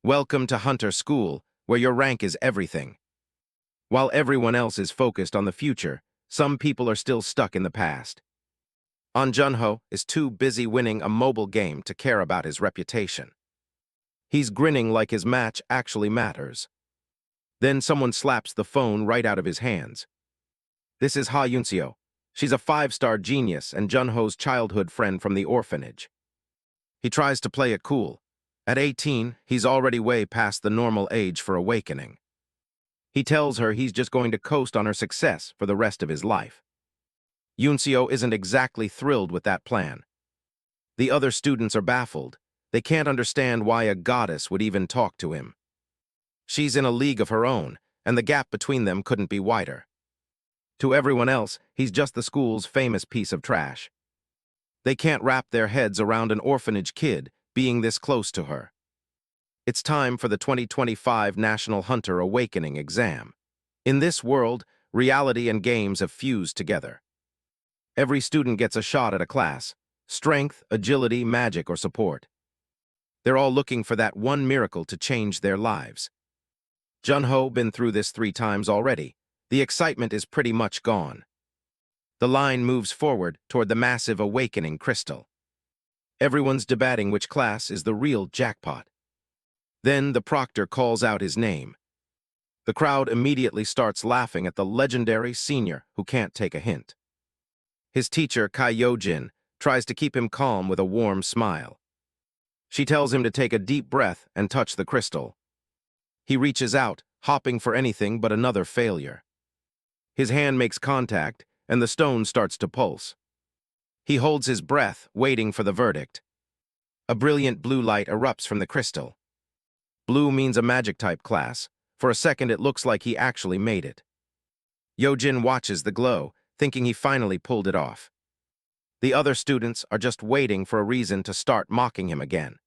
Welcome to Hunter School, where your rank is everything. While everyone else is focused on the future, some people are still stuck in the past. Junho is too busy winning a mobile game to care about his reputation. He's grinning like his match actually matters. Then someone slaps the phone right out of his hands. This is Ha Yunseo. She's a 5-star genius and Junho's childhood friend from the orphanage. He tries to play it cool. At 18, he's already way past the normal age for awakening. He tells her he's just going to coast on her success for the rest of his life. Yunseo isn't exactly thrilled with that plan. The other students are baffled. They can't understand why a goddess would even talk to him. She's in a league of her own, and the gap between them couldn't be wider. To everyone else, he's just the school's famous piece of trash. They can't wrap their heads around an orphanage kid being this close to her. It's time for the 2025 National Hunter Awakening exam. In this world, reality and games have fused together. Every student gets a shot at a class: strength, agility, magic, or support. They're all looking for that one miracle to change their lives. Junho been through this 3 times already. The excitement is pretty much gone. The line moves forward toward the massive awakening crystal. Everyone's debating which class is the real jackpot. Then the proctor calls out his name. The crowd immediately starts laughing at the legendary senior who can't take a hint. His teacher, Kai Yojin, tries to keep him calm with a warm smile. She tells him to take a deep breath and touch the crystal. He reaches out, hopping for anything but another failure. His hand makes contact, and the stone starts to pulse. He holds his breath, waiting for the verdict. A brilliant blue light erupts from the crystal. Blue means a magic-type class. For a second, it looks like he actually made it. Yojin watches the glow, thinking he finally pulled it off. The other students are just waiting for a reason to start mocking him again.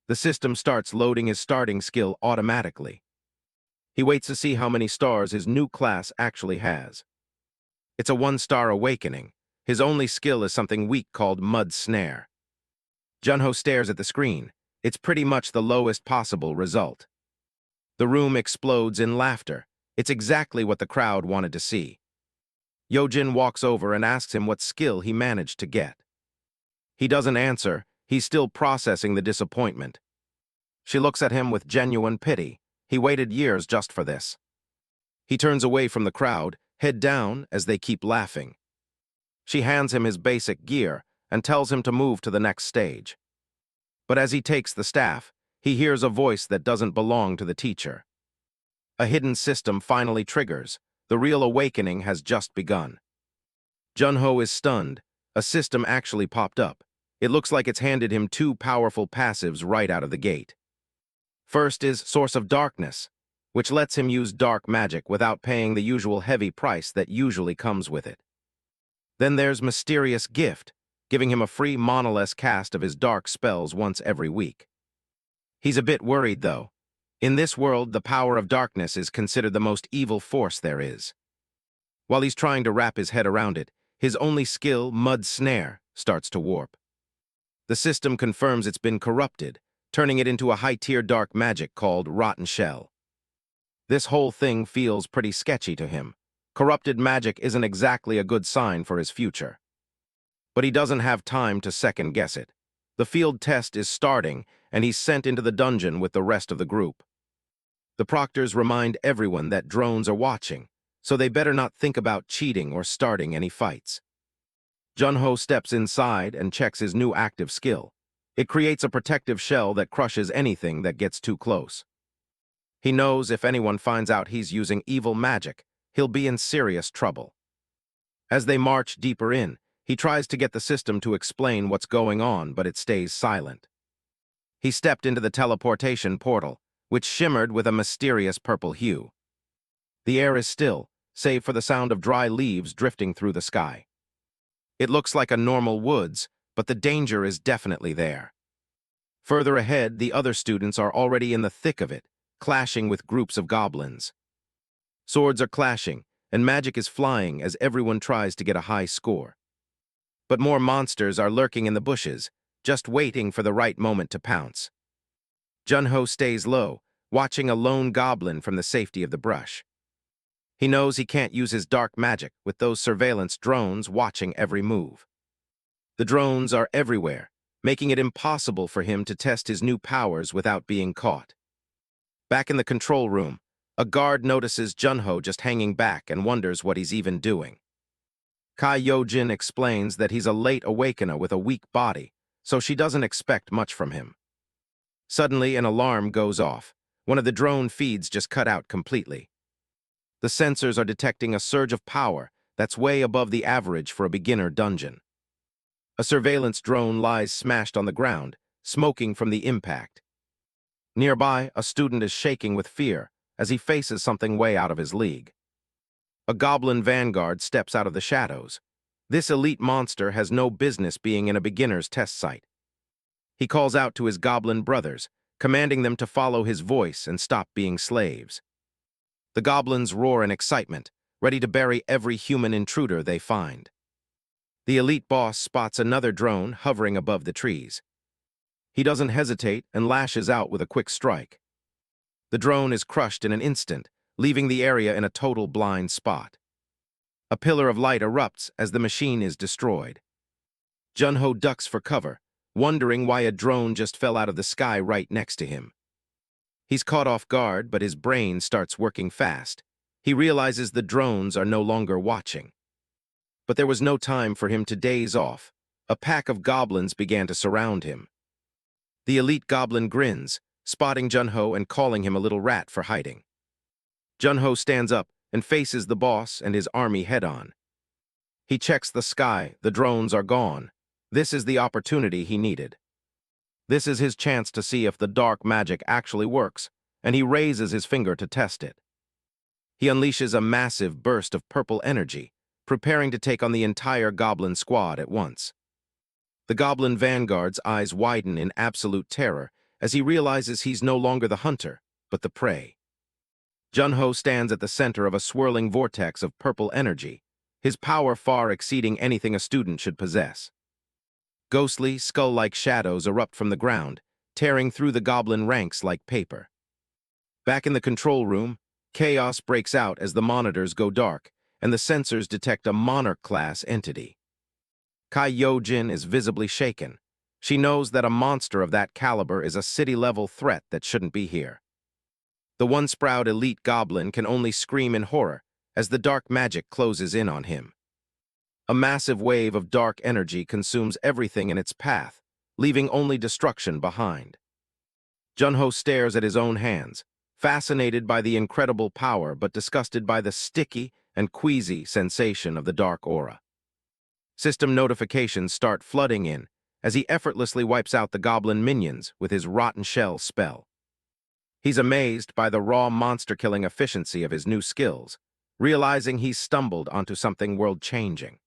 The system starts loading his starting skill automatically. He waits to see how many stars his new class actually has. It's a 1-star awakening. His only skill is something weak called Mud Snare. Junho stares at the screen. It's pretty much the lowest possible result. The room explodes in laughter. It's exactly what the crowd wanted to see. Yojin walks over and asks him what skill he managed to get. He doesn't answer. He's still processing the disappointment. She looks at him with genuine pity. He waited years just for this. He turns away from the crowd, head down as they keep laughing. She hands him his basic gear and tells him to move to the next stage. But as he takes the staff, he hears a voice that doesn't belong to the teacher. A hidden system finally triggers. The real awakening has just begun. Junho is stunned. A system actually popped up. It looks like it's handed him 2 powerful passives right out of the gate. First is Source of Darkness, which lets him use dark magic without paying the usual heavy price that usually comes with it. Then there's Mysterious Gift, giving him a free monoless cast of his dark spells once every week. He's a bit worried, though. In this world, the power of darkness is considered the most evil force there is. While he's trying to wrap his head around it, his only skill, Mud Snare, starts to warp. The system confirms it's been corrupted, turning it into a high-tier dark magic called Rotten Shell. This whole thing feels pretty sketchy to him. Corrupted magic isn't exactly a good sign for his future. But he doesn't have time to second-guess it. The field test is starting, and he's sent into the dungeon with the rest of the group. The proctors remind everyone that drones are watching, so they better not think about cheating or starting any fights. Junho steps inside and checks his new active skill. It creates a protective shell that crushes anything that gets too close. He knows if anyone finds out he's using evil magic, he'll be in serious trouble. As they march deeper in, he tries to get the system to explain what's going on, but it stays silent. He stepped into the teleportation portal, which shimmered with a mysterious purple hue. The air is still, save for the sound of dry leaves drifting through the sky. It looks like a normal woods, but the danger is definitely there. Further ahead, the other students are already in the thick of it, clashing with groups of goblins. Swords are clashing, and magic is flying as everyone tries to get a high score. But more monsters are lurking in the bushes, just waiting for the right moment to pounce. Junho stays low, watching a lone goblin from the safety of the brush. He knows he can't use his dark magic with those surveillance drones watching every move. The drones are everywhere, making it impossible for him to test his new powers without being caught. Back in the control room, a guard notices Junho just hanging back and wonders what he's even doing. Kai Yojin explains that he's a late awakener with a weak body, so she doesn't expect much from him. Suddenly, an alarm goes off. One of the drone feeds just cut out completely. The sensors are detecting a surge of power that's way above the average for a beginner dungeon. A surveillance drone lies smashed on the ground, smoking from the impact. Nearby, a student is shaking with fear as he faces something way out of his league. A goblin vanguard steps out of the shadows. This elite monster has no business being in a beginner's test site. He calls out to his goblin brothers, commanding them to follow his voice and stop being slaves. The goblins roar in excitement, ready to bury every human intruder they find. The elite boss spots another drone hovering above the trees. He doesn't hesitate and lashes out with a quick strike. The drone is crushed in an instant, leaving the area in a total blind spot. A pillar of light erupts as the machine is destroyed. Junho ducks for cover, wondering why a drone just fell out of the sky right next to him. He's caught off guard, but his brain starts working fast. He realizes the drones are no longer watching. But there was no time for him to daze off. A pack of goblins began to surround him. The elite goblin grins, spotting Junho and calling him a little rat for hiding. Junho stands up and faces the boss and his army head-on. He checks the sky. The drones are gone. This is the opportunity he needed. This is his chance to see if the dark magic actually works, and he raises his finger to test it. He unleashes a massive burst of purple energy, preparing to take on the entire goblin squad at once. The goblin vanguard's eyes widen in absolute terror as he realizes he's no longer the hunter, but the prey. Junho stands at the center of a swirling vortex of purple energy, his power far exceeding anything a student should possess. Ghostly, skull-like shadows erupt from the ground, tearing through the goblin ranks like paper. Back in the control room, chaos breaks out as the monitors go dark, and the sensors detect a monarch-class entity. Kai Yojin is visibly shaken. She knows that a monster of that caliber is a city-level threat that shouldn't be here. The one-sprout elite goblin can only scream in horror as the dark magic closes in on him. A massive wave of dark energy consumes everything in its path, leaving only destruction behind. Junho stares at his own hands, fascinated by the incredible power but disgusted by the sticky and queasy sensation of the dark aura. System notifications start flooding in as he effortlessly wipes out the goblin minions with his rotten shell spell. He's amazed by the raw monster-killing efficiency of his new skills, realizing he's stumbled onto something world-changing.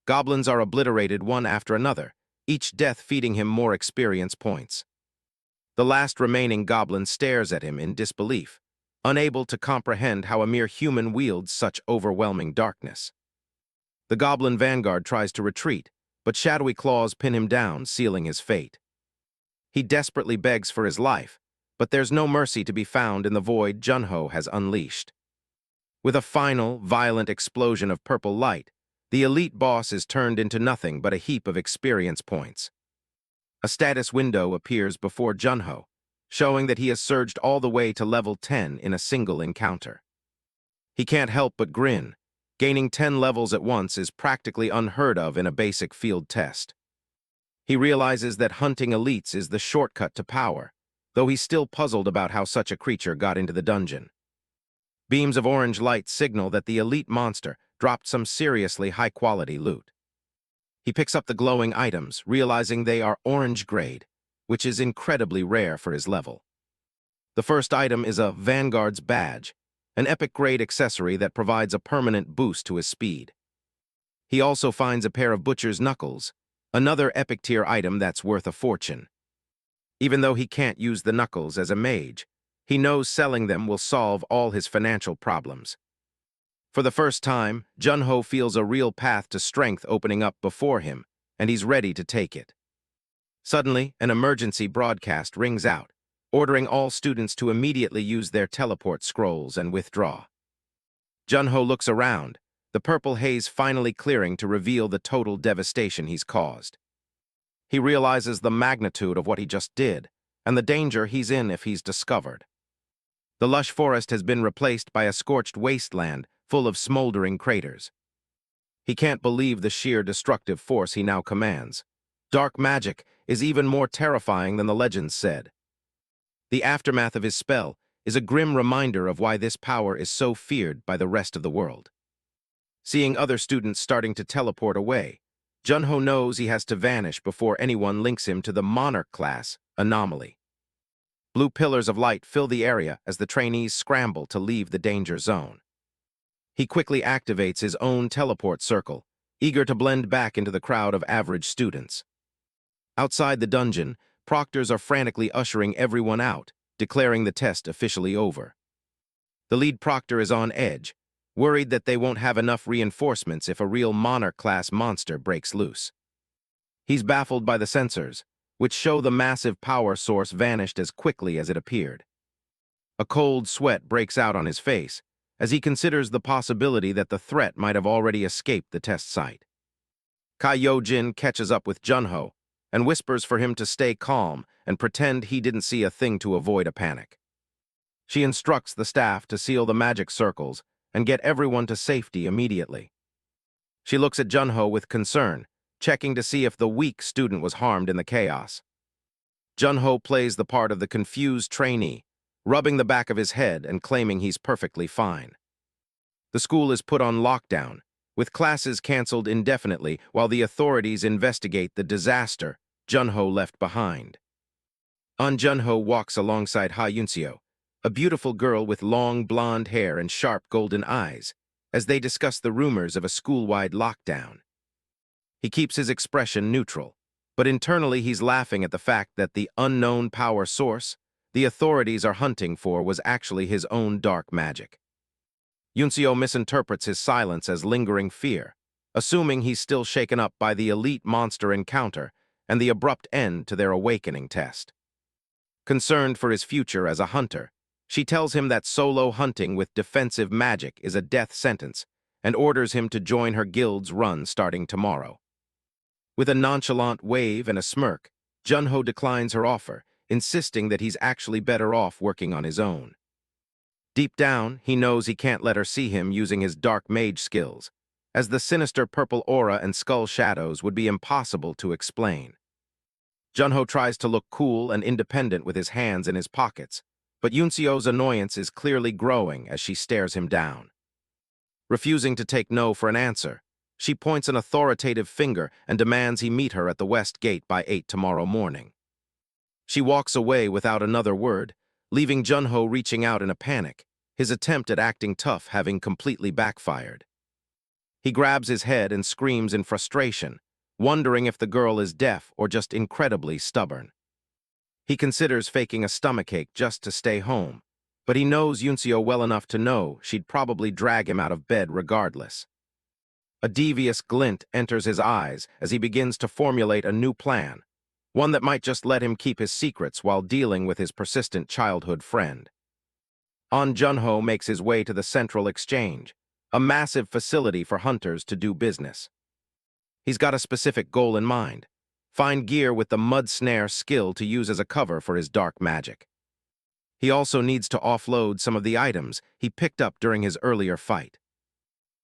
Goblins are obliterated one after another, each death feeding him more experience points. The last remaining goblin stares at him in disbelief, unable to comprehend how a mere human wields such overwhelming darkness. The goblin vanguard tries to retreat, but shadowy claws pin him down, sealing his fate. He desperately begs for his life, but there's no mercy to be found in the void Junho has unleashed. With a final, violent explosion of purple light, the elite boss is turned into nothing but a heap of experience points. A status window appears before Junho, showing that he has surged all the way to level 10 in a single encounter. He can't help but grin. Gaining 10 levels at once is practically unheard of in a basic field test. He realizes that hunting elites is the shortcut to power, though he's still puzzled about how such a creature got into the dungeon. Beams of orange light signal that the elite monster dropped some seriously high-quality loot. He picks up the glowing items, realizing they are orange grade, which is incredibly rare for his level. The first item is a Vanguard's badge, an epic-grade accessory that provides a permanent boost to his speed. He also finds a pair of Butcher's Knuckles, another epic-tier item that's worth a fortune. Even though he can't use the knuckles as a mage, he knows selling them will solve all his financial problems. For the first time, Junho feels a real path to strength opening up before him, and he's ready to take it. Suddenly, an emergency broadcast rings out. ordering all students to immediately use their teleport scrolls and withdraw. Junho looks around, the purple haze finally clearing to reveal the total devastation he's caused. He realizes the magnitude of what he just did, and the danger he's in if he's discovered. The lush forest has been replaced by a scorched wasteland full of smoldering craters. He can't believe the sheer destructive force he now commands. Dark magic is even more terrifying than the legends said. The aftermath of his spell is a grim reminder of why this power is so feared by the rest of the world. Seeing other students starting to teleport away, Junho knows he has to vanish before anyone links him to the Monarch class anomaly. Blue pillars of light fill the area as the trainees scramble to leave the danger zone. He quickly activates his own teleport circle, eager to blend back into the crowd of average students. Outside the dungeon, proctors are frantically ushering everyone out, declaring the test officially over. The lead proctor is on edge, worried that they won't have enough reinforcements if a real Monarch-class monster breaks loose. He's baffled by the sensors, which show the massive power source vanished as quickly as it appeared. A cold sweat breaks out on his face as he considers the possibility that the threat might have already escaped the test site. Kai Yo-jin catches up with Junho and whispers for him to stay calm and pretend he didn't see a thing to avoid a panic. She instructs the staff to seal the magic circles and get everyone to safety immediately. She looks at Junho with concern, checking to see if the weak student was harmed in the chaos. Junho plays the part of the confused trainee, rubbing the back of his head and claiming he's perfectly fine. The school is put on lockdown, with classes canceled indefinitely while the authorities investigate the disaster Junho left behind. Junho walks alongside Ha Yunseo, a beautiful girl with long blonde hair and sharp golden eyes, as they discuss the rumors of a school-wide lockdown. He keeps his expression neutral, but internally he's laughing at the fact that the unknown power source the authorities are hunting for was actually his own dark magic. Yunseo misinterprets his silence as lingering fear, assuming he's still shaken up by the elite monster encounter and the abrupt end to their awakening test. Concerned for his future as a hunter, she tells him that solo hunting with defensive magic is a death sentence and orders him to join her guild's run starting tomorrow. With a nonchalant wave and a smirk, Junho declines her offer, insisting that he's actually better off working on his own. Deep down, he knows he can't let her see him using his dark mage skills, as the sinister purple aura and skull shadows would be impossible to explain. Junho tries to look cool and independent with his hands in his pockets, but Yunseo's annoyance is clearly growing as she stares him down. Refusing to take no for an answer, she points an authoritative finger and demands he meet her at the west gate by 8 tomorrow morning. She walks away without another word, leaving Junho reaching out in a panic, his attempt at acting tough having completely backfired. He grabs his head and screams in frustration, wondering if the girl is deaf or just incredibly stubborn. He considers faking a stomachache just to stay home, but he knows Yunseo well enough to know she'd probably drag him out of bed regardless. A devious glint enters his eyes as he begins to formulate a new plan, one that might just let him keep his secrets while dealing with his persistent childhood friend. Junho makes his way to the Central Exchange, a massive facility for hunters to do business. He's got a specific goal in mind: find gear with the mud snare skill to use as a cover for his dark magic. He also needs to offload some of the items he picked up during his earlier fight.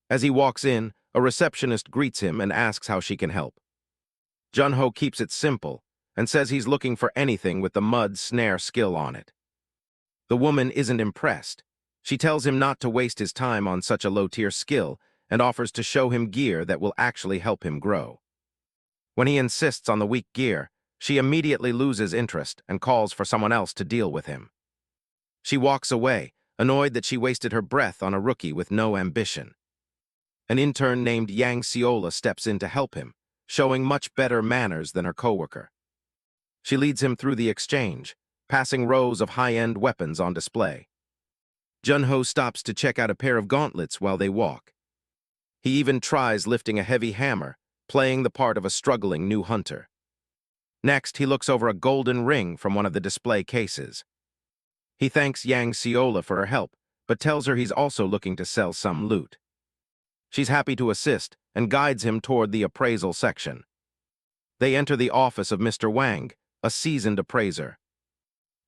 As he walks in, a receptionist greets him and asks how she can help. Junho keeps it simple and says he's looking for anything with the mud snare skill on it. The woman isn't impressed. She tells him not to waste his time on such a low-tier skill and offers to show him gear that will actually help him grow. When he insists on the weak gear, she immediately loses interest and calls for someone else to deal with him. She walks away, annoyed that she wasted her breath on a rookie with no ambition. An intern named Yang Siola steps in to help him, showing much better manners than her coworker. She leads him through the exchange, passing rows of high-end weapons on display. Junho stops to check out a pair of gauntlets while they walk. He even tries lifting a heavy hammer, playing the part of a struggling new hunter. Next, he looks over a golden ring from one of the display cases. He thanks Yang Seola for her help, but tells her he's also looking to sell some loot. She's happy to assist and guides him toward the appraisal section. They enter the office of Mr. Wang, a seasoned appraiser.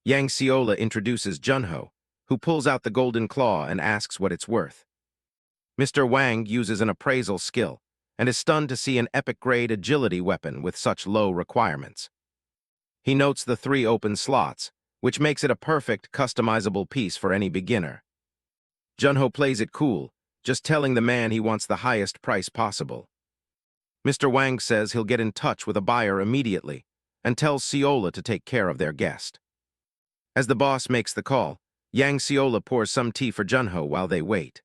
Yang Seola introduces Junho, who pulls out the golden claw and asks what it's worth. Mr. Wang uses an appraisal skill and is stunned to see an epic-grade agility weapon with such low requirements. He notes the 3 open slots, which makes it a perfect, customizable piece for any beginner. Junho plays it cool, just telling the man he wants the highest price possible. Mr. Wang says he'll get in touch with a buyer immediately and tells Seola to take care of their guest. As the boss makes the call, Yang Seola pours some tea for Junho while they wait.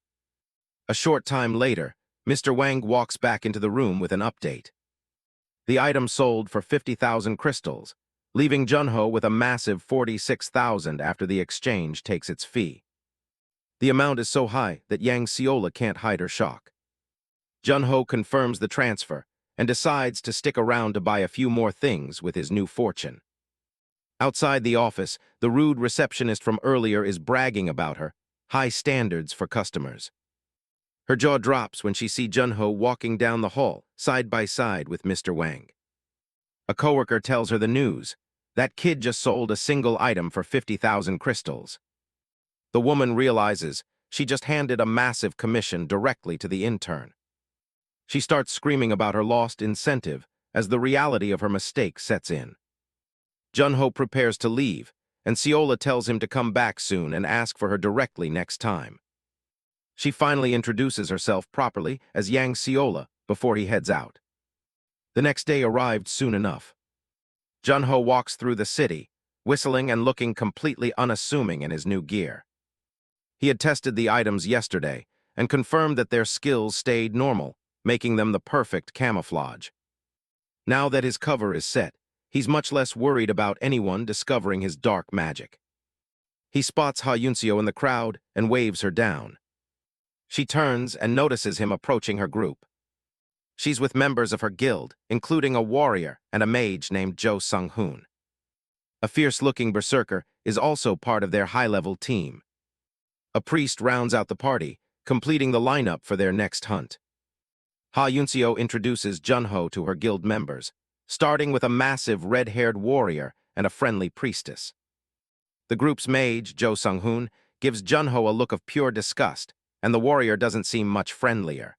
A short time later, Mr. Wang walks back into the room with an update. The item sold for 50,000 crystals, leaving Junho with a massive 46,000 after the exchange takes its fee. The amount is so high that Yang Seola can't hide her shock. Junho confirms the transfer and decides to stick around to buy a few more things with his new fortune. Outside the office, the rude receptionist from earlier is bragging about her high standards for customers. Her jaw drops when she sees Junho walking down the hall, side by side with Mr. Wang. A coworker tells her the news. That kid just sold a single item for 50,000 crystals. The woman realizes she just handed a massive commission directly to the intern. She starts screaming about her lost incentive as the reality of her mistake sets in. Junho prepares to leave, and Seola tells him to come back soon and ask for her directly next time. She finally introduces herself properly as Yang Seola before he heads out. The next day arrived soon enough. Junho walks through the city, whistling and looking completely unassuming in his new gear. He had tested the items yesterday and confirmed that their skills stayed normal, making them the perfect camouflage. Now that his cover is set, he's much less worried about anyone discovering his dark magic. He spots Ha Yunseo in the crowd and waves her down. She turns and notices him approaching her group. She's with members of her guild, including a warrior and a mage named Jo Sung-hoon. A fierce-looking berserker is also part of their high-level team. A priest rounds out the party, completing the lineup for their next hunt. Ha Yunseo introduces Junho to her guild members, starting with a massive red-haired warrior and a friendly priestess. The group's mage, Jo Sung-hoon, gives Junho a look of pure disgust, and the warrior doesn't seem much friendlier.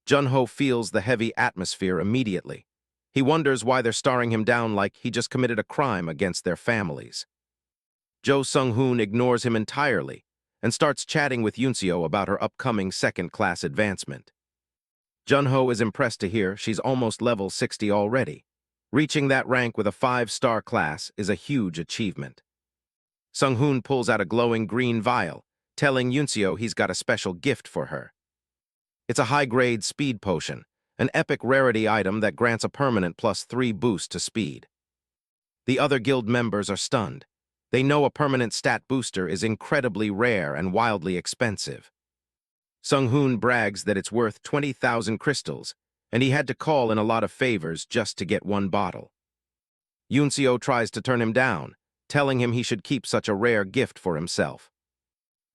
Junho feels the heavy atmosphere immediately. He wonders why they're staring him down like he just committed a crime against their families. Jo Sung-hoon ignores him entirely and starts chatting with Yunseo about her upcoming second-class advancement. Junho is impressed to hear she's almost level 60 already. Reaching that rank with a 5-star class is a huge achievement. Sung-hoon pulls out a glowing green vial, telling Yunseo he's got a special gift for her. It's a high-grade speed potion, an epic rarity item that grants a permanent +3 boost to speed. The other guild members are stunned. They know a permanent stat booster is incredibly rare and wildly expensive. Sung-hoon brags that it's worth 20,000 crystals, and he had to call in a lot of favors just to get one bottle. Yunseo tries to turn him down, telling him he should keep such a rare gift for himself.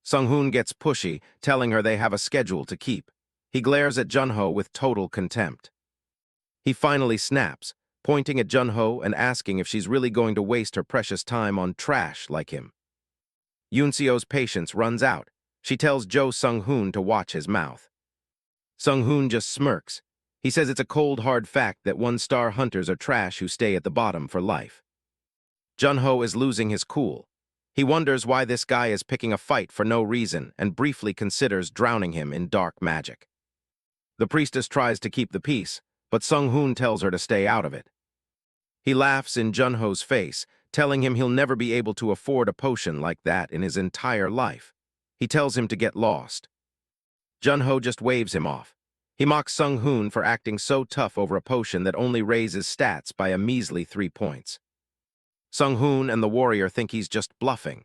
Sung-hoon gets pushy, telling her they have a schedule to keep. He glares at Junho with total contempt. He finally snaps, pointing at Junho and asking if she's really going to waste her precious time on trash like him. Yunseo's patience runs out. She tells Jo Sung-hoon to watch his mouth. Sung-hoon just smirks. He says it's a cold, hard fact that 1-star hunters are trash who stay at the bottom for life. Junho is losing his cool. He wonders why this guy is picking a fight for no reason and briefly considers drowning him in dark magic. The priestess tries to keep the peace, but Sung-hoon tells her to stay out of it. He laughs in Junho's face, telling him he'll never be able to afford a potion like that in his entire life. He tells him to get lost. Junho just waves him off. He mocks Sung-hoon for acting so tough over a potion that only raises stats by a measly 3 points. Sung-hoon and the warrior think he's just bluffing.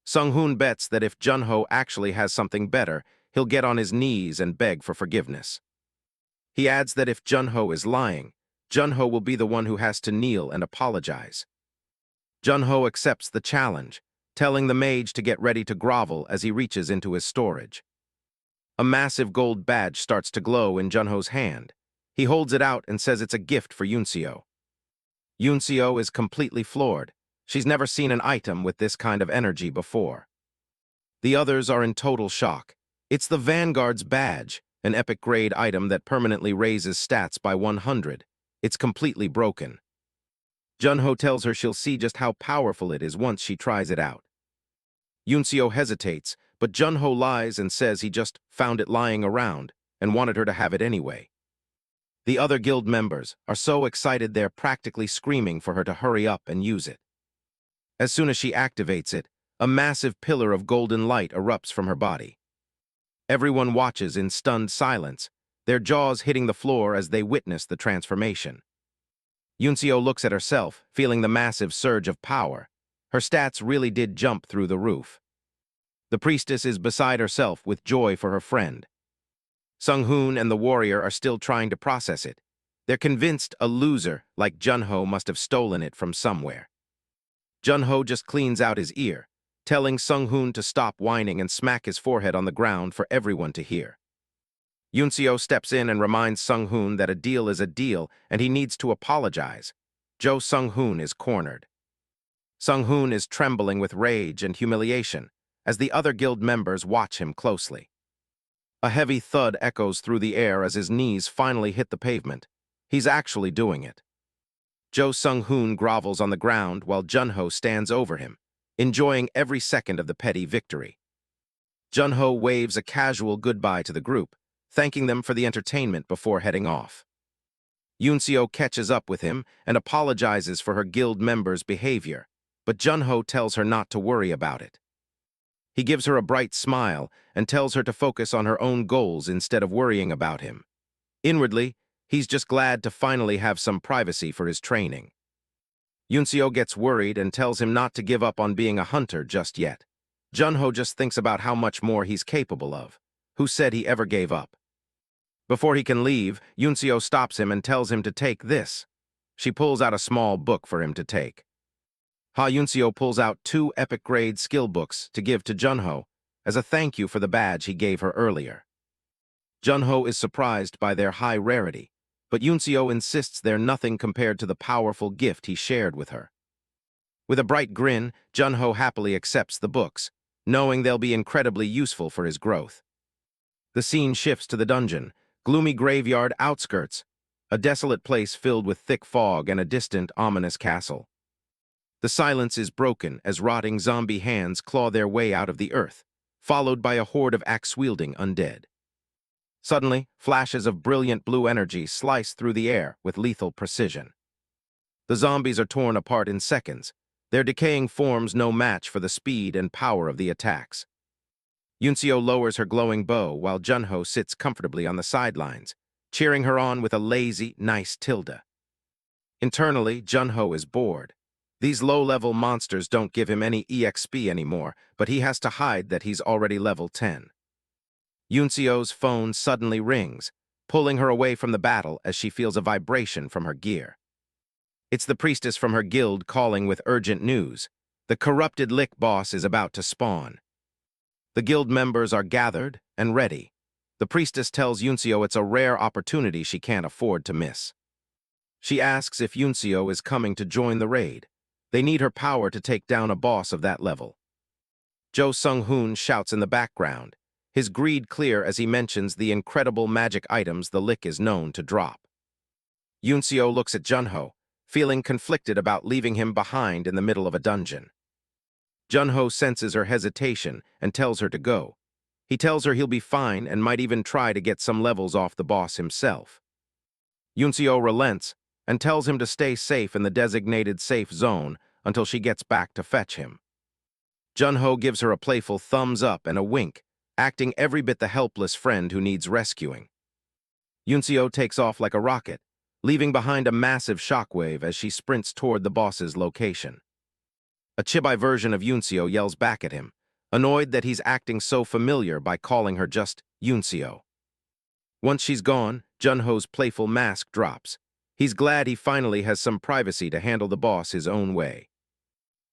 Sung-hoon bets that if Junho actually has something better, he'll get on his knees and beg for forgiveness. He adds that if Junho is lying, Junho will be the one who has to kneel and apologize. Junho accepts the challenge, telling the mage to get ready to grovel as he reaches into his storage. A massive gold badge starts to glow in Junho's hand. He holds it out and says it's a gift for Yunseo. Yunseo is completely floored. She's never seen an item with this kind of energy before. The others are in total shock. It's the Vanguard's badge, an epic grade item that permanently raises stats by 100. It's completely broken. Junho tells her she'll see just how powerful it is once she tries it out. Yunseo hesitates, but Junho lies and says he just found it lying around and wanted her to have it anyway. The other guild members are so excited they're practically screaming for her to hurry up and use it. As soon as she activates it, a massive pillar of golden light erupts from her body. Everyone watches in stunned silence, their jaws hitting the floor as they witness the transformation. Yunseo looks at herself, feeling the massive surge of power. Her stats really did jump through the roof. The priestess is beside herself with joy for her friend. Sung-hoon and the warrior are still trying to process it. They're convinced a loser like Junho must have stolen it from somewhere. Junho just cleans out his ear, telling Sung-hoon to stop whining and smack his forehead on the ground for everyone to hear. Yunseo steps in and reminds Sung-hoon that a deal is a deal and he needs to apologize. Sung-hoon is cornered. Sung-hoon is trembling with rage and humiliation as the other guild members watch him closely. A heavy thud echoes through the air as his knees finally hit the pavement. He's actually doing it. Sung-hoon grovels on the ground while Junho stands over him, enjoying every second of the petty victory. Junho waves a casual goodbye to the group, thanking them for the entertainment before heading off. Yunseo catches up with him and apologizes for her guild members' behavior, but Junho tells her not to worry about it. He gives her a bright smile and tells her to focus on her own goals instead of worrying about him. Inwardly, he's just glad to finally have some privacy for his training. Yunseo gets worried and tells him not to give up on being a hunter just yet. Junho just thinks about how much more he's capable of. Who said he ever gave up? Before he can leave, Yunseo stops him and tells him to take this. She pulls out a small book for him to take. Yunseo pulls out 2 epic-grade skill books to give to Junho as a thank you for the badge he gave her earlier. Junho is surprised by their high rarity, but Yunseo insists they're nothing compared to the powerful gift he shared with her. With a bright grin, Junho happily accepts the books, knowing they'll be incredibly useful for his growth. The scene shifts to the dungeon, gloomy graveyard outskirts, a desolate place filled with thick fog and a distant, ominous castle. The silence is broken as rotting zombie hands claw their way out of the earth, followed by a horde of axe-wielding undead. Suddenly, flashes of brilliant blue energy slice through the air with lethal precision. The zombies are torn apart in seconds, their decaying forms no match for the speed and power of the attacks. Yunseo lowers her glowing bow while Junho sits comfortably on the sidelines, cheering her on with a lazy, nice tilde. Internally, Junho is bored. These low-level monsters don't give him any EXP anymore, but he has to hide that he's already level 10. Yunseo's phone suddenly rings, pulling her away from the battle as she feels a vibration from her gear. It's the priestess from her guild calling with urgent news. The corrupted Lick boss is about to spawn. The guild members are gathered and ready. The priestess tells Yunseo it's a rare opportunity she can't afford to miss. She asks if Yunseo is coming to join the raid. They need her power to take down a boss of that level. Sung-hoon shouts in the background, his greed clear as he mentions the incredible magic items the Lick is known to drop. Yunseo looks at Junho, feeling conflicted about leaving him behind in the middle of a dungeon. Junho senses her hesitation and tells her to go. He tells her he'll be fine and might even try to get some levels off the boss himself. Yunseo relents and tells him to stay safe in the designated safe zone until she gets back to fetch him. Junho gives her a playful thumbs up and a wink, acting every bit the helpless friend who needs rescuing. Yunseo takes off like a rocket, leaving behind a massive shockwave as she sprints toward the boss's location. A chibi version of Yunseo yells back at him, annoyed that he's acting so familiar by calling her just Yunseo. Once she's gone, Junho's playful mask drops. He's glad he finally has some privacy to handle the boss his own way.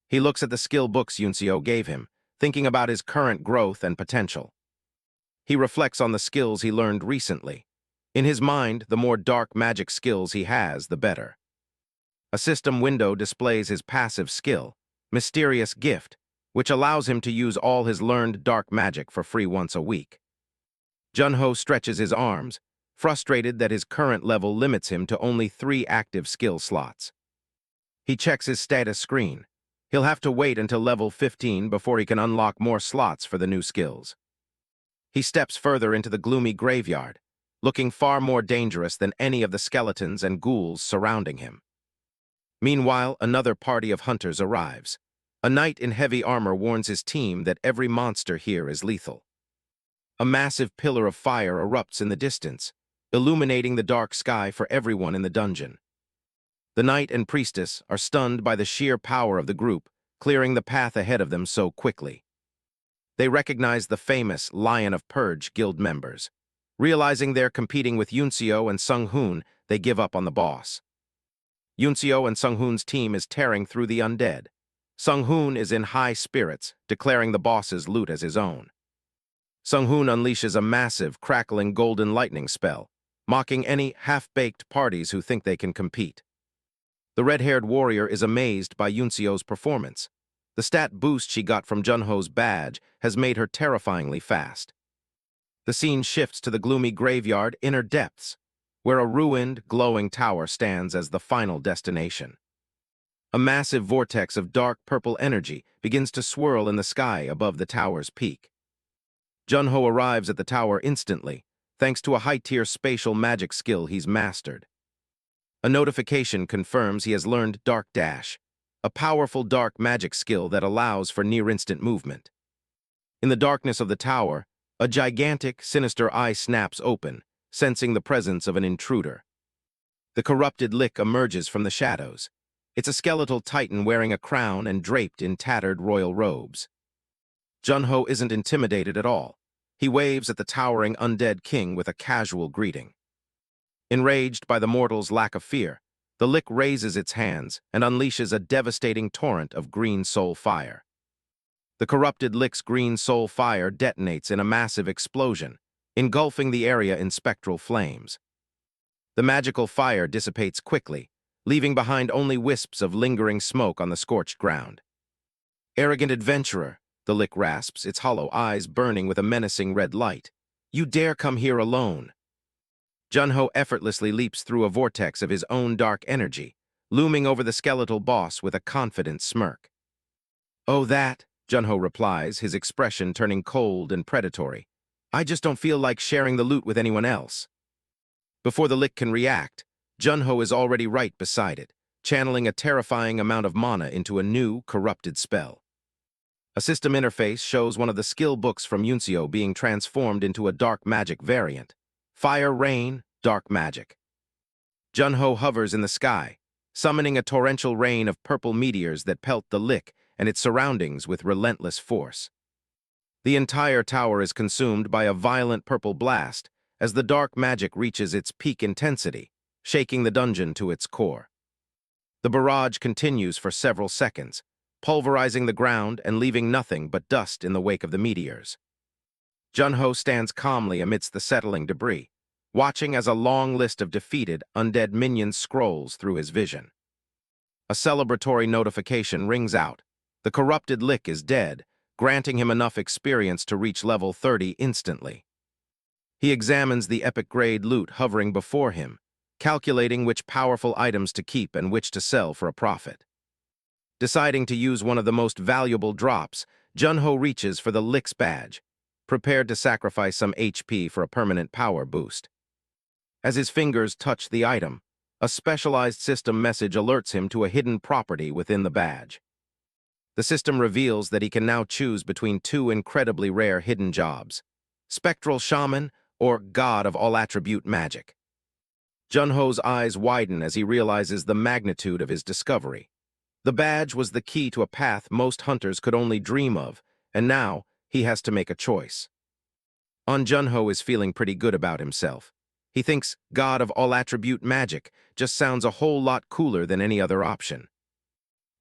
He looks at the skill books Yuncio gave him, thinking about his current growth and potential. He reflects on the skills he learned recently. In his mind, the more dark magic skills he has, the better. A system window displays his passive skill, Mysterious Gift, which allows him to use all his learned dark magic for free once a week. Junho stretches his arms, frustrated that his current level limits him to only 3 active skill slots. He checks his status screen. He'll have to wait until level 15 before he can unlock more slots for the new skills. He steps further into the gloomy graveyard, looking far more dangerous than any of the skeletons and ghouls surrounding him. Meanwhile, another party of hunters arrives. A knight in heavy armor warns his team that every monster here is lethal. A massive pillar of fire erupts in the distance, illuminating the dark sky for everyone in the dungeon. The knight and priestess are stunned by the sheer power of the group, clearing the path ahead of them so quickly. They recognize the famous Lion of Purge guild members. Realizing they're competing with Yuncio and Sung-hoon, they give up on the boss. Yuncio and Sung-hoon's team is tearing through the undead. Sung-hoon is in high spirits, declaring the boss's loot as his own. Sung-hoon unleashes a massive, crackling golden lightning spell, mocking any half-baked parties who think they can compete. The red-haired warrior is amazed by Yuncio's performance. The stat boost she got from Junho's badge has made her terrifyingly fast. The scene shifts to the gloomy graveyard Inner Depths, where a ruined, glowing tower stands as the final destination. A massive vortex of dark purple energy begins to swirl in the sky above the tower's peak. Junho arrives at the tower instantly, thanks to a high-tier spatial magic skill he's mastered. A notification confirms he has learned Dark Dash, a powerful dark magic skill that allows for near-instant movement. In the darkness of the tower, a gigantic, sinister eye snaps open, sensing the presence of an intruder. The corrupted Lick emerges from the shadows. It's a skeletal titan wearing a crown and draped in tattered royal robes. Junho isn't intimidated at all. He waves at the towering undead king with a casual greeting. Enraged by the mortal's lack of fear, the Lick raises its hands and unleashes a devastating torrent of green soul fire. The corrupted Lick's green soul fire detonates in a massive explosion, engulfing the area in spectral flames. The magical fire dissipates quickly, leaving behind only wisps of lingering smoke on the scorched ground. "Arrogant adventurer," the Lick rasps, its hollow eyes burning with a menacing red light. "You dare come here alone?" Junho effortlessly leaps through a vortex of his own dark energy, looming over the skeletal boss with a confident smirk. "Oh, that," Junho replies, his expression turning cold and predatory. "I just don't feel like sharing the loot with anyone else." Before the Lick can react, Junho is already right beside it, channeling a terrifying amount of mana into a new, corrupted spell. A system interface shows one of the skill books from Yuncio being transformed into a dark magic variant. Fire Rain, Dark Magic. Junho hovers in the sky, summoning a torrential rain of purple meteors that pelt the Lick and its surroundings with relentless force. The entire tower is consumed by a violent purple blast as the dark magic reaches its peak intensity, shaking the dungeon to its core. The barrage continues for several seconds, pulverizing the ground and leaving nothing but dust in the wake of the meteors. Junho stands calmly amidst the settling debris, watching as a long list of defeated, undead minions scrolls through his vision. A celebratory notification rings out. The corrupted Lick is dead, granting him enough experience to reach level 30 instantly. He examines the epic-grade loot hovering before him, calculating which powerful items to keep and which to sell for a profit. Deciding to use one of the most valuable drops, Junho reaches for the Lick's badge, prepared to sacrifice some HP for a permanent power boost. As his fingers touch the item, a specialized system message alerts him to a hidden property within the badge. The system reveals that he can now choose between 2 incredibly rare hidden jobs: Spectral Shaman or God of All Attribute Magic. Junho's eyes widen as he realizes the magnitude of his discovery. The badge was the key to a path most hunters could only dream of, and now he has to make a choice. Junho is feeling pretty good about himself. He thinks God of All Attribute Magic just sounds a whole lot cooler than any other option.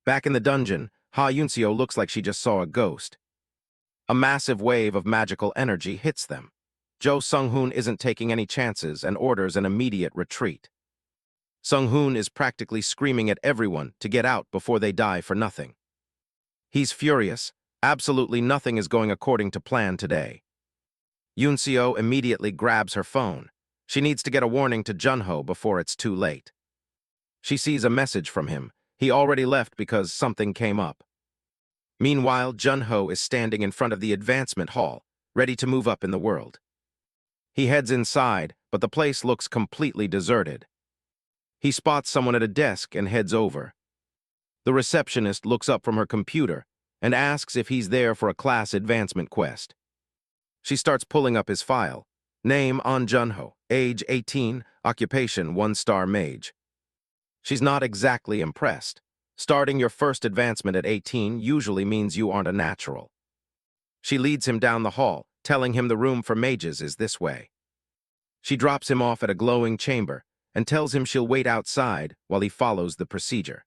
Back in the dungeon, Ha Yunseo looks like she just saw a ghost. A massive wave of magical energy hits them. Jo Sung-hoon isn't taking any chances and orders an immediate retreat. Sung-hoon is practically screaming at everyone to get out before they die for nothing. He's furious. Absolutely nothing is going according to plan today. Yunseo immediately grabs her phone. She needs to get a warning to Junho before it's too late. She sees a message from him. He already left because something came up. Meanwhile, Junho is standing in front of the advancement hall, ready to move up in the world. He heads inside, but the place looks completely deserted. He spots someone at a desk and heads over. The receptionist looks up from her computer and asks if he's there for a class advancement quest. She starts pulling up his file. Name An Junho, age 18, occupation 1-star mage. She's not exactly impressed. Starting your first advancement at 18 usually means you aren't a natural. She leads him down the hall, telling him the room for mages is this way. She drops him off at a glowing chamber and tells him she'll wait outside while he follows the procedure.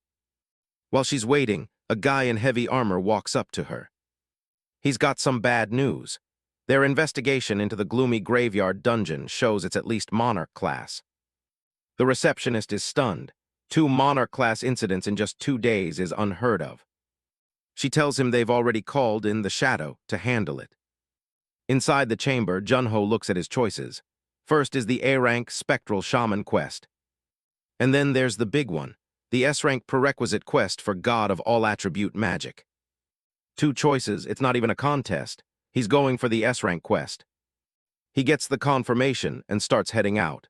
While she's waiting, a guy in heavy armor walks up to her. He's got some bad news. Their investigation into the gloomy graveyard dungeon shows it's at least Monarch class. The receptionist is stunned. 2 Monarch class incidents in just 2 days is unheard of. She tells him they've already called in the Shadow to handle it. Inside the chamber, Junho looks at his choices. First is the A-rank Spectral Shaman quest. And then there's the big one, the S-rank prerequisite quest for God of all attribute magic. 2 choices, it's not even a contest. He's going for the S-rank quest. He gets the confirmation and starts heading out.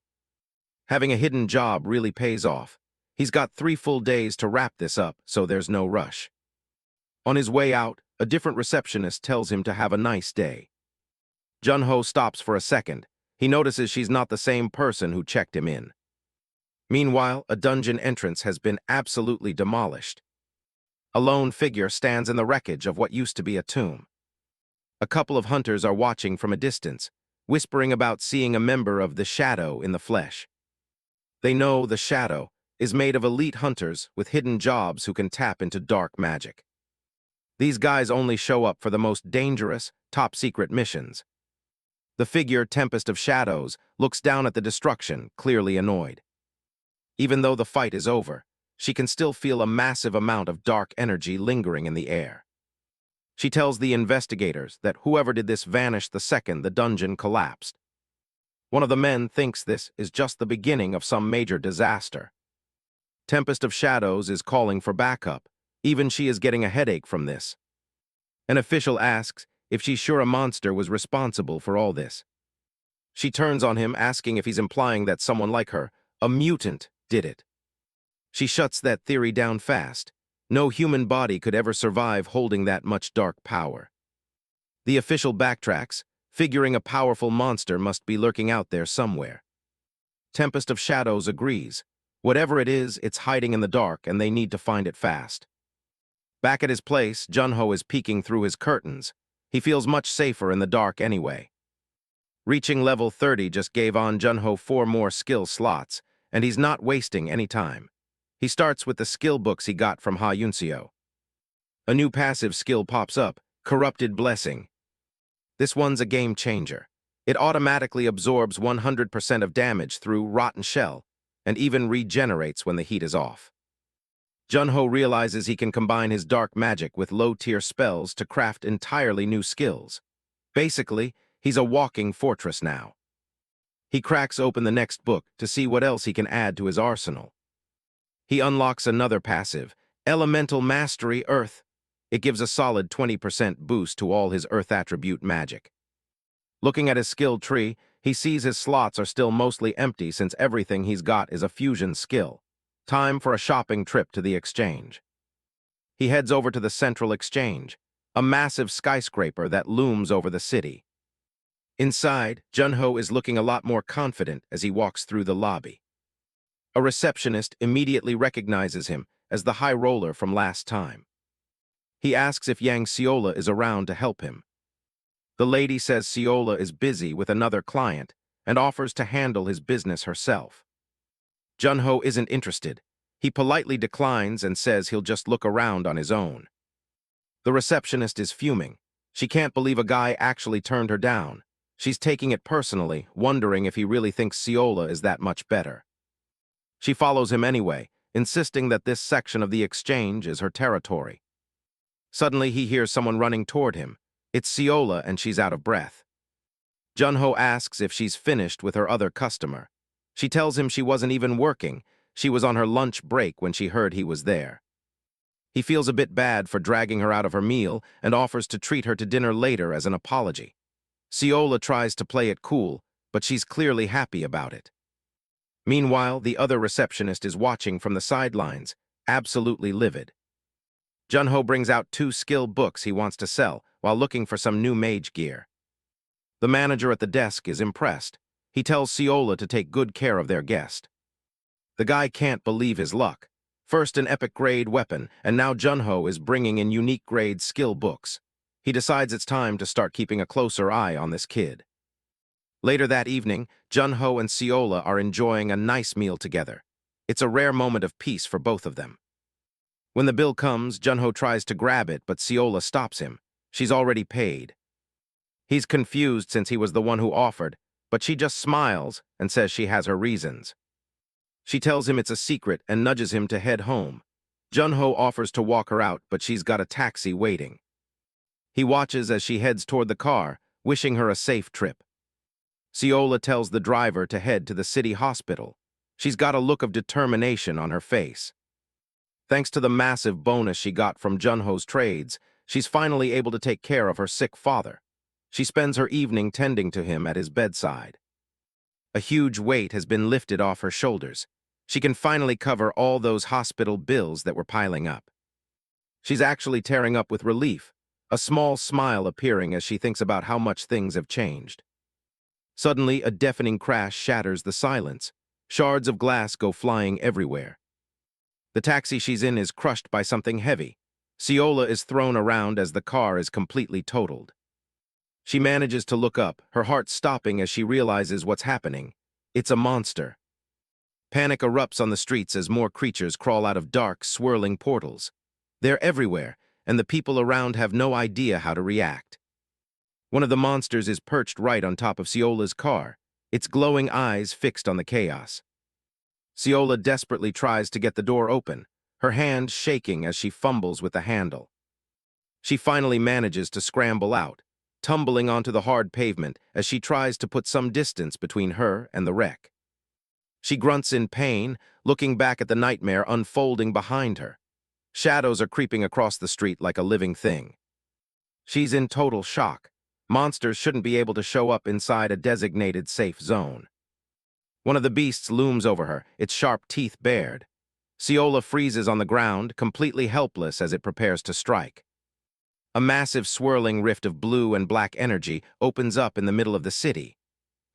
Having a hidden job really pays off. He's got 3 full days to wrap this up, so there's no rush. On his way out, a different receptionist tells him to have a nice day. Junho stops for a second. He notices she's not the same person who checked him in. Meanwhile, a dungeon entrance has been absolutely demolished. A lone figure stands in the wreckage of what used to be a tomb. A couple of hunters are watching from a distance, whispering about seeing a member of the Shadow in the flesh. They know the Shadow is made of elite hunters with hidden jobs who can tap into dark magic. These guys only show up for the most dangerous, top-secret missions. The figure, Tempest of Shadows, looks down at the destruction, clearly annoyed. Even though the fight is over, she can still feel a massive amount of dark energy lingering in the air. She tells the investigators that whoever did this vanished the second the dungeon collapsed. One of the men thinks this is just the beginning of some major disaster. Tempest of Shadows is calling for backup. Even she is getting a headache from this. An official asks if she's sure a monster was responsible for all this. She turns on him, asking if he's implying that someone like her, a mutant, did it. She shuts that theory down fast. No human body could ever survive holding that much dark power. The official backtracks, figuring a powerful monster must be lurking out there somewhere. Tempest of Shadows agrees. Whatever it is, it's hiding in the dark and they need to find it fast. Back at his place, Junho is peeking through his curtains. He feels much safer in the dark anyway. Reaching level 30 just gave An Junho 4 more skill slots, and he's not wasting any time. He starts with the skill books he got from Ha Yunseo. A new passive skill pops up, Corrupted Blessing. This one's a game changer. It automatically absorbs 100% of damage through Rotten Shell, and even regenerates when the heat is off. Junho realizes he can combine his dark magic with low-tier spells to craft entirely new skills. Basically, he's a walking fortress now. He cracks open the next book to see what else he can add to his arsenal. He unlocks another passive, Elemental Mastery Earth. It gives a solid 20% boost to all his Earth attribute magic. Looking at his skill tree, he sees his slots are still mostly empty since everything he's got is a fusion skill. Time for a shopping trip to the exchange. He heads over to the Central Exchange, a massive skyscraper that looms over the city. Inside, Junho is looking a lot more confident as he walks through the lobby. A receptionist immediately recognizes him as the high roller from last time. He asks if Yang Seola is around to help him. The lady says Seola is busy with another client and offers to handle his business herself. Junho isn't interested. He politely declines and says he'll just look around on his own. The receptionist is fuming. She can't believe a guy actually turned her down. She's taking it personally, wondering if he really thinks Ciola is that much better. She follows him anyway, insisting that this section of the exchange is her territory. Suddenly, he hears someone running toward him. It's Ciola, and she's out of breath. Junho asks if she's finished with her other customer. She tells him she wasn't even working. She was on her lunch break when she heard he was there. He feels a bit bad for dragging her out of her meal and offers to treat her to dinner later as an apology. Ciola tries to play it cool, but she's clearly happy about it. Meanwhile, the other receptionist is watching from the sidelines, absolutely livid. Junho brings out 2 skill books he wants to sell while looking for some new mage gear. The manager at the desk is impressed. He tells Ciola to take good care of their guest. The guy can't believe his luck. First an epic grade weapon, and now Junho is bringing in unique grade skill books. He decides it's time to start keeping a closer eye on this kid. Later that evening, Junho and Ciola are enjoying a nice meal together. It's a rare moment of peace for both of them. When the bill comes, Junho tries to grab it, but Ciola stops him. She's already paid. He's confused since he was the one who offered, but she just smiles and says she has her reasons. She tells him it's a secret and nudges him to head home. Junho offers to walk her out, but she's got a taxi waiting. He watches as she heads toward the car, wishing her a safe trip. Ciola tells the driver to head to the city hospital. She's got a look of determination on her face. Thanks to the massive bonus she got from Junho's trades, she's finally able to take care of her sick father. She spends her evening tending to him at his bedside. A huge weight has been lifted off her shoulders. She can finally cover all those hospital bills that were piling up. She's actually tearing up with relief, a small smile appearing as she thinks about how much things have changed. Suddenly, a deafening crash shatters the silence. Shards of glass go flying everywhere. The taxi she's in is crushed by something heavy. Ciola is thrown around as the car is completely totaled. She manages to look up, her heart stopping as she realizes what's happening. It's a monster. Panic erupts on the streets as more creatures crawl out of dark, swirling portals. They're everywhere, and the people around have no idea how to react. One of the monsters is perched right on top of Ciola's car, its glowing eyes fixed on the chaos. Ciola desperately tries to get the door open, her hand shaking as she fumbles with the handle. She finally manages to scramble out, tumbling onto the hard pavement as she tries to put some distance between her and the wreck. She grunts in pain, looking back at the nightmare unfolding behind her. Shadows are creeping across the street like a living thing. She's in total shock. Monsters shouldn't be able to show up inside a designated safe zone. One of the beasts looms over her, its sharp teeth bared. Ciola freezes on the ground, completely helpless as it prepares to strike. A massive swirling rift of blue and black energy opens up in the middle of the city.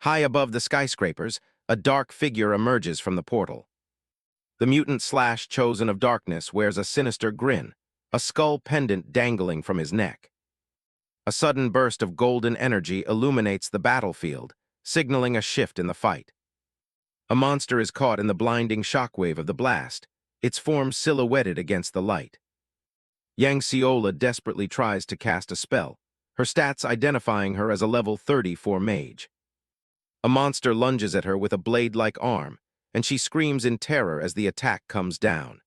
High above the skyscrapers, a dark figure emerges from the portal. The mutant/chosen of darkness wears a sinister grin, a skull pendant dangling from his neck. A sudden burst of golden energy illuminates the battlefield, signaling a shift in the fight. A monster is caught in the blinding shockwave of the blast, its form silhouetted against the light. Yang Ciola desperately tries to cast a spell, her stats identifying her as a level 34 mage. A monster lunges at her with a blade-like arm, and she screams in terror as the attack comes down.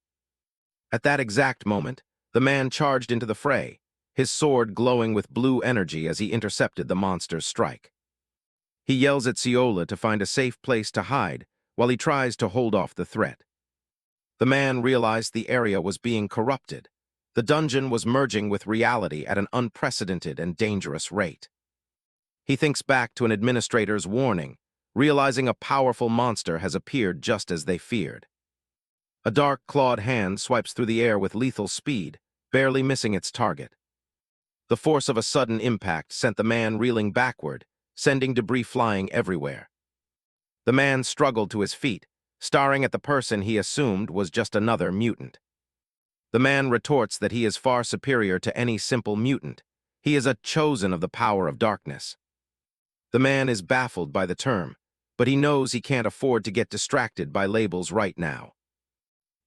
At that exact moment, the man charged into the fray, his sword glowing with blue energy as he intercepted the monster's strike. He yells at Ciola to find a safe place to hide while he tries to hold off the threat. The man realized the area was being corrupted. The dungeon was merging with reality at an unprecedented and dangerous rate. He thinks back to an administrator's warning, realizing a powerful monster has appeared just as they feared. A dark, clawed hand swipes through the air with lethal speed, barely missing its target. The force of a sudden impact sent the man reeling backward, sending debris flying everywhere. The man struggled to his feet, staring at the person he assumed was just another mutant. The man retorts that he is far superior to any simple mutant. He is a chosen of the power of darkness. The man is baffled by the term, but he knows he can't afford to get distracted by labels right now.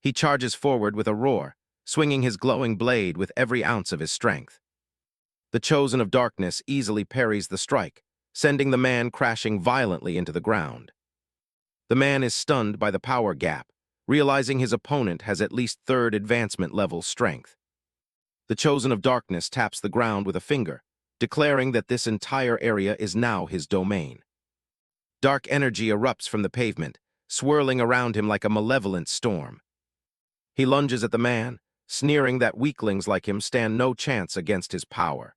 He charges forward with a roar, swinging his glowing blade with every ounce of his strength. The Chosen of Darkness easily parries the strike, sending the man crashing violently into the ground. The man is stunned by the power gap, realizing his opponent has at least third advancement level strength. The Chosen of Darkness taps the ground with a finger, declaring that this entire area is now his domain. Dark energy erupts from the pavement, swirling around him like a malevolent storm. He lunges at the man, sneering that weaklings like him stand no chance against his power.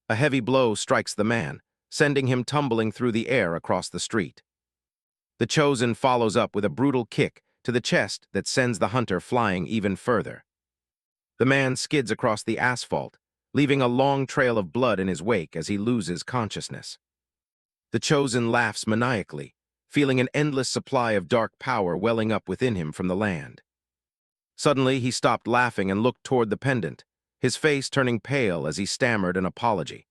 A heavy blow strikes the man, sending him tumbling through the air across the street. The Chosen follows up with a brutal kick to the chest that sends the hunter flying even further. The man skids across the asphalt, leaving a long trail of blood in his wake as he loses consciousness. The Chosen laughs maniacally, feeling an endless supply of dark power welling up within him from the land. Suddenly, he stopped laughing and looked toward the pendant, his face turning pale as he stammered an apology.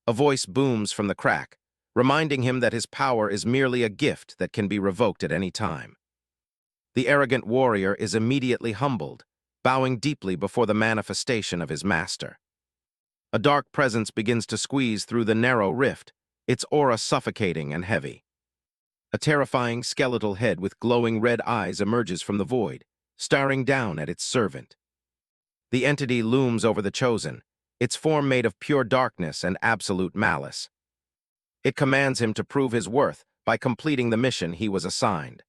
A voice booms from the crack, reminding him that his power is merely a gift that can be revoked at any time. The arrogant warrior is immediately humbled, bowing deeply before the manifestation of his master. A dark presence begins to squeeze through the narrow rift, its aura suffocating and heavy. A terrifying skeletal head with glowing red eyes emerges from the void, staring down at its servant. The entity looms over the Chosen, its form made of pure darkness and absolute malice. It commands him to prove his worth by completing the mission he was assigned.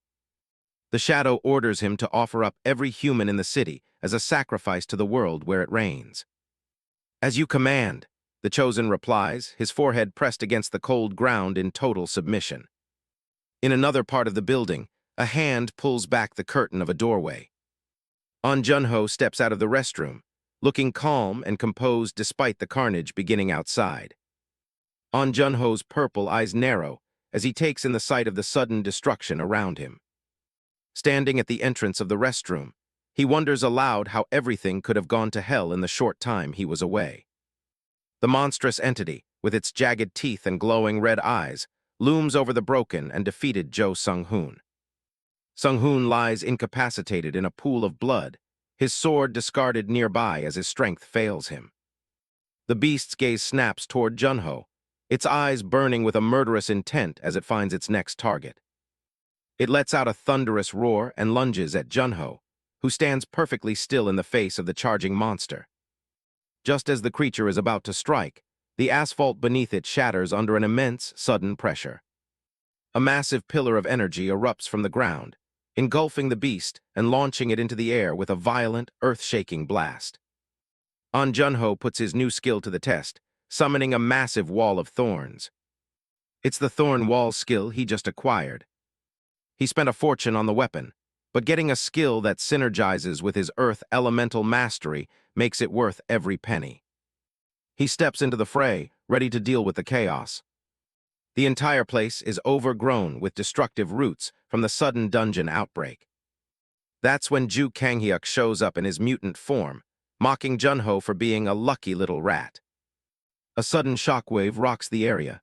The shadow orders him to offer up every human in the city as a sacrifice to the world where it reigns. "As you command," the Chosen replies, his forehead pressed against the cold ground in total submission. In another part of the building, a hand pulls back the curtain of a doorway. An Junho steps out of the restroom, looking calm and composed despite the carnage beginning outside. An Junho's purple eyes narrow as he takes in the sight of the sudden destruction around him. Standing at the entrance of the restroom, he wonders aloud how everything could have gone to hell in the short time he was away. The monstrous entity, with its jagged teeth and glowing red eyes, looms over the broken and defeated Jo Sung-hoon. Sung-hoon lies incapacitated in a pool of blood, his sword discarded nearby as his strength fails him. The beast's gaze snaps toward Junho, its eyes burning with a murderous intent as it finds its next target. It lets out a thunderous roar and lunges at Junho, who stands perfectly still in the face of the charging monster. Just as the creature is about to strike, the asphalt beneath it shatters under an immense, sudden pressure. A massive pillar of energy erupts from the ground, engulfing the beast and launching it into the air with a violent, earth-shaking blast. An Junho puts his new skill to the test, summoning a massive wall of thorns. It's the Thorn Wall skill he just acquired. He spent a fortune on the weapon, but getting a skill that synergizes with his earth elemental mastery makes it worth every penny. He steps into the fray, ready to deal with the chaos. The entire place is overgrown with destructive roots from the sudden dungeon outbreak. That's when Ju Kanghyuk shows up in his mutant form, mocking Junho for being a lucky little rat. A sudden shockwave rocks the area.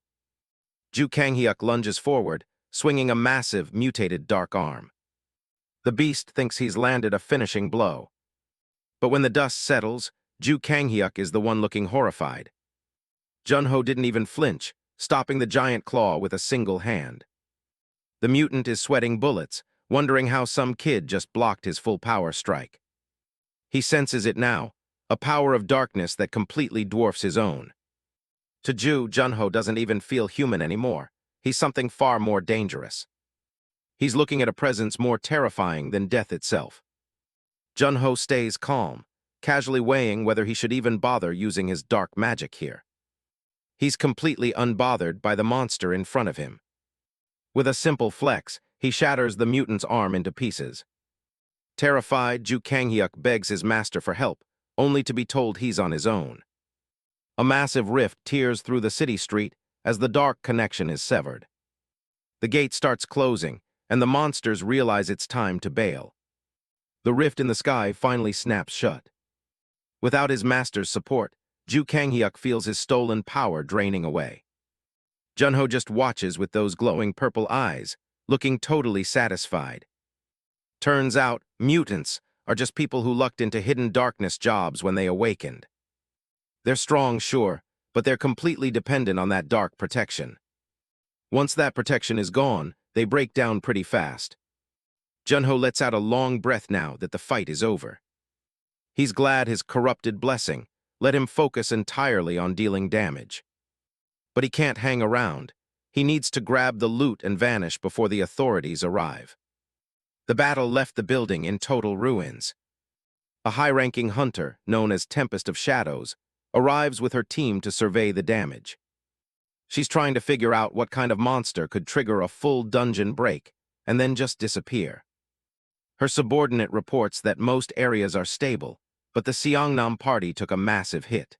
Ju Kanghyuk lunges forward, swinging a massive, mutated dark arm. The beast thinks he's landed a finishing blow. But when the dust settles, Ju Kanghyuk is the one looking horrified. Junho didn't even flinch, stopping the giant claw with a single hand. The mutant is sweating bullets, wondering how some kid just blocked his full power strike. He senses it now, a power of darkness that completely dwarfs his own. To Ju, Junho doesn't even feel human anymore. He's something far more dangerous. He's looking at a presence more terrifying than death itself. Junho stays calm, casually weighing whether he should even bother using his dark magic here. He's completely unbothered by the monster in front of him. With a simple flex, he shatters the mutant's arm into pieces. Terrified, Ju Kanghyuk begs his master for help, only to be told he's on his own. A massive rift tears through the city street as the dark connection is severed. The gate starts closing, and the monsters realize it's time to bail. The rift in the sky finally snaps shut. Without his master's support, Ju Kanghyuk feels his stolen power draining away. Junho just watches with those glowing purple eyes, looking totally satisfied. Turns out, mutants, are just people who lucked into hidden darkness jobs when they awakened. They're strong, sure, but they're completely dependent on that dark protection. Once that protection is gone, they break down pretty fast. Junho lets out a long breath now that the fight is over. He's glad his corrupted blessing let him focus entirely on dealing damage. But he can't hang around. He needs to grab the loot and vanish before the authorities arrive. The battle left the building in total ruins. A high-ranking hunter, known as Tempest of Shadows, arrives with her team to survey the damage. She's trying to figure out what kind of monster could trigger a full dungeon break and then just disappear. Her subordinate reports that most areas are stable, but the Seongnam party took a massive hit.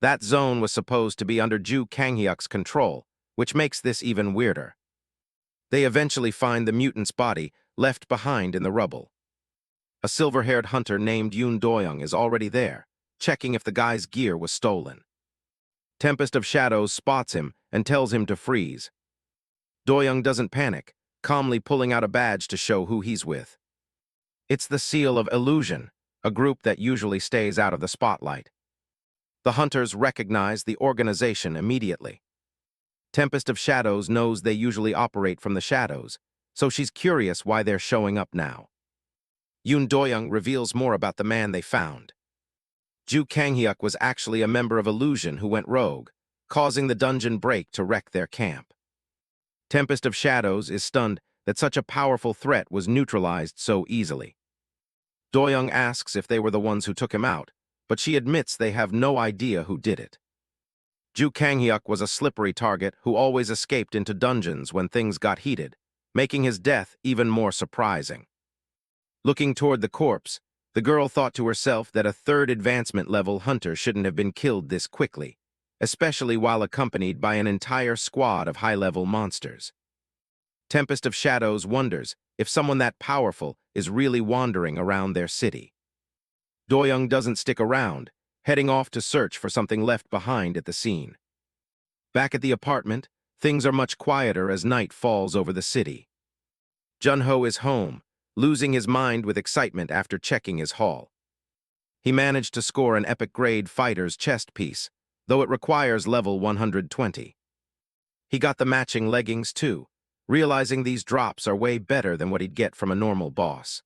That zone was supposed to be under Ju Kanghyuk's control, which makes this even weirder. They eventually find the mutant's body left behind in the rubble. A silver-haired hunter named Yoon Doyoung is already there, checking if the guy's gear was stolen. Tempest of Shadows spots him and tells him to freeze. Doyoung doesn't panic, calmly pulling out a badge to show who he's with. It's the Seal of Illusion, a group that usually stays out of the spotlight. The hunters recognize the organization immediately. Tempest of Shadows knows they usually operate from the shadows, so she's curious why they're showing up now. Yoon Doyoung reveals more about the man they found. Ju Kanghyuk was actually a member of Illusion who went rogue, causing the dungeon break to wreck their camp. Tempest of Shadows is stunned that such a powerful threat was neutralized so easily. Doyoung asks if they were the ones who took him out, but she admits they have no idea who did it. Ju Kanghyuk was a slippery target who always escaped into dungeons when things got heated, making his death even more surprising. Looking toward the corpse, the girl thought to herself that a third advancement level hunter shouldn't have been killed this quickly, especially while accompanied by an entire squad of high-level monsters. Tempest of Shadows wonders if someone that powerful is really wandering around their city. Doyoung doesn't stick around, heading off to search for something left behind at the scene. Back at the apartment, things are much quieter as night falls over the city. Junho is home, losing his mind with excitement after checking his haul. He managed to score an epic-grade fighter's chest piece, though it requires level 120. He got the matching leggings too, realizing these drops are way better than what he'd get from a normal boss.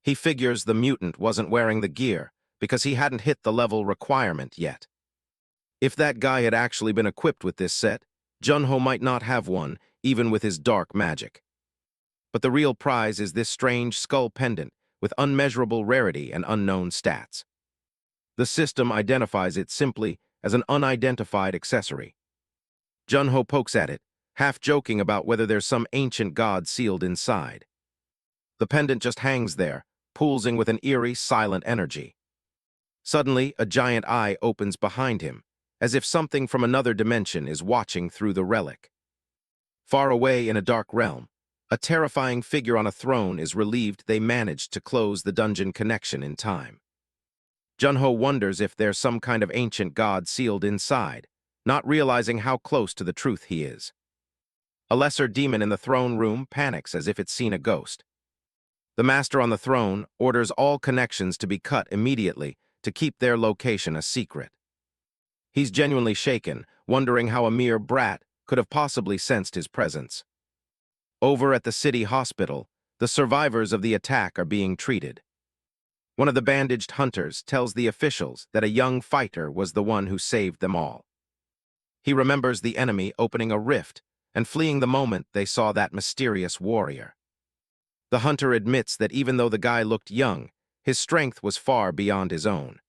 He figures the mutant wasn't wearing the gear because he hadn't hit the level requirement yet. If that guy had actually been equipped with this set, Junho might not have one, even with his dark magic. But the real prize is this strange skull pendant with unmeasurable rarity and unknown stats. The system identifies it simply as an unidentified accessory. Junho pokes at it, half joking about whether there's some ancient god sealed inside. The pendant just hangs there, pulsing with an eerie, silent energy. Suddenly, a giant eye opens behind him, as if something from another dimension is watching through the relic. Far away in a dark realm, a terrifying figure on a throne is relieved they managed to close the dungeon connection in time. Junho wonders if there's some kind of ancient god sealed inside, not realizing how close to the truth he is. A lesser demon in the throne room panics as if it's seen a ghost. The master on the throne orders all connections to be cut immediately to keep their location a secret. He's genuinely shaken, wondering how a mere brat could have possibly sensed his presence. Over at the city hospital, the survivors of the attack are being treated. One of the bandaged hunters tells the officials that a young fighter was the one who saved them all. He remembers the enemy opening a rift and fleeing the moment they saw that mysterious warrior. The hunter admits that even though the guy looked young, his strength was far beyond his own.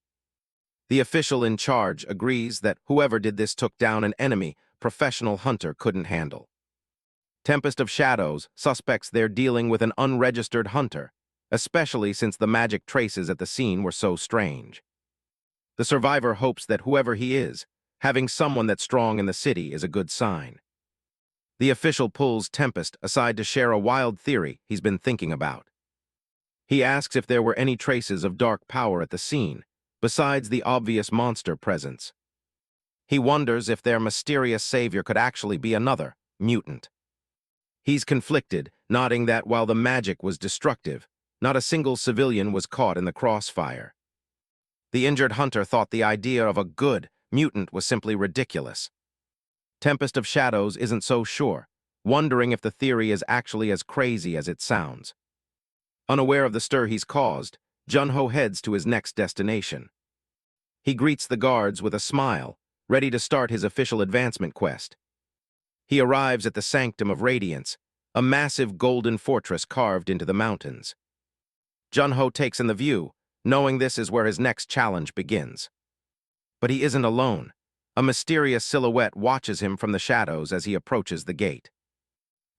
The official in charge agrees that whoever did this took down an enemy professional hunter couldn't handle. Tempest of Shadows suspects they're dealing with an unregistered hunter, especially since the magic traces at the scene were so strange. The survivor hopes that whoever he is, having someone that's strong in the city is a good sign. The official pulls Tempest aside to share a wild theory he's been thinking about. He asks if there were any traces of dark power at the scene, besides the obvious monster presence. He wonders if their mysterious savior could actually be another mutant. He's conflicted, nodding that while the magic was destructive, Not a single civilian was caught in the crossfire. The injured hunter thought the idea of a good mutant was simply ridiculous. Tempest of Shadows isn't so sure, wondering if the theory is actually as crazy as it sounds. Unaware of the stir he's caused, Jun-Ho heads to his next destination. He greets the guards with a smile, ready to start his official advancement quest. He arrives at the Sanctum of Radiance, a massive golden fortress carved into the mountains. Jun-Ho takes in the view, knowing this is where his next challenge begins. But he isn't alone. A mysterious silhouette watches him from the shadows as he approaches the gate.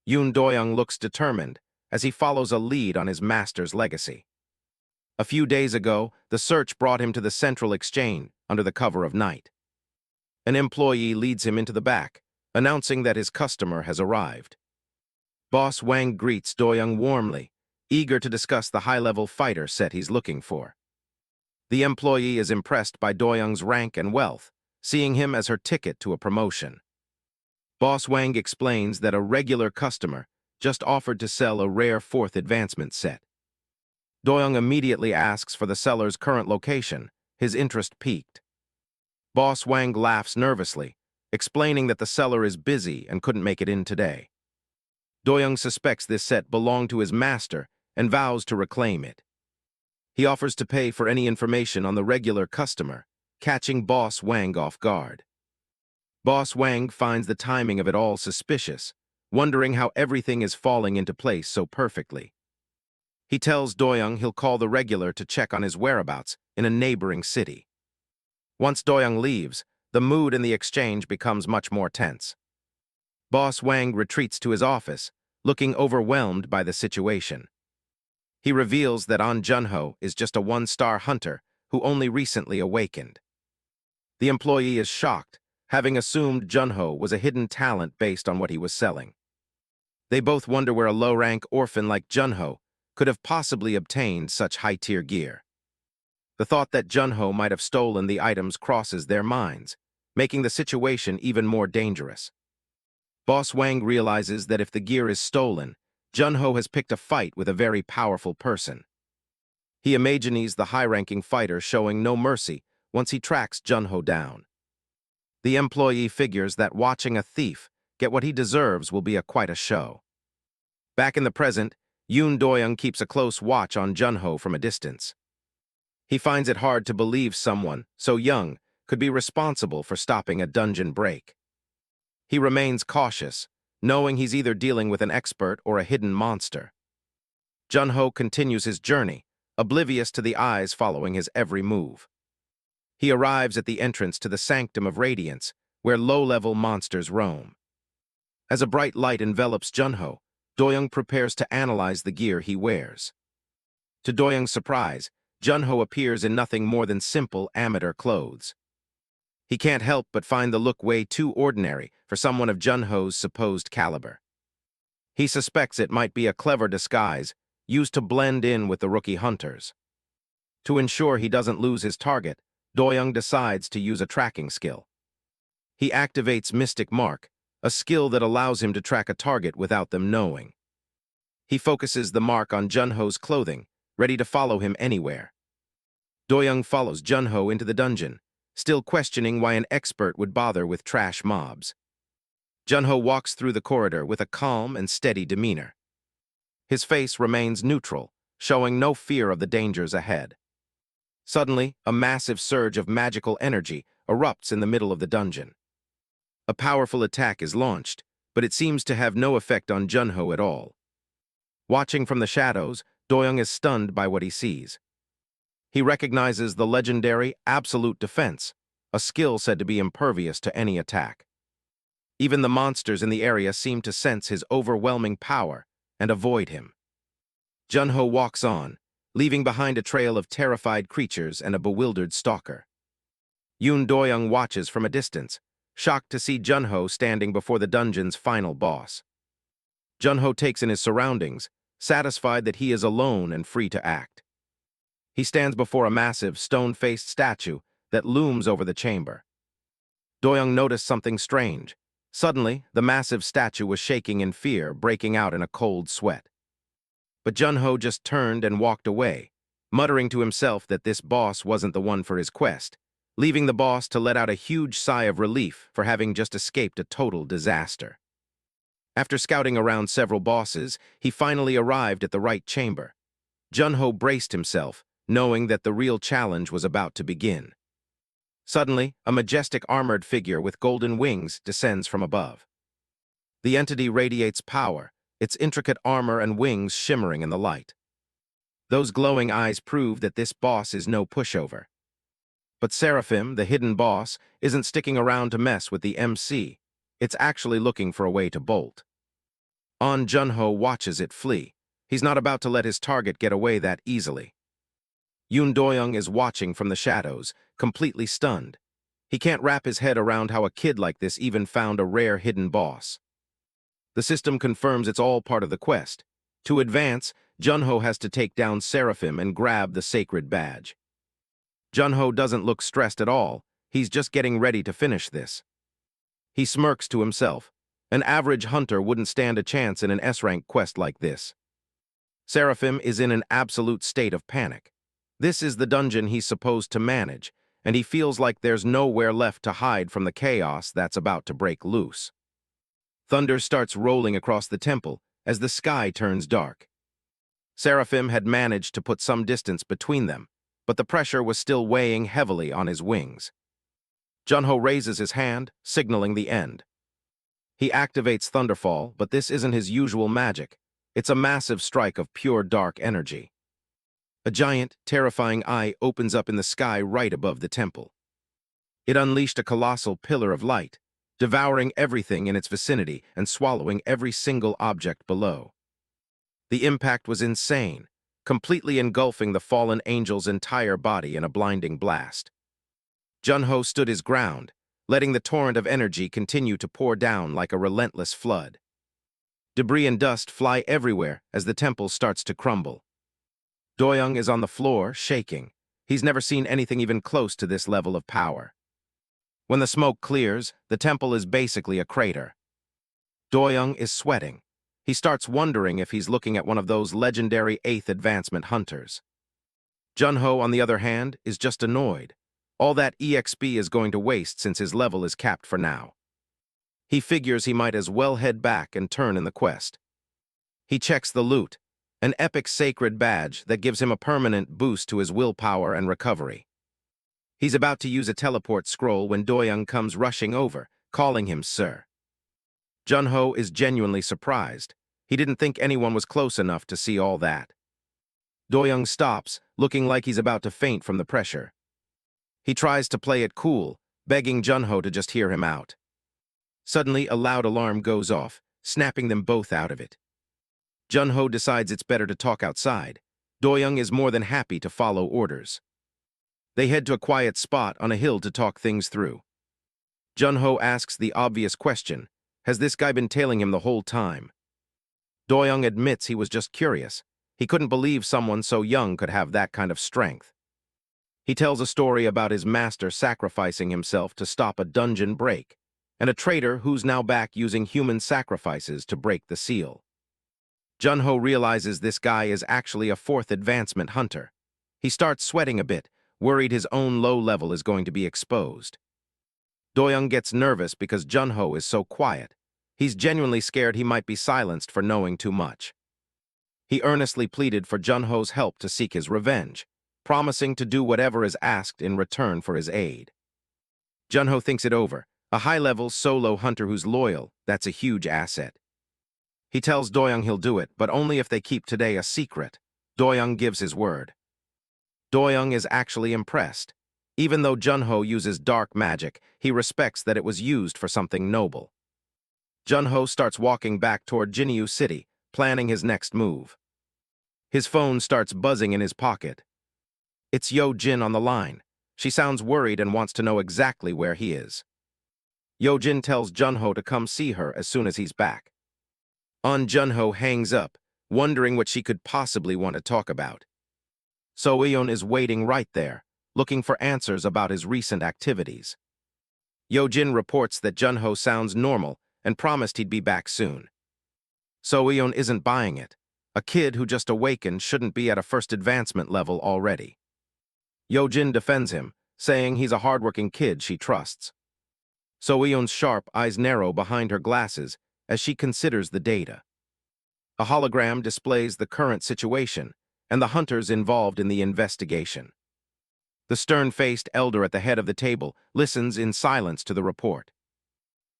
Yoon Do-young looks determined as he follows a lead on his master's legacy. A few days ago, the search brought him to the central exchange under the cover of night. An employee leads him into the back, announcing that his customer has arrived. Boss Wang greets Do-young warmly, eager to discuss the high-level fighter set he's looking for. The employee is impressed by Do-young's rank and wealth, seeing him as her ticket to a promotion. Boss Wang explains that a regular customer just offered to sell a rare 4th advancement set. Do-young immediately asks for the seller's current location, his interest piqued. Boss Wang laughs nervously, explaining that the seller is busy and couldn't make it in today. Do-young suspects this set belonged to his master and vows to reclaim it. He offers to pay for any information on the regular customer, catching Boss Wang off guard. Boss Wang finds the timing of it all suspicious, wondering how everything is falling into place so perfectly. He tells Do-young he'll call the regular to check on his whereabouts in a neighboring city. Once Do-young leaves, the mood in the exchange becomes much more tense. Boss Wang retreats to his office, looking overwhelmed by the situation. He reveals that Jun-Ho is just a 1-star hunter who only recently awakened. The employee is shocked, having assumed Jun-Ho was a hidden talent based on what he was selling. They both wonder where a low-rank orphan like Jun-Ho could have possibly obtained such high-tier gear. The thought that Jun-Ho might have stolen the items crosses their minds, making the situation even more dangerous. Boss Wang realizes that if the gear is stolen, Jun-Ho has picked a fight with a very powerful person. He imagines the high-ranking fighter showing no mercy once he tracks Jun-Ho down. The employee figures that watching a thief get what he deserves will be quite a show. Back in the present, Yoon Do-young keeps a close watch on Jun-Ho from a distance. He finds it hard to believe someone so young could be responsible for stopping a dungeon break. He remains cautious, knowing he's either dealing with an expert or a hidden monster. Jun-Ho continues his journey, oblivious to the eyes following his every move. He arrives at the entrance to the Sanctum of Radiance, where low-level monsters roam. As a bright light envelops Jun-Ho, Do-young prepares to analyze the gear he wears. To Do-young's surprise, Jun-Ho appears in nothing more than simple amateur clothes. He can't help but find the look way too ordinary for someone of Jun-Ho's supposed caliber. He suspects it might be a clever disguise used to blend in with the rookie hunters. To ensure he doesn't lose his target, Do-young decides to use a tracking skill. He activates Mystic Mark, a skill that allows him to track a target without them knowing. He focuses the mark on Jun-Ho's clothing, ready to follow him anywhere. Do-young follows Jun-Ho into the dungeon, still questioning why an expert would bother with trash mobs. Jun-Ho walks through the corridor with a calm and steady demeanor. His face remains neutral, showing no fear of the dangers ahead. Suddenly, a massive surge of magical energy erupts in the middle of the dungeon. A powerful attack is launched, but it seems to have no effect on Jun-Ho at all. Watching from the shadows, Do-young is stunned by what he sees. He recognizes the legendary Absolute Defense, a skill said to be impervious to any attack. Even the monsters in the area seem to sense his overwhelming power and avoid him. Jun-Ho walks on, leaving behind a trail of terrified creatures and a bewildered stalker. Yoon Do-young watches from a distance, shocked to see Jun-Ho standing before the dungeon's final boss. Jun-Ho takes in his surroundings, satisfied that he is alone and free to act. He stands before a massive, stone-faced statue that looms over the chamber. Do-young noticed something strange. Suddenly, the massive statue was shaking in fear, breaking out in a cold sweat. but Junho just turned and walked away, muttering to himself that this boss wasn't the one for his quest, leaving the boss to let out a huge sigh of relief for having just escaped a total disaster. After scouting around several bosses, he finally arrived at the right chamber. Junho braced himself, knowing that the real challenge was about to begin. Suddenly, a majestic armored figure with golden wings descends from above. The entity radiates power, its intricate armor and wings shimmering in the light. Those glowing eyes prove that this boss is no pushover. But Seraphim, the hidden boss, isn't sticking around to mess with the MC. It's actually looking for a way to bolt. Junho watches it flee. He's not about to let his target get away that easily. Yoon Doyoung is watching from the shadows, completely stunned. He can't wrap his head around how a kid like this even found a rare hidden boss. The system confirms it's all part of the quest. To advance, Junho has to take down Seraphim and grab the sacred badge. Junho doesn't look stressed at all. He's just getting ready to finish this. He smirks to himself. An average hunter wouldn't stand a chance in an S-rank quest like this. Seraphim is in an absolute state of panic. This is the dungeon he's supposed to manage, and he feels like there's nowhere left to hide from the chaos that's about to break loose. Thunder starts rolling across the temple as the sky turns dark. Seraphim had managed to put some distance between them, but the pressure was still weighing heavily on his wings. Junho raises his hand, signaling the end. He activates Thunderfall, but this isn't his usual magic. It's a massive strike of pure dark energy. A giant, terrifying eye opens up in the sky right above the temple. It unleashed a colossal pillar of light, devouring everything in its vicinity and swallowing every single object below. The impact was insane, completely engulfing the fallen angel's entire body in a blinding blast. Junho stood his ground, letting the torrent of energy continue to pour down like a relentless flood. Debris and dust fly everywhere as the temple starts to crumble. Doyoung is on the floor, shaking. He's never seen anything even close to this level of power. When the smoke clears, the temple is basically a crater. Doyoung is sweating. He starts wondering if he's looking at one of those legendary 8th advancement hunters. Junho, on the other hand, is just annoyed. All that EXP is going to waste since his level is capped for now. He figures he might as well head back and turn in the quest. He checks the loot, an epic sacred badge that gives him a permanent boost to his willpower and recovery. He's about to use a teleport scroll when Doyoung comes rushing over, calling him sir. Junho is genuinely surprised. He didn't think anyone was close enough to see all that. Doyoung stops, looking like he's about to faint from the pressure. He tries to play it cool, begging Junho to just hear him out. Suddenly, a loud alarm goes off, snapping them both out of it. Junho decides it's better to talk outside. Doyoung is more than happy to follow orders. They head to a quiet spot on a hill to talk things through. Junho asks the obvious question, has this guy been tailing him the whole time? Doyoung admits he was just curious. He couldn't believe someone so young could have that kind of strength. He tells a story about his master sacrificing himself to stop a dungeon break, and a traitor who's now back using human sacrifices to break the seal. Junho realizes this guy is actually a 4th advancement hunter. He starts sweating a bit, worried his own low level is going to be exposed. Doyoung gets nervous because Junho is so quiet. He's genuinely scared he might be silenced for knowing too much. He earnestly pleaded for Junho's help to seek his revenge, promising to do whatever is asked in return for his aid. Junho thinks it over. A high-level solo hunter who's loyal, that's a huge asset. He tells Doyoung he'll do it, but only if they keep today a secret. Doyoung gives his word. Doyoung is actually impressed. Even though Junho uses dark magic, he respects that it was used for something noble. Junho starts walking back toward Jinyu City, planning his next move. His phone starts buzzing in his pocket. It's Yo Jin on the line. She sounds worried and wants to know exactly where he is. Yo Jin tells Junho to come see her as soon as he's back. Junho hangs up, wondering what she could possibly want to talk about. So-eun is waiting right there, looking for answers about his recent activities. Yo Jin reports that Junho sounds normal and promised he'd be back soon. So-eun isn't buying it. A kid who just awakened shouldn't be at a first advancement level already. Yojin defends him, saying he's a hardworking kid she trusts. So-eun's sharp eyes narrow behind her glasses as she considers the data. A hologram displays the current situation and the hunters involved in the investigation. The stern-faced elder at the head of the table listens in silence to the report.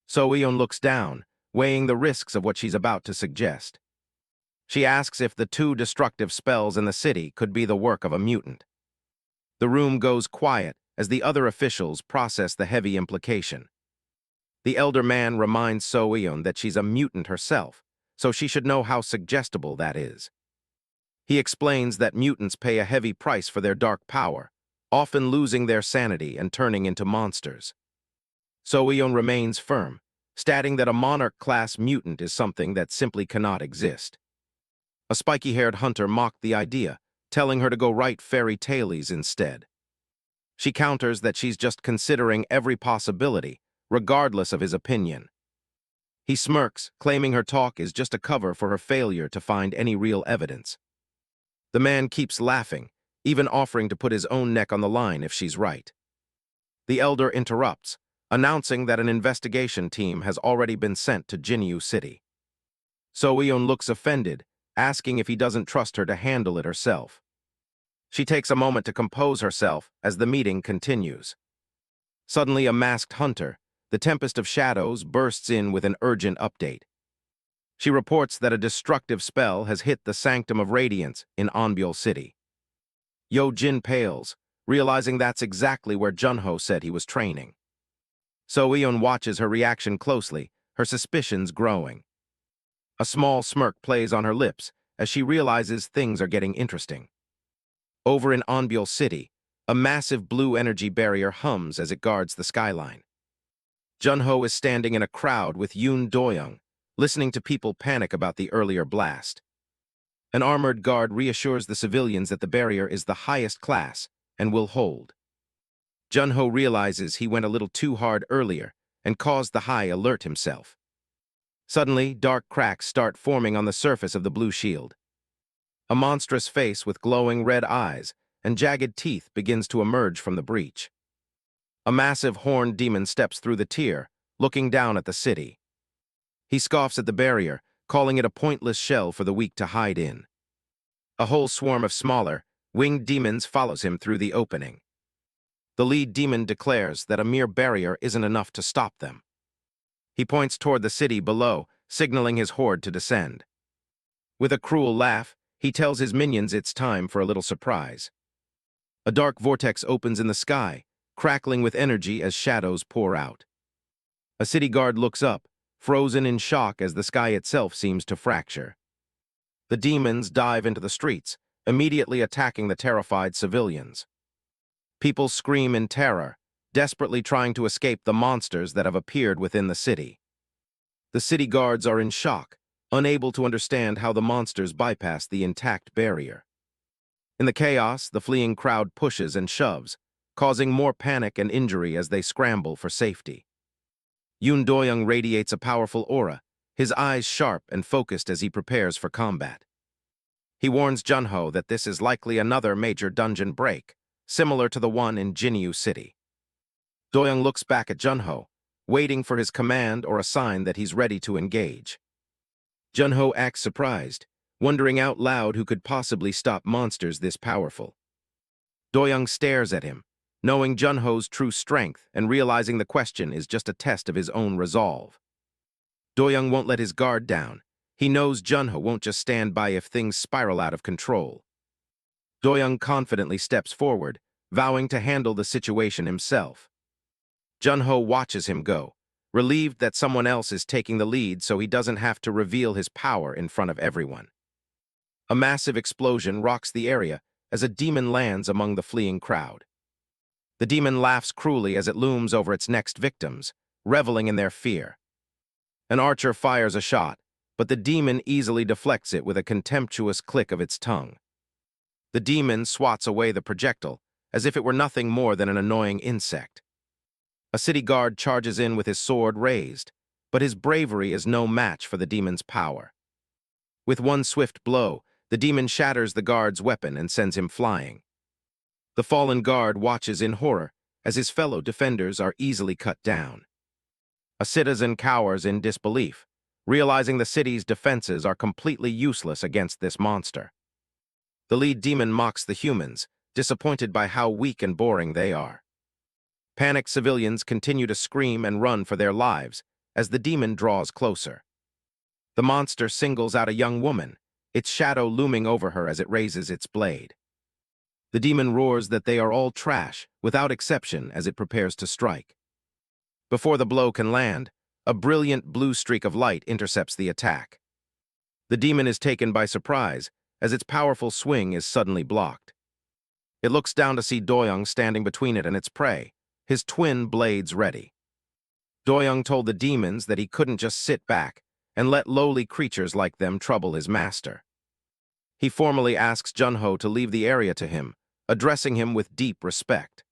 So-eun looks down, weighing the risks of what she's about to suggest. She asks if the 2 destructive spells in the city could be the work of a mutant. The room goes quiet as the other officials process the heavy implication. The elder man reminds So-eun that she's a mutant herself, so she should know how suggestible that is. He explains that mutants pay a heavy price for their dark power, often losing their sanity and turning into monsters. So-eun remains firm, stating that a monarch-class mutant is something that simply cannot exist. A spiky-haired hunter mocked the idea, telling her to go write fairy tales instead. She counters that she's just considering every possibility, regardless of his opinion. He smirks, claiming her talk is just a cover for her failure to find any real evidence. The man keeps laughing, even offering to put his own neck on the line if she's right. The elder interrupts, announcing that an investigation team has already been sent to Jinyu City. So-eun looks offended, asking if he doesn't trust her to handle it herself. She takes a moment to compose herself as the meeting continues. Suddenly, a masked hunter, the Tempest of Shadows, bursts in with an urgent update. She reports that a destructive spell has hit the Sanctum of Radiance in Onbyul City. Yojin pales, realizing that's exactly where Junho said he was training. So-eun watches her reaction closely, her suspicions growing. A small smirk plays on her lips as she realizes things are getting interesting. Over in Onbyul City, a massive blue energy barrier hums as it guards the skyline. Junho is standing in a crowd with Yoon Do-young, listening to people panic about the earlier blast. An armored guard reassures the civilians that the barrier is the highest class and will hold. Junho realizes he went a little too hard earlier and caused the high alert himself. Suddenly, dark cracks start forming on the surface of the blue shield. A monstrous face with glowing red eyes and jagged teeth begins to emerge from the breach. A massive horned demon steps through the tier, looking down at the city. He scoffs at the barrier, calling it a pointless shell for the weak to hide in. A whole swarm of smaller, winged demons follows him through the opening. The lead demon declares that a mere barrier isn't enough to stop them. He points toward the city below, signaling his horde to descend. With a cruel laugh, he tells his minions it's time for a little surprise. A dark vortex opens in the sky, crackling with energy as shadows pour out. A city guard looks up, frozen in shock as the sky itself seems to fracture. The demons dive into the streets, immediately attacking the terrified civilians. People scream in terror, desperately trying to escape the monsters that have appeared within the city. The city guards are in shock, unable to understand how the monsters bypass the intact barrier. In the chaos, the fleeing crowd pushes and shoves, causing more panic and injury as they scramble for safety. Yoon Do-young radiates a powerful aura, his eyes sharp and focused as he prepares for combat. He warns Junho that this is likely another major dungeon break, similar to the one in Jinyu City. Do-young looks back at Junho, waiting for his command or a sign that he's ready to engage. Junho acts surprised, wondering out loud who could possibly stop monsters this powerful. Do-young stares at him, knowing Junho's true strength and realizing the question is just a test of his own resolve. Do-young won't let his guard down. He knows Junho won't just stand by if things spiral out of control. Do-young confidently steps forward, vowing to handle the situation himself. Junho watches him go, relieved that someone else is taking the lead so he doesn't have to reveal his power in front of everyone. A massive explosion rocks the area as a demon lands among the fleeing crowd. The demon laughs cruelly as it looms over its next victims, reveling in their fear. An archer fires a shot, but the demon easily deflects it with a contemptuous click of its tongue. The demon swats away the projectile as if it were nothing more than an annoying insect. A city guard charges in with his sword raised, but his bravery is no match for the demon's power. With one swift blow, the demon shatters the guard's weapon and sends him flying. The fallen guard watches in horror as his fellow defenders are easily cut down. A citizen cowers in disbelief, realizing the city's defenses are completely useless against this monster. The lead demon mocks the humans, disappointed by how weak and boring they are. Panicked civilians continue to scream and run for their lives as the demon draws closer. The monster singles out a young woman, its shadow looming over her as it raises its blade. The demon roars that they are all trash, without exception, as it prepares to strike. Before the blow can land, a brilliant blue streak of light intercepts the attack. The demon is taken by surprise, as its powerful swing is suddenly blocked. It looks down to see Doyoung standing between it and its prey, his twin blades ready. Doyoung told the demons that he couldn't just sit back and let lowly creatures like them trouble his master. He formally asks Junho to leave the area to him, addressing him with deep respect.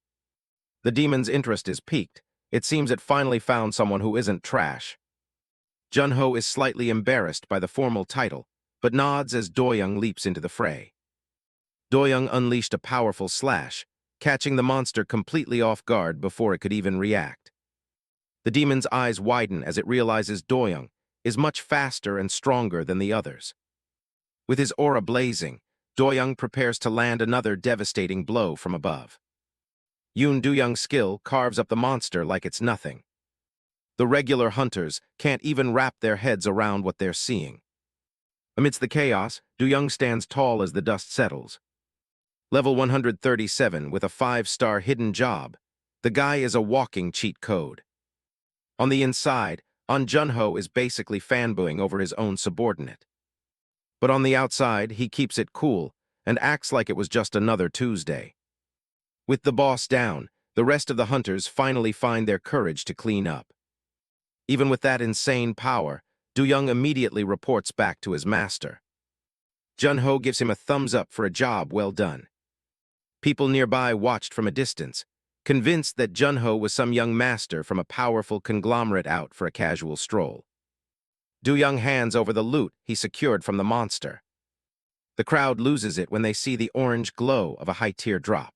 The demon's interest is piqued. It seems it finally found someone who isn't trash. Junho is slightly embarrassed by the formal title, but nods as Doyoung leaps into the fray. Doyoung unleashed a powerful slash, catching the monster completely off guard before it could even react. The demon's eyes widen as it realizes Doyoung is much faster and stronger than the others. With his aura blazing, Doyoung prepares to land another devastating blow from above. Yoon Do-young's skill carves up the monster like it's nothing. The regular hunters can't even wrap their heads around what they're seeing. Amidst the chaos, Do-young stands tall as the dust settles. Level 137 with a 5-star hidden job, the guy is a walking cheat code. On the inside, An Junho is basically fanboying over his own subordinate. But on the outside, he keeps it cool and acts like it was just another Tuesday. With the boss down, the rest of the hunters finally find their courage to clean up. Even with that insane power, Do-young immediately reports back to his master. Junho gives him a thumbs up for a job well done. People nearby watched from a distance, convinced that Junho was some young master from a powerful conglomerate out for a casual stroll. Do-young hands over the loot he secured from the monster. The crowd loses it when they see the orange glow of a high-tier drop.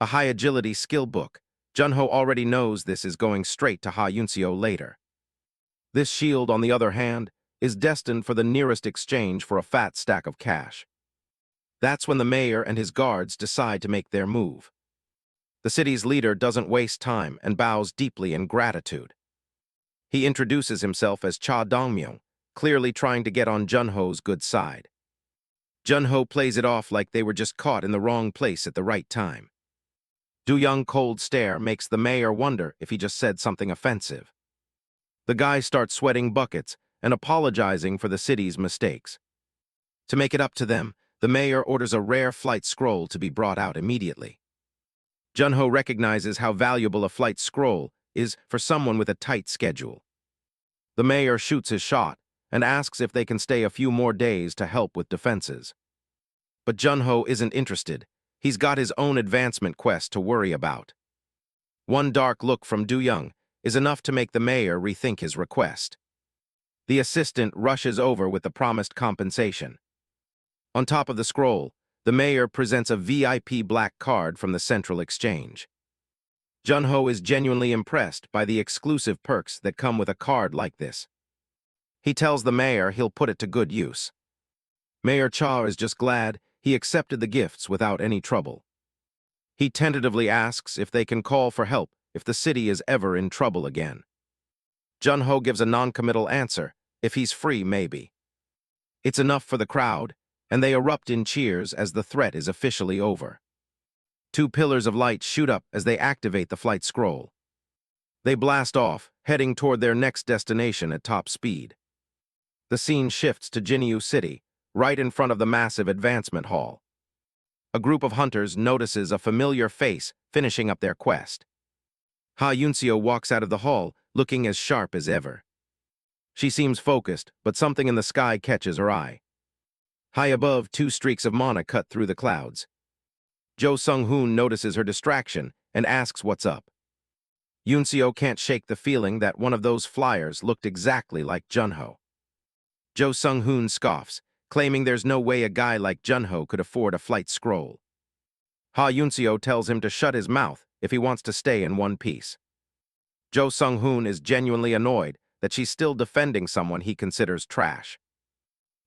A high-agility skill book. Junho already knows this is going straight to Ha Yunseo later. This shield, on the other hand, is destined for the nearest exchange for a fat stack of cash. That's when the mayor and his guards decide to make their move. The city's leader doesn't waste time and bows deeply in gratitude. He introduces himself as Cha Dongmyung, clearly trying to get on Junho's good side. Junho plays it off like they were just caught in the wrong place at the right time. Do-young's cold stare makes the mayor wonder if he just said something offensive. The guy starts sweating buckets and apologizing for the city's mistakes. To make it up to them, the mayor orders a rare flight scroll to be brought out immediately. Junho recognizes how valuable a flight scroll is for someone with a tight schedule. The mayor shoots his shot and asks if they can stay a few more days to help with defenses. But Junho isn't interested. He's got his own advancement quest to worry about. One dark look from Do-young is enough to make the mayor rethink his request. The assistant rushes over with the promised compensation. On top of the scroll, the mayor presents a VIP black card from the Central Exchange. Junho is genuinely impressed by the exclusive perks that come with a card like this. He tells the mayor he'll put it to good use. Mayor Cha is just glad he accepted the gifts without any trouble. He tentatively asks if they can call for help if the city is ever in trouble again. Junho gives a non-committal answer, if he's free maybe. It's enough for the crowd, and they erupt in cheers as the threat is officially over. 2 pillars of light shoot up as they activate the flight scroll. They blast off, heading toward their next destination at top speed. The scene shifts to Jinyu City, right in front of the massive advancement hall. A group of hunters notices a familiar face finishing up their quest. Ha Yunseo walks out of the hall, looking as sharp as ever. She seems focused, but something in the sky catches her eye. High above, 2 streaks of mana cut through the clouds. Jo Sung-hoon notices her distraction and asks what's up. Yunseo can't shake the feeling that one of those flyers looked exactly like Junho. Jo Sung-hoon scoffs, claiming there's no way a guy like Junho could afford a flight scroll. Ha Yunseo tells him to shut his mouth if he wants to stay in one piece. Jo Sung-hoon is genuinely annoyed that she's still defending someone he considers trash.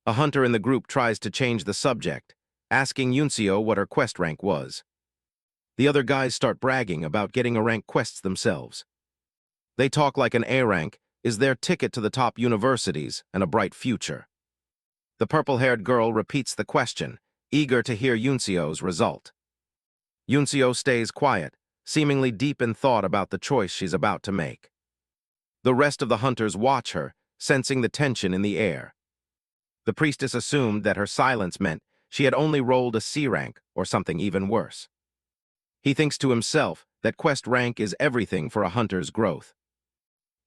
A hunter in the group tries to change the subject, asking Yunseo what her quest rank was. The other guys start bragging about getting a rank quests themselves. They talk like an A rank is their ticket to the top universities and a bright future. The purple-haired girl repeats the question, eager to hear Yunseo's result. Yunseo stays quiet, seemingly deep in thought about the choice she's about to make. The rest of the hunters watch her, sensing the tension in the air. The priestess assumed that her silence meant she had only rolled a C rank or something even worse. He thinks to himself that quest rank is everything for a hunter's growth.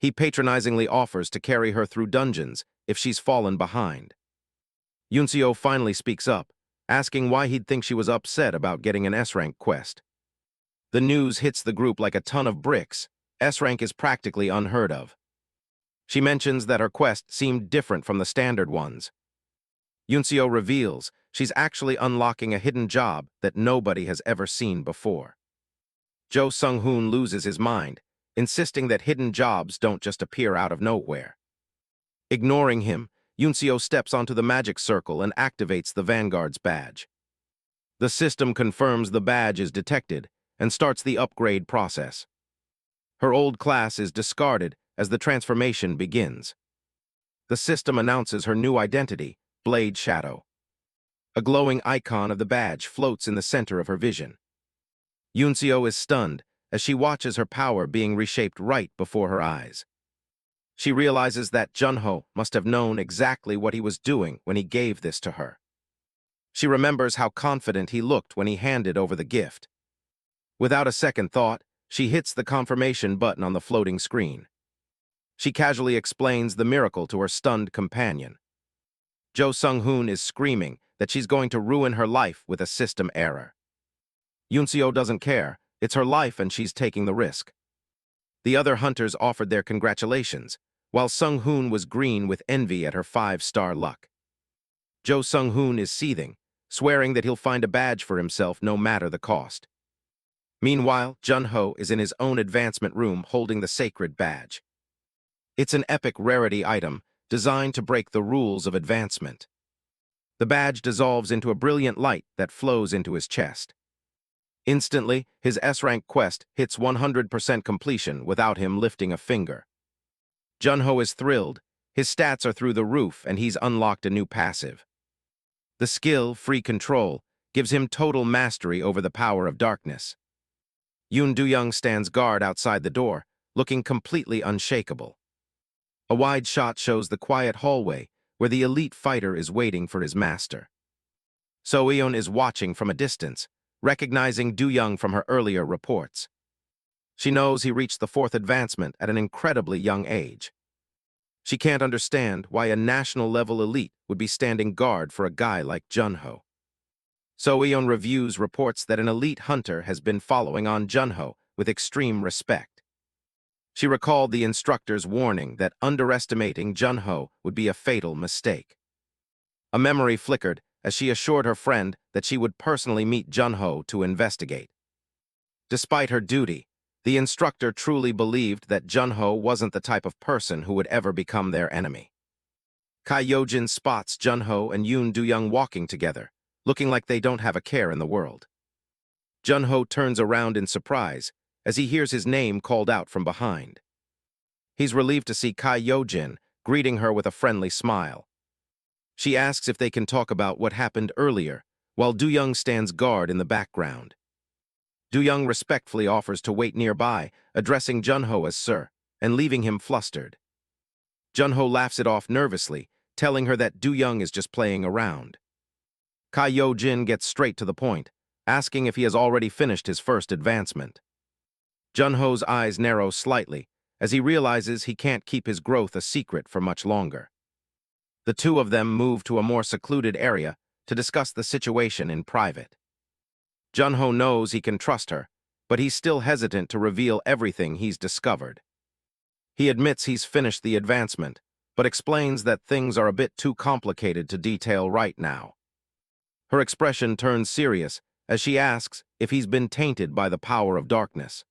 He patronizingly offers to carry her through dungeons if she's fallen behind. Yunseo finally speaks up, asking why he'd think she was upset about getting an S-rank quest. The news hits the group like a ton of bricks. S-rank is practically unheard of. She mentions that her quest seemed different from the standard ones. Yunseo reveals she's actually unlocking a hidden job that nobody has ever seen before. Jo Sung-hoon loses his mind, insisting that hidden jobs don't just appear out of nowhere. Ignoring him, Yunseo steps onto the magic circle and activates the Vanguard's badge. The system confirms the badge is detected and starts the upgrade process. Her old class is discarded as the transformation begins. The system announces her new identity, Blade Shadow. A glowing icon of the badge floats in the center of her vision. Yunseo is stunned as she watches her power being reshaped right before her eyes. She realizes that Junho must have known exactly what he was doing when he gave this to her. She remembers how confident he looked when he handed over the gift. Without a second thought, she hits the confirmation button on the floating screen. She casually explains the miracle to her stunned companion. Jo Sung-hoon is screaming that she's going to ruin her life with a system error. Yunseo doesn't care. It's her life and she's taking the risk. The other hunters offered their congratulations, while Sung-hoon was green with envy at her 5-star luck. Jo Sung-hoon is seething, swearing that he'll find a badge for himself no matter the cost. Meanwhile, Junho is in his own advancement room holding the sacred badge. It's an epic rarity item designed to break the rules of advancement. The badge dissolves into a brilliant light that flows into his chest. Instantly, his S-rank quest hits 100% completion without him lifting a finger. Junho is thrilled. His stats are through the roof and he's unlocked a new passive. The skill, Free Control, gives him total mastery over the power of darkness. Yoon Do-young stands guard outside the door, looking completely unshakable. A wide shot shows the quiet hallway where the elite fighter is waiting for his master. So-eun is watching from a distance, recognizing Do-young from her earlier reports. She knows he reached the 4th advancement at an incredibly young age. She can't understand why a national-level elite would be standing guard for a guy like Junho. So-eun reviews reports that an elite hunter has been following on Junho with extreme respect. She recalled the instructor's warning that underestimating Junho would be a fatal mistake. A memory flickered as she assured her friend that she would personally meet Junho to investigate. Despite her duty, the instructor truly believed that Junho wasn't the type of person who would ever become their enemy. Kai Yojin spots Junho and Yoon Do-young walking together, looking like they don't have a care in the world. Junho turns around in surprise as he hears his name called out from behind. He's relieved to see Kai Yojin, greeting her with a friendly smile. She asks if they can talk about what happened earlier, while Do-young stands guard in the background. Do-young respectfully offers to wait nearby, addressing Junho as Sir, and leaving him flustered. Junho laughs it off nervously, telling her that Do-young is just playing around. Kai Yo-jin gets straight to the point, asking if he has already finished his first advancement. Junho's eyes narrow slightly, as he realizes he can't keep his growth a secret for much longer. The two of them move to a more secluded area to discuss the situation in private. Junho knows he can trust her, but he's still hesitant to reveal everything he's discovered. He admits he's finished the advancement, but explains that things are a bit too complicated to detail right now. Her expression turns serious as she asks if he's been tainted by the power of darkness.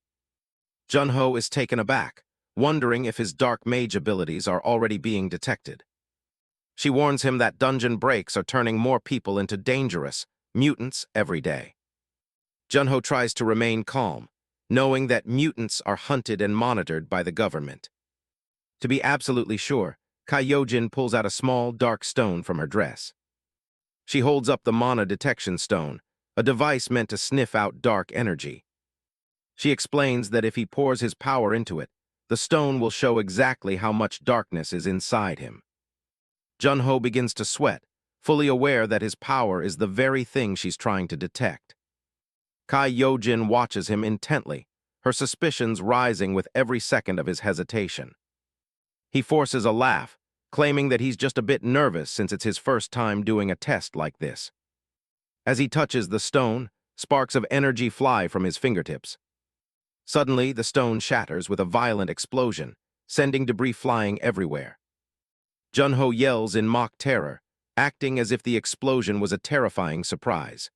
Junho is taken aback, wondering if his dark mage abilities are already being detected. She warns him that dungeon breaks are turning more people into dangerous mutants every day. Junho tries to remain calm, knowing that mutants are hunted and monitored by the government. To be absolutely sure, Kaiyojin pulls out a small, dark stone from her dress. She holds up the mana detection stone, a device meant to sniff out dark energy. She explains that if he pours his power into it, the stone will show exactly how much darkness is inside him. Junho begins to sweat, fully aware that his power is the very thing she's trying to detect. Kaiyojin watches him intently, her suspicions rising with every second of his hesitation. He forces a laugh, claiming that he's just a bit nervous since it's his first time doing a test like this. As he touches the stone, sparks of energy fly from his fingertips. Suddenly, the stone shatters with a violent explosion, sending debris flying everywhere. Junho yells in mock terror, acting as if the explosion was a terrifying surprise.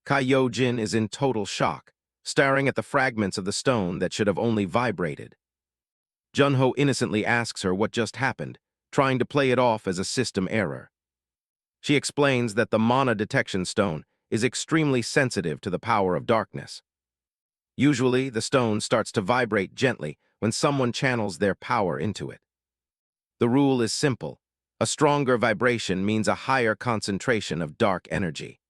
Kaiyojin is in total shock, staring at the fragments of the stone that should have only vibrated. Junho innocently asks her what just happened, trying to play it off as a system error. She explains that the mana detection stone is extremely sensitive to the power of darkness. Usually, the stone starts to vibrate gently when someone channels their power into it. The rule is simple. A stronger vibration means a higher concentration of dark energy.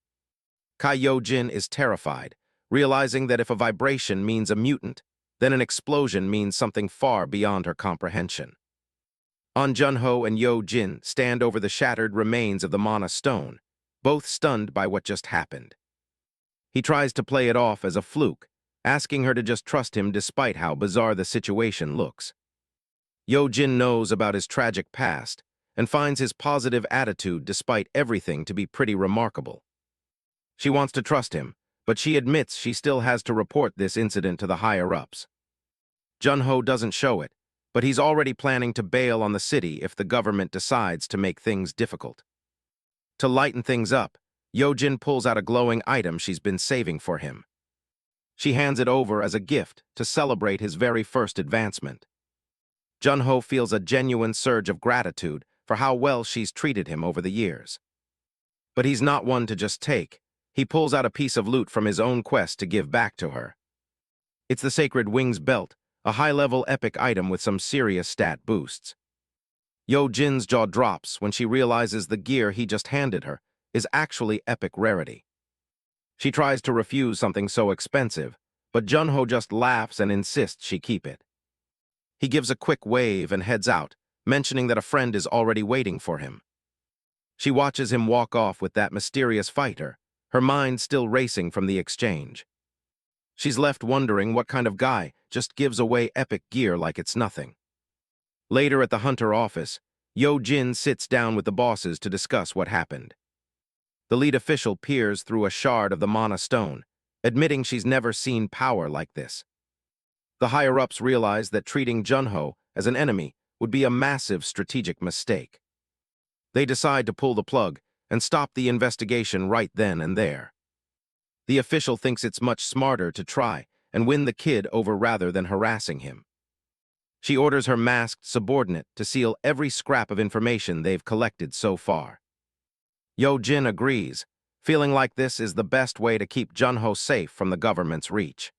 Kaiyojin is terrified, realizing that if a vibration means a mutant, then an explosion means something far beyond her comprehension. An Junho and Yo-Jin stand over the shattered remains of the mana stone, both stunned by what just happened. He tries to play it off as a fluke, asking her to just trust him despite how bizarre the situation looks. Yo-Jin knows about his tragic past and finds his positive attitude despite everything to be pretty remarkable. She wants to trust him, but she admits she still has to report this incident to the higher-ups. Junho doesn't show it, but he's already planning to bail on the city if the government decides to make things difficult. To lighten things up, Yo-Jin pulls out a glowing item she's been saving for him. She hands it over as a gift to celebrate his very first advancement. Junho feels a genuine surge of gratitude for how well she's treated him over the years. But he's not one to just take. He pulls out a piece of loot from his own quest to give back to her. It's the Sacred Wings belt, a high-level epic item with some serious stat boosts. Yo-Jin's jaw drops when she realizes the gear he just handed her is actually epic rarity. She tries to refuse something so expensive, but Junho just laughs and insists she keep it. He gives a quick wave and heads out, mentioning that a friend is already waiting for him. She watches him walk off with that mysterious fighter, her mind still racing from the exchange. She's left wondering what kind of guy just gives away epic gear like it's nothing. Later at the Hunter office, Yo-Jin sits down with the bosses to discuss what happened. The lead official peers through a shard of the mana stone, admitting she's never seen power like this. The higher-ups realize that treating Junho as an enemy would be a massive strategic mistake. They decide to pull the plug and stop the investigation right then and there. The official thinks it's much smarter to try and win the kid over rather than harassing him. She orders her masked subordinate to seal every scrap of information they've collected so far. Yo-Jin agrees, feeling like this is the best way to keep Junho safe from the government's reach.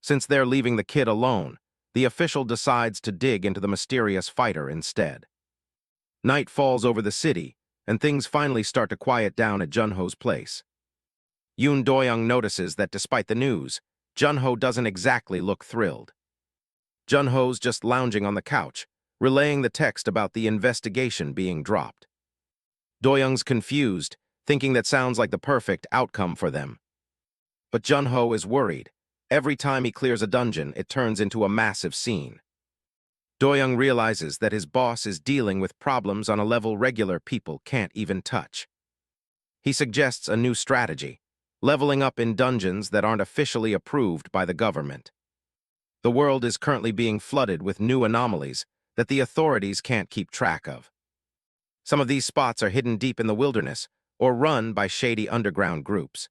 Since they're leaving the kid alone, the official decides to dig into the mysterious fighter instead. Night falls over the city, and things finally start to quiet down at Junho's place. Yoon Do-young notices that despite the news, Junho doesn't exactly look thrilled. Junho's just lounging on the couch, relaying the text about the investigation being dropped. Do-young's confused, thinking that sounds like the perfect outcome for them. But Junho is worried. Every time he clears a dungeon, it turns into a massive scene. Do-young realizes that his boss is dealing with problems on a level regular people can't even touch. He suggests a new strategy, leveling up in dungeons that aren't officially approved by the government. The world is currently being flooded with new anomalies that the authorities can't keep track of. Some of these spots are hidden deep in the wilderness or run by shady underground groups.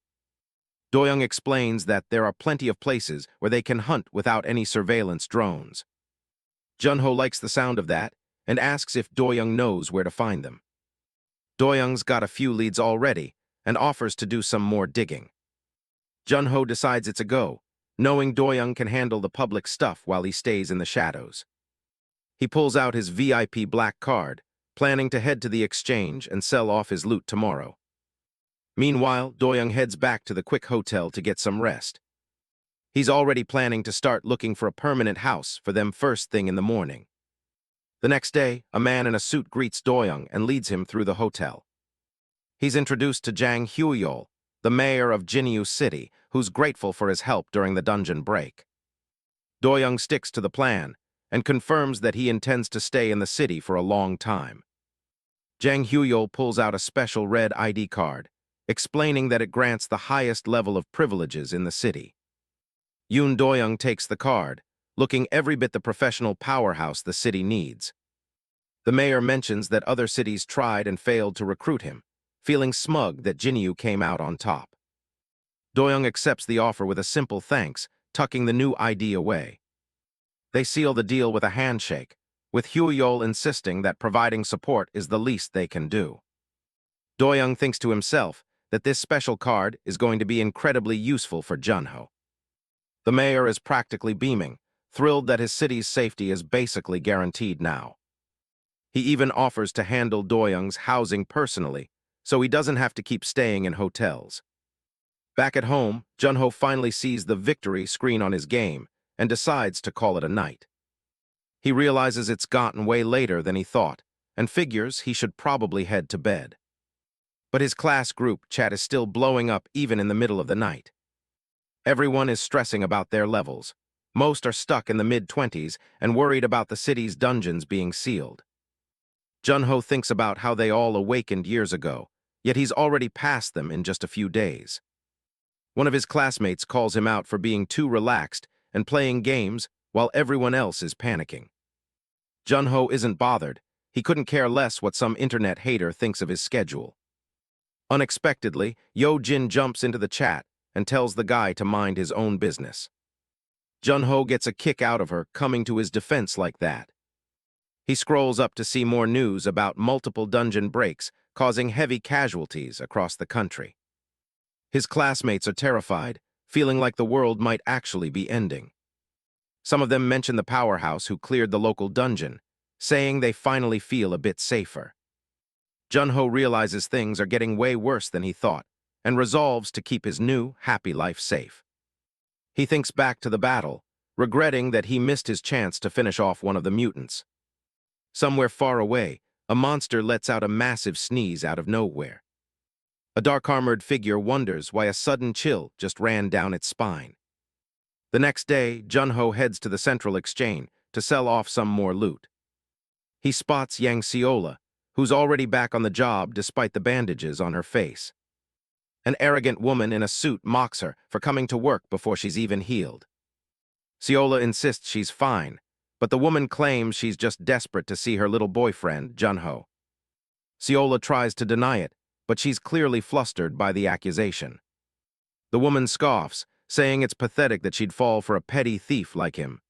Doyoung explains that there are plenty of places where they can hunt without any surveillance drones. Junho likes the sound of that and asks if Doyoung knows where to find them. Doyoung's got a few leads already and offers to do some more digging. Junho decides it's a go, knowing Doyoung can handle the public stuff while he stays in the shadows. He pulls out his VIP black card, planning to head to the exchange and sell off his loot tomorrow. Meanwhile, Doyoung heads back to the quick hotel to get some rest. He's already planning to start looking for a permanent house for them first thing in the morning. The next day, a man in a suit greets Doyoung and leads him through the hotel. He's introduced to Jang Huyol, the mayor of Jinyu City, who's grateful for his help during the dungeon break. Doyoung sticks to the plan and confirms that he intends to stay in the city for a long time. Jang Huyol pulls out a special red ID card, explaining that it grants the highest level of privileges in the city. Yoon Doyoung takes the card, looking every bit the professional powerhouse the city needs. The mayor mentions that other cities tried and failed to recruit him, feeling smug that Jinyu came out on top. Doyoung accepts the offer with a simple thanks, tucking the new ID away. They seal the deal with a handshake, with Huyol insisting that providing support is the least they can do. Doyoung thinks to himself that this special card is going to be incredibly useful for Junho. The mayor is practically beaming, thrilled that his city's safety is basically guaranteed now. He even offers to handle Doyoung's housing personally, so he doesn't have to keep staying in hotels. Back at home, Junho finally sees the victory screen on his game and decides to call it a night. He realizes it's gotten way later than he thought and figures he should probably head to bed. But his class group chat is still blowing up even in the middle of the night. Everyone is stressing about their levels. Most are stuck in the mid-20s and worried about the city's dungeons being sealed. Junho thinks about how they all awakened years ago, yet he's already passed them in just a few days. One of his classmates calls him out for being too relaxed and playing games while everyone else is panicking. Junho isn't bothered. He couldn't care less what some internet hater thinks of his schedule. Unexpectedly, Yo Jin jumps into the chat and tells the guy to mind his own business. Junho gets a kick out of her coming to his defense like that. He scrolls up to see more news about multiple dungeon breaks causing heavy casualties across the country. His classmates are terrified, feeling like the world might actually be ending. Some of them mention the powerhouse who cleared the local dungeon, saying they finally feel a bit safer. Junho realizes things are getting way worse than he thought and resolves to keep his new, happy life safe. He thinks back to the battle, regretting that he missed his chance to finish off one of the mutants. Somewhere far away, a monster lets out a massive sneeze out of nowhere. A dark-armored figure wonders why a sudden chill just ran down its spine. The next day, Junho heads to the Central Exchange to sell off some more loot. He spots Yang Seola, who's already back on the job despite the bandages on her face. An arrogant woman in a suit mocks her for coming to work before she's even healed. Seola insists she's fine, but the woman claims she's just desperate to see her little boyfriend, Junho. Seola tries to deny it, but she's clearly flustered by the accusation. The woman scoffs, saying it's pathetic that she'd fall for a petty thief like him.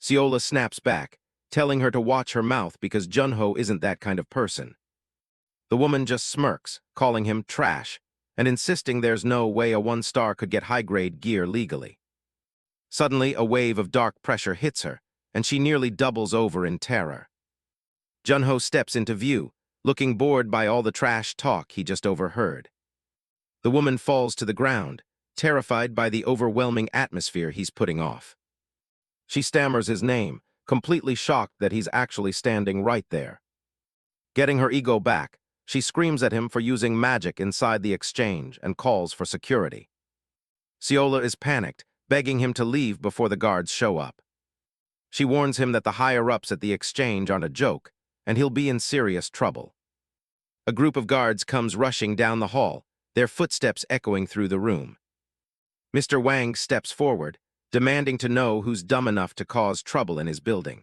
Seola snaps back, telling her to watch her mouth because Junho isn't that kind of person. The woman just smirks, calling him trash, and insisting there's no way a one-star could get high-grade gear legally. Suddenly, a wave of dark pressure hits her, and she nearly doubles over in terror. Junho steps into view, looking bored by all the trash talk he just overheard. The woman falls to the ground, terrified by the overwhelming atmosphere he's putting off. She stammers his name, completely shocked that he's actually standing right there. Getting her ego back, she screams at him for using magic inside the exchange and calls for security. Seola is panicked, begging him to leave before the guards show up. She warns him that the higher-ups at the exchange aren't a joke, and he'll be in serious trouble. A group of guards comes rushing down the hall, their footsteps echoing through the room. Mr. Wang steps forward, demanding to know who's dumb enough to cause trouble in his building.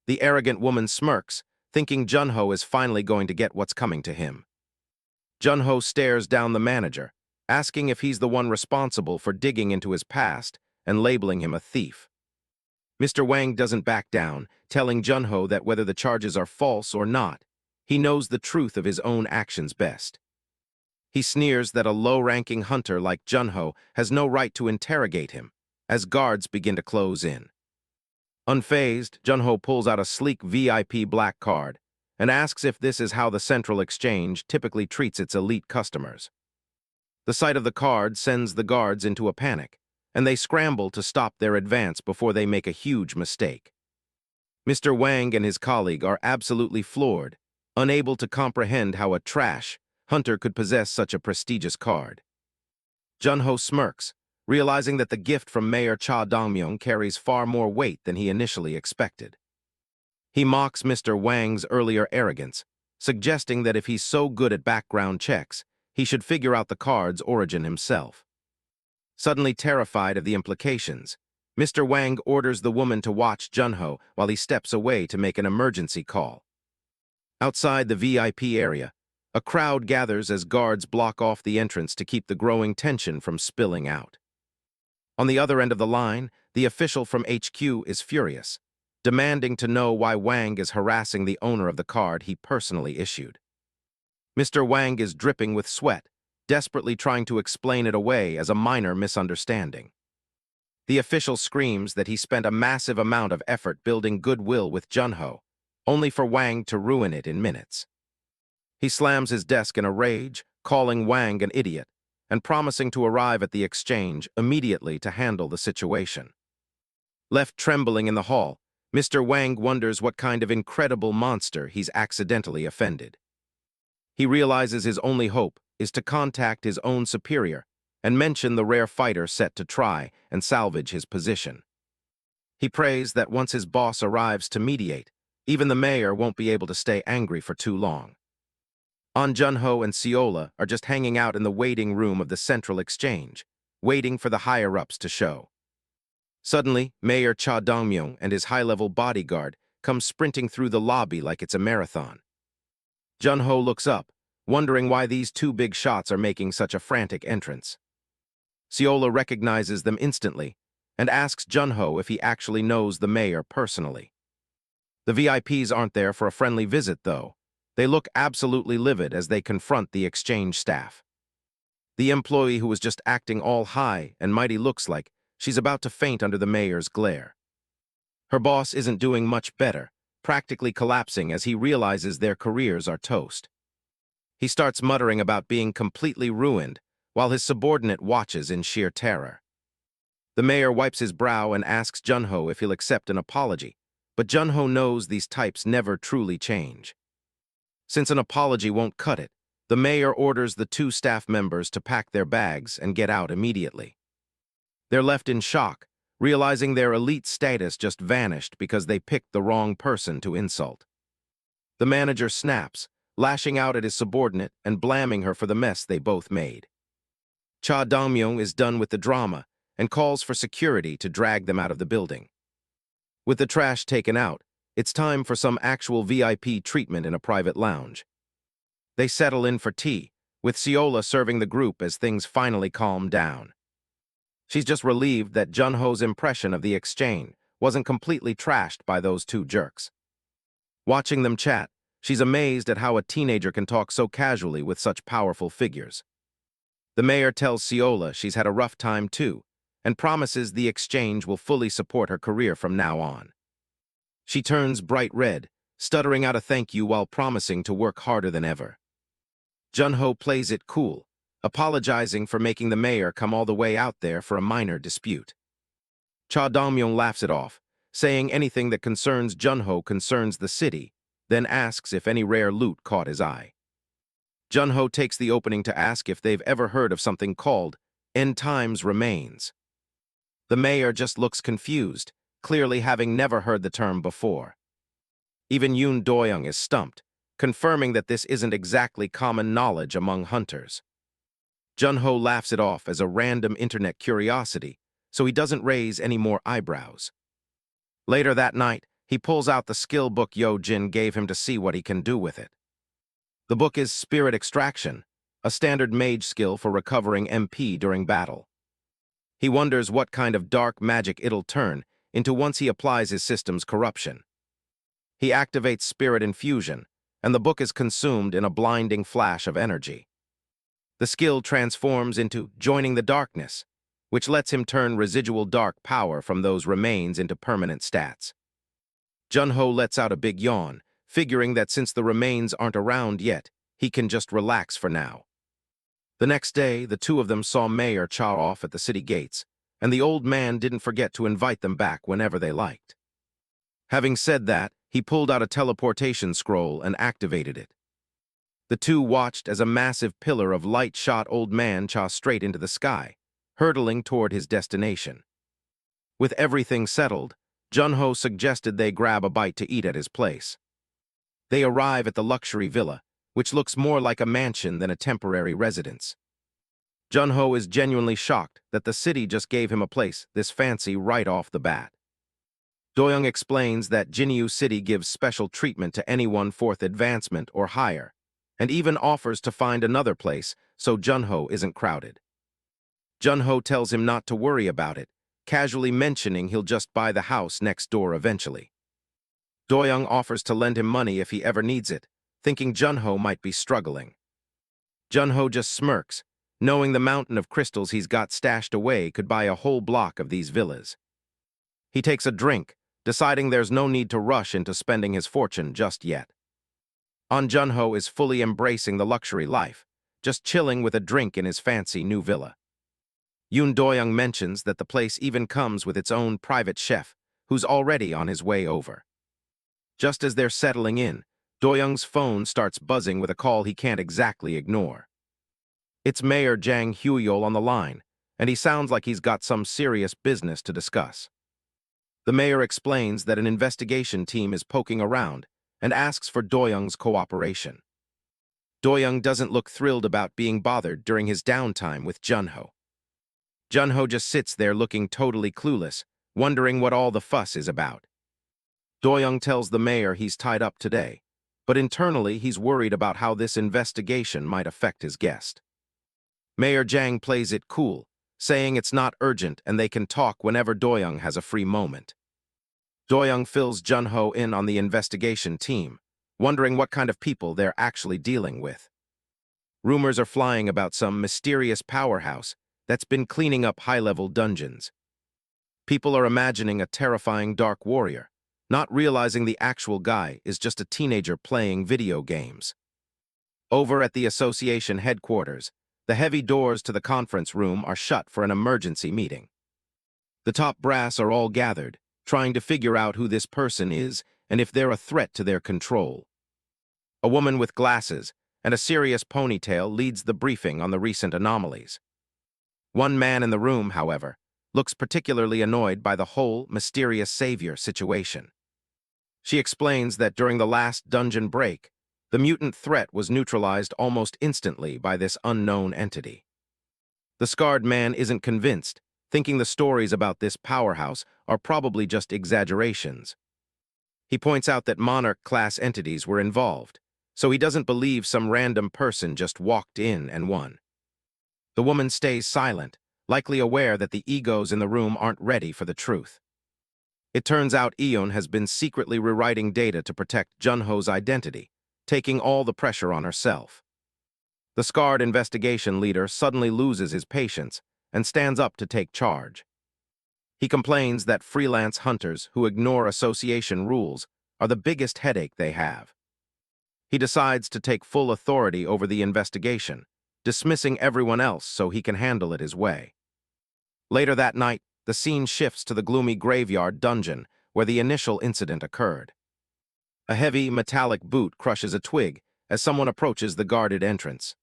The arrogant woman smirks, thinking Junho is finally going to get what's coming to him. Junho stares down the manager, asking if he's the one responsible for digging into his past and labeling him a thief. Mr. Wang doesn't back down, telling Junho that whether the charges are false or not, he knows the truth of his own actions best. He sneers that a low-ranking hunter like Junho has no right to interrogate him, as guards begin to close in. Unfazed, Junho pulls out a sleek VIP black card and asks if this is how the Central Exchange typically treats its elite customers. The sight of the card sends the guards into a panic, and they scramble to stop their advance before they make a huge mistake. Mr. Wang and his colleague are absolutely floored, unable to comprehend how a trash hunter could possess such a prestigious card. Junho smirks, realizing that the gift from Mayor Cha Dongmyung carries far more weight than he initially expected. He mocks Mr. Wang's earlier arrogance, suggesting that if he's so good at background checks, he should figure out the card's origin himself. Suddenly terrified of the implications, Mr. Wang orders the woman to watch Junho while he steps away to make an emergency call. Outside the VIP area, a crowd gathers as guards block off the entrance to keep the growing tension from spilling out. On the other end of the line, the official from HQ is furious, demanding to know why Wang is harassing the owner of the card he personally issued. Mr. Wang is dripping with sweat, desperately trying to explain it away as a minor misunderstanding. The official screams that he spent a massive amount of effort building goodwill with Junho, only for Wang to ruin it in minutes. He slams his desk in a rage, calling Wang an idiot, and promising to arrive at the exchange immediately to handle the situation. Left trembling in the hall, Mr. Wang wonders what kind of incredible monster he's accidentally offended. He realizes his only hope is to contact his own superior and mention the rare fighter set to try and salvage his position. He prays that once his boss arrives to mediate, even the mayor won't be able to stay angry for too long. Junho and Seola are just hanging out in the waiting room of the Central Exchange, waiting for the higher-ups to show. Suddenly, Mayor Cha Dongmyung and his high-level bodyguard come sprinting through the lobby like it's a marathon. Junho looks up, wondering why these two big shots are making such a frantic entrance. Seola recognizes them instantly and asks Junho if he actually knows the mayor personally. The VIPs aren't there for a friendly visit, though. They look absolutely livid as they confront the exchange staff. The employee who was just acting all high and mighty looks like she's about to faint under the mayor's glare. Her boss isn't doing much better, practically collapsing as he realizes their careers are toast. He starts muttering about being completely ruined, while his subordinate watches in sheer terror. The mayor wipes his brow and asks Junho if he'll accept an apology, but Junho knows these types never truly change. Since an apology won't cut it, the mayor orders the two staff members to pack their bags and get out immediately. They're left in shock, realizing their elite status just vanished because they picked the wrong person to insult. The manager snaps, lashing out at his subordinate and blaming her for the mess they both made. Cha Dongmyung is done with the drama and calls for security to drag them out of the building. With the trash taken out, it's time for some actual VIP treatment in a private lounge. They settle in for tea, with Seola serving the group as things finally calm down. She's just relieved that Junho's impression of the exchange wasn't completely trashed by those two jerks. Watching them chat, she's amazed at how a teenager can talk so casually with such powerful figures. The mayor tells Seola she's had a rough time too, and promises the exchange will fully support her career from now on. She turns bright red, stuttering out a thank you while promising to work harder than ever. Junho plays it cool, apologizing for making the mayor come all the way out there for a minor dispute. Cha Dongmyung laughs it off, saying anything that concerns Junho concerns the city, then asks if any rare loot caught his eye. Junho takes the opening to ask if they've ever heard of something called End Times Remains. The mayor just looks confused, clearly having never heard the term before. Even Yoon Doyoung is stumped, confirming that this isn't exactly common knowledge among hunters. Junho laughs it off as a random internet curiosity, so he doesn't raise any more eyebrows. Later that night, he pulls out the skill book Yo-Jin gave him to see what he can do with it. The book is Spirit Extraction, a standard mage skill for recovering MP during battle. He wonders what kind of dark magic it'll turn into once he applies his system's corruption. He activates Spirit Infusion, and the book is consumed in a blinding flash of energy. The skill transforms into Joining the Darkness, which lets him turn residual dark power from those remains into permanent stats. Jun-Ho lets out a big yawn, figuring that since the remains aren't around yet, he can just relax for now. The next day, the two of them saw Mayor Cha off at the city gates, and the old man didn't forget to invite them back whenever they liked. Having said that, he pulled out a teleportation scroll and activated it. The two watched as a massive pillar of light shot old man Cha straight into the sky, hurtling toward his destination. With everything settled, Jun-Ho suggested they grab a bite to eat at his place. They arrive at the luxury villa, which looks more like a mansion than a temporary residence. Jun-Ho is genuinely shocked that the city just gave him a place this fancy right off the bat. Do-young explains that Jinyu City gives special treatment to anyone fourth advancement or higher, and even offers to find another place so Jun-Ho isn't crowded. Jun-Ho tells him not to worry about it, casually mentioning he'll just buy the house next door eventually. Do-young offers to lend him money if he ever needs it, thinking Jun-Ho might be struggling. Jun-Ho just smirks, knowing the mountain of crystals he's got stashed away could buy a whole block of these villas. He takes a drink, deciding there's no need to rush into spending his fortune just yet. Jun-Ho is fully embracing the luxury life, just chilling with a drink in his fancy new villa. Yoon Do-young mentions that the place even comes with its own private chef, who's already on his way over. Just as they're settling in, Do-young's phone starts buzzing with a call he can't exactly ignore. It's Mayor Jang Huyol on the line, and he sounds like he's got some serious business to discuss. The mayor explains that an investigation team is poking around and asks for Do-young's cooperation. Do-young doesn't look thrilled about being bothered during his downtime with Jun-Ho. Jun-Ho just sits there looking totally clueless, wondering what all the fuss is about. Do-young tells the mayor he's tied up today, but internally he's worried about how this investigation might affect his guest. Mayor Jang plays it cool, saying it's not urgent and they can talk whenever Do-young has a free moment. Do-young fills Jun-Ho in on the investigation team, wondering what kind of people they're actually dealing with. Rumors are flying about some mysterious powerhouse that's been cleaning up high-level dungeons. People are imagining a terrifying dark warrior, not realizing the actual guy is just a teenager playing video games. Over at the association headquarters, the heavy doors to the conference room are shut for an emergency meeting. The top brass are all gathered, trying to figure out who this person is and if they're a threat to their control. A woman with glasses and a serious ponytail leads the briefing on the recent anomalies. One man in the room, however, looks particularly annoyed by the whole mysterious savior situation. She explains that during the last dungeon break, the mutant threat was neutralized almost instantly by this unknown entity. The scarred man isn't convinced, thinking the stories about this powerhouse are probably just exaggerations. He points out that monarch-class entities were involved, so he doesn't believe some random person just walked in and won. The woman stays silent, likely aware that the egos in the room aren't ready for the truth. It turns out Eon has been secretly rewriting data to protect Jun-Ho's identity, taking all the pressure on herself. The scarred investigation leader suddenly loses his patience and stands up to take charge. He complains that freelance hunters who ignore association rules are the biggest headache they have. He decides to take full authority over the investigation, dismissing everyone else so he can handle it his way. Later that night, the scene shifts to the gloomy graveyard dungeon where the initial incident occurred. A heavy, metallic boot crushes a twig as someone approaches the guarded entrance.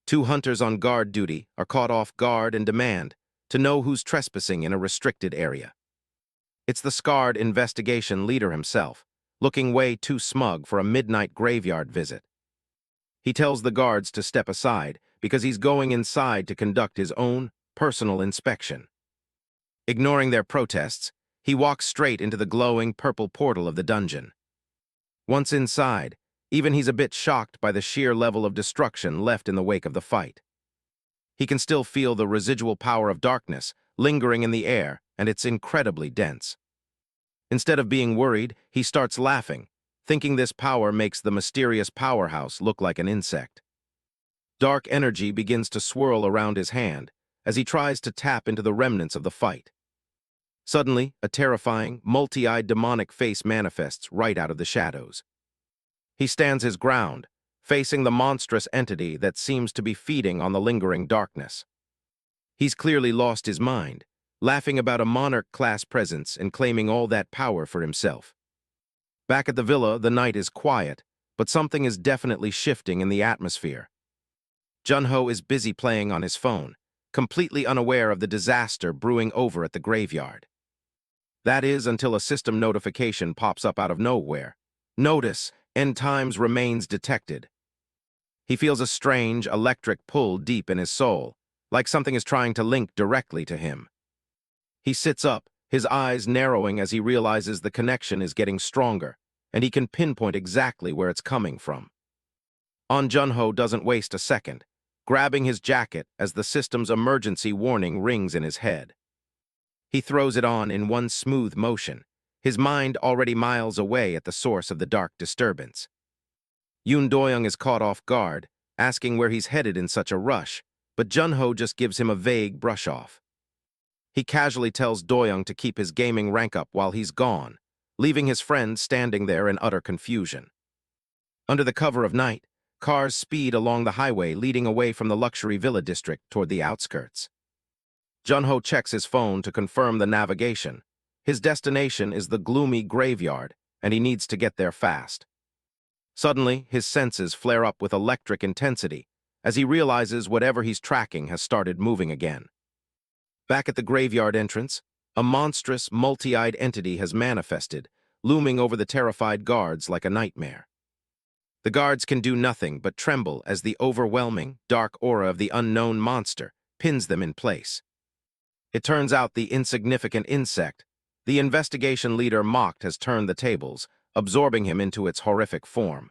Two hunters on guard duty are caught off guard and demand to know who's trespassing in a restricted area. It's the scarred investigation leader himself, looking way too smug for a midnight graveyard visit. He tells the guards to step aside because he's going inside to conduct his own personal inspection. Ignoring their protests, He walks straight into the glowing purple portal of the dungeon. Once inside, even he's a bit shocked by the sheer level of destruction left in the wake of the fight. He can still feel the residual power of darkness lingering in the air, and it's incredibly dense. Instead of being worried, he starts laughing, thinking this power makes the mysterious powerhouse look like an insect. Dark energy begins to swirl around his hand as he tries to tap into the remnants of the fight. Suddenly, a terrifying, multi-eyed demonic face manifests right out of the shadows. He stands his ground, facing the monstrous entity that seems to be feeding on the lingering darkness. He's clearly lost his mind, laughing about a monarch-class presence and claiming all that power for himself. Back at the villa, the night is quiet, but something is definitely shifting in the atmosphere. Junho is busy playing on his phone, completely unaware of the disaster brewing over at the graveyard. That is until a system notification pops up out of nowhere. Notice, end times remains detected. He feels a strange, electric pull deep in his soul, like something is trying to link directly to him. He sits up, his eyes narrowing as he realizes the connection is getting stronger, and he can pinpoint exactly where it's coming from. Junho doesn't waste a second, grabbing his jacket as the system's emergency warning rings in his head. He throws it on in one smooth motion, his mind already miles away at the source of the dark disturbance. Yoon Do-young is caught off guard, asking where he's headed in such a rush, but Junho just gives him a vague brush-off. He casually tells Do-young to keep his gaming rank up while he's gone, leaving his friend standing there in utter confusion. Under the cover of night, cars speed along the highway leading away from the luxury villa district toward the outskirts. Junho checks his phone to confirm the navigation. His destination is the gloomy graveyard, and he needs to get there fast. Suddenly, his senses flare up with electric intensity as he realizes whatever he's tracking has started moving again. Back at the graveyard entrance, a monstrous, multi-eyed entity has manifested, looming over the terrified guards like a nightmare. The guards can do nothing but tremble as the overwhelming, dark aura of the unknown monster pins them in place. It turns out the insignificant insect the investigation leader mocked has turned the tables, absorbing him into its horrific form.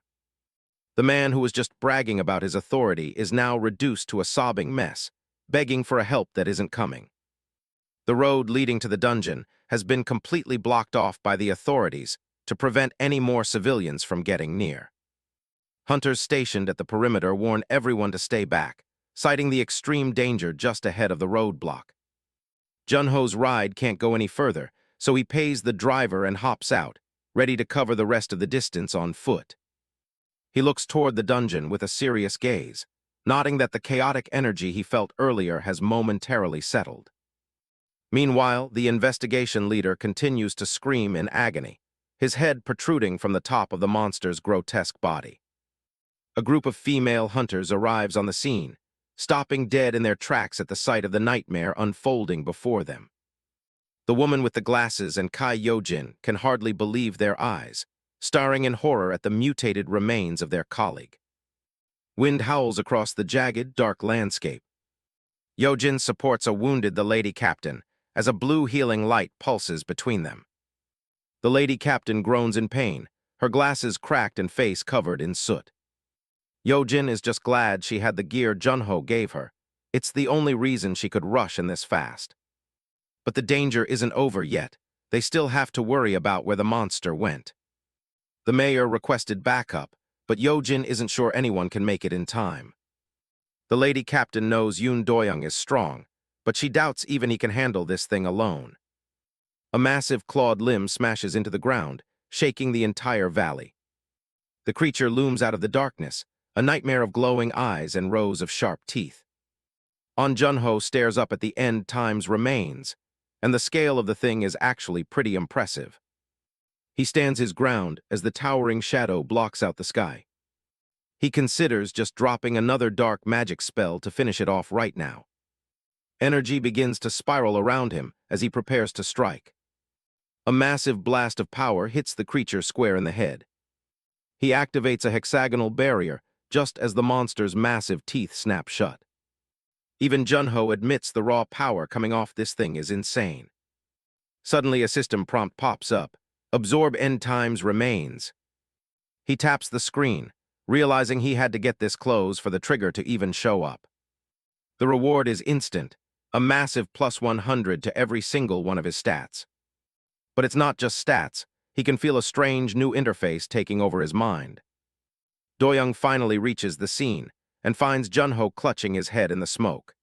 The man who was just bragging about his authority is now reduced to a sobbing mess, begging for a help that isn't coming. The road leading to the dungeon has been completely blocked off by the authorities to prevent any more civilians from getting near. Hunters stationed at the perimeter warn everyone to stay back, citing the extreme danger just ahead of the roadblock. Junho's ride can't go any further, so he pays the driver and hops out, ready to cover the rest of the distance on foot. He looks toward the dungeon with a serious gaze, nodding that the chaotic energy he felt earlier has momentarily settled. Meanwhile, the investigation leader continues to scream in agony, his head protruding from the top of the monster's grotesque body. A group of female hunters arrives on the scene, stopping dead in their tracks at the sight of the nightmare unfolding before them. The woman with the glasses and Kai Yojin can hardly believe their eyes, staring in horror at the mutated remains of their colleague. Wind howls across the jagged, dark landscape. Yojin supports a wounded the lady captain as a blue healing light pulses between them. The lady captain groans in pain, her glasses cracked and face covered in soot. Yojin is just glad she had the gear Junho gave her. It's the only reason she could rush in this fast. But the danger isn't over yet. They still have to worry about where the monster went. The mayor requested backup, but Yojin isn't sure anyone can make it in time. The lady captain knows Yoon Do-young is strong, but she doubts even he can handle this thing alone. A massive clawed limb smashes into the ground, shaking the entire valley. The creature looms out of the darkness, a nightmare of glowing eyes and rows of sharp teeth. Junho stares up at the end times remains, and the scale of the thing is actually pretty impressive. He stands his ground as the towering shadow blocks out the sky. He considers just dropping another dark magic spell to finish it off right now. Energy begins to spiral around him as he prepares to strike. A massive blast of power hits the creature square in the head. He activates a hexagonal barrier just as the monster's massive teeth snap shut. Even Junho admits the raw power coming off this thing is insane. Suddenly, a system prompt pops up. Absorb end times remains. He taps the screen, realizing he had to get this close for the trigger to even show up. The reward is instant, a massive plus 100 to every single one of his stats. But it's not just stats. He can feel a strange new interface taking over his mind. Do-young finally reaches the scene and finds Junho clutching his head in the smoke.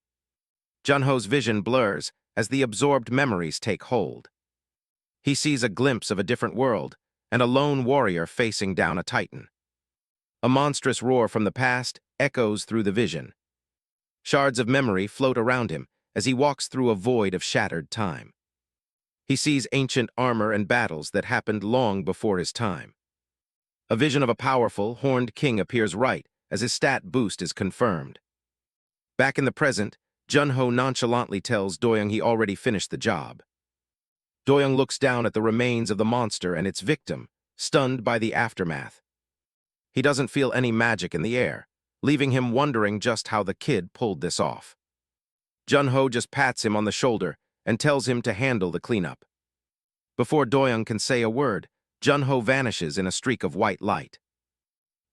Junho's vision blurs as the absorbed memories take hold. He sees a glimpse of a different world and a lone warrior facing down a titan. A monstrous roar from the past echoes through the vision. Shards of memory float around him as he walks through a void of shattered time. He sees ancient armor and battles that happened long before his time. A vision of a powerful, horned king appears right as his stat boost is confirmed. Back in the present, Junho nonchalantly tells Do-young he already finished the job. Do-young looks down at the remains of the monster and its victim, stunned by the aftermath. He doesn't feel any magic in the air, leaving him wondering just how the kid pulled this off. Junho just pats him on the shoulder and tells him to handle the cleanup. Before Do-young can say a word, Junho vanishes in a streak of white light.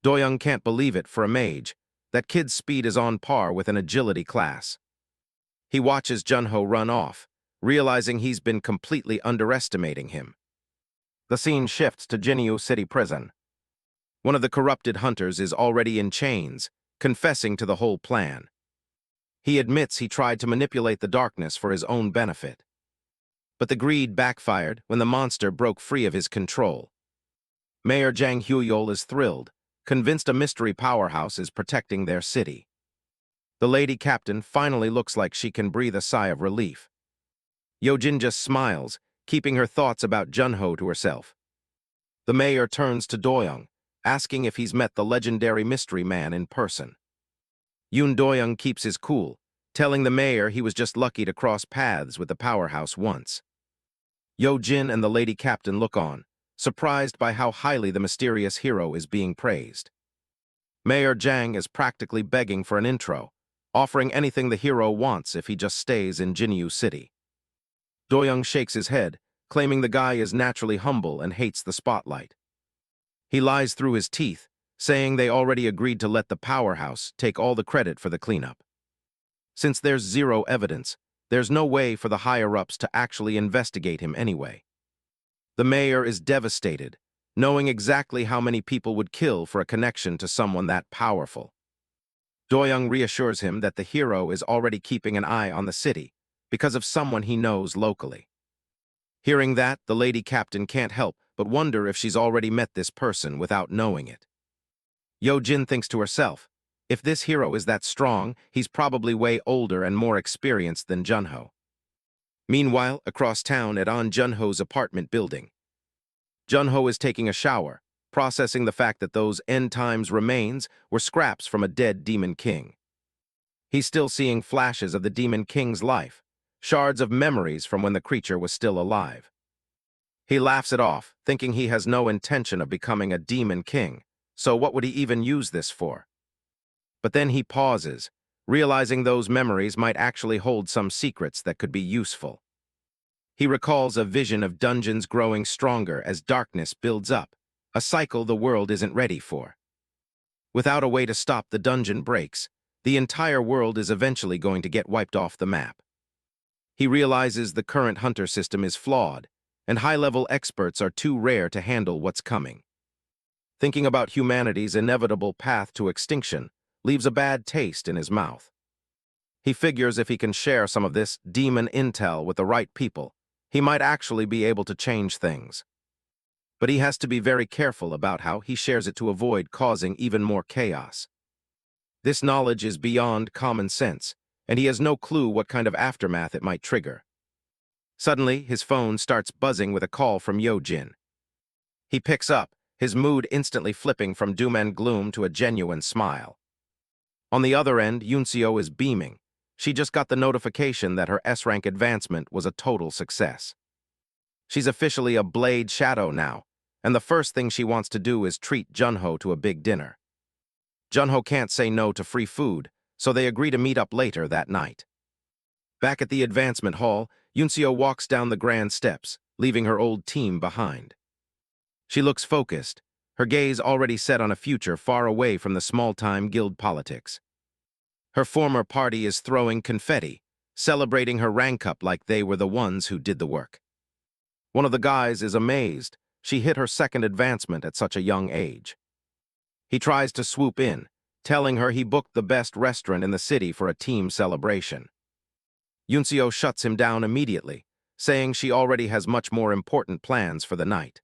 Do-young can't believe it for a mage. That kid's speed is on par with an agility class. He watches Junho run off, realizing he's been completely underestimating him. The scene shifts to Jinyu City Prison. One of the corrupted hunters is already in chains, confessing to the whole plan. He admits he tried to manipulate the darkness for his own benefit. But the greed backfired when the monster broke free of his control. Mayor Jang Huyol is thrilled, convinced a mystery powerhouse is protecting their city. The lady captain finally looks like she can breathe a sigh of relief. Yojin just smiles, keeping her thoughts about Junho to herself. The mayor turns to Do-young, asking if he's met the legendary mystery man in person. Yoon Do-young keeps his cool, telling the mayor he was just lucky to cross paths with the powerhouse once. Yojin and the lady captain look on, surprised by how highly the mysterious hero is being praised. Mayor Jang is practically begging for an intro, offering anything the hero wants if he just stays in Jinyu City. Do-young shakes his head, claiming the guy is naturally humble and hates the spotlight. He lies through his teeth, saying they already agreed to let the powerhouse take all the credit for the cleanup. Since there's zero evidence, there's no way for the higher-ups to actually investigate him anyway. The mayor is devastated, knowing exactly how many people would kill for a connection to someone that powerful. Do-young reassures him that the hero is already keeping an eye on the city because of someone he knows locally. Hearing that, the lady captain can't help but wonder if she's already met this person without knowing it. Yojin thinks to herself, if this hero is that strong, he's probably way older and more experienced than Junho. Meanwhile, across town at Junho's apartment building, Junho is taking a shower, processing the fact that those end times remains were scraps from a dead Demon King. He's still seeing flashes of the Demon King's life, shards of memories from when the creature was still alive. He laughs it off, thinking he has no intention of becoming a Demon King, so what would he even use this for? But then he pauses, realizing those memories might actually hold some secrets that could be useful. He recalls a vision of dungeons growing stronger as darkness builds up, a cycle the world isn't ready for. Without a way to stop the dungeon breaks, the entire world is eventually going to get wiped off the map. He realizes the current hunter system is flawed, and high-level experts are too rare to handle what's coming. Thinking about humanity's inevitable path to extinction leaves a bad taste in his mouth. He figures if he can share some of this demon intel with the right people, he might actually be able to change things. But he has to be very careful about how he shares it to avoid causing even more chaos. This knowledge is beyond common sense, and he has no clue what kind of aftermath it might trigger. Suddenly, his phone starts buzzing with a call from Yojin. He picks up, his mood instantly flipping from doom and gloom to a genuine smile. On the other end, Yunseo is beaming. She just got the notification that her S-Rank advancement was a total success. She's officially a Blade Shadow now, and the first thing she wants to do is treat Junho to a big dinner. Junho can't say no to free food, so they agree to meet up later that night. Back at the advancement hall, Yunseo walks down the grand steps, leaving her old team behind. She looks focused, her gaze already set on a future far away from the small-time guild politics. Her former party is throwing confetti, celebrating her rank up like they were the ones who did the work. One of the guys is amazed. She hit her second advancement at such a young age. He tries to swoop in, telling her he booked the best restaurant in the city for a team celebration. Yunseo shuts him down immediately, saying she already has much more important plans for the night.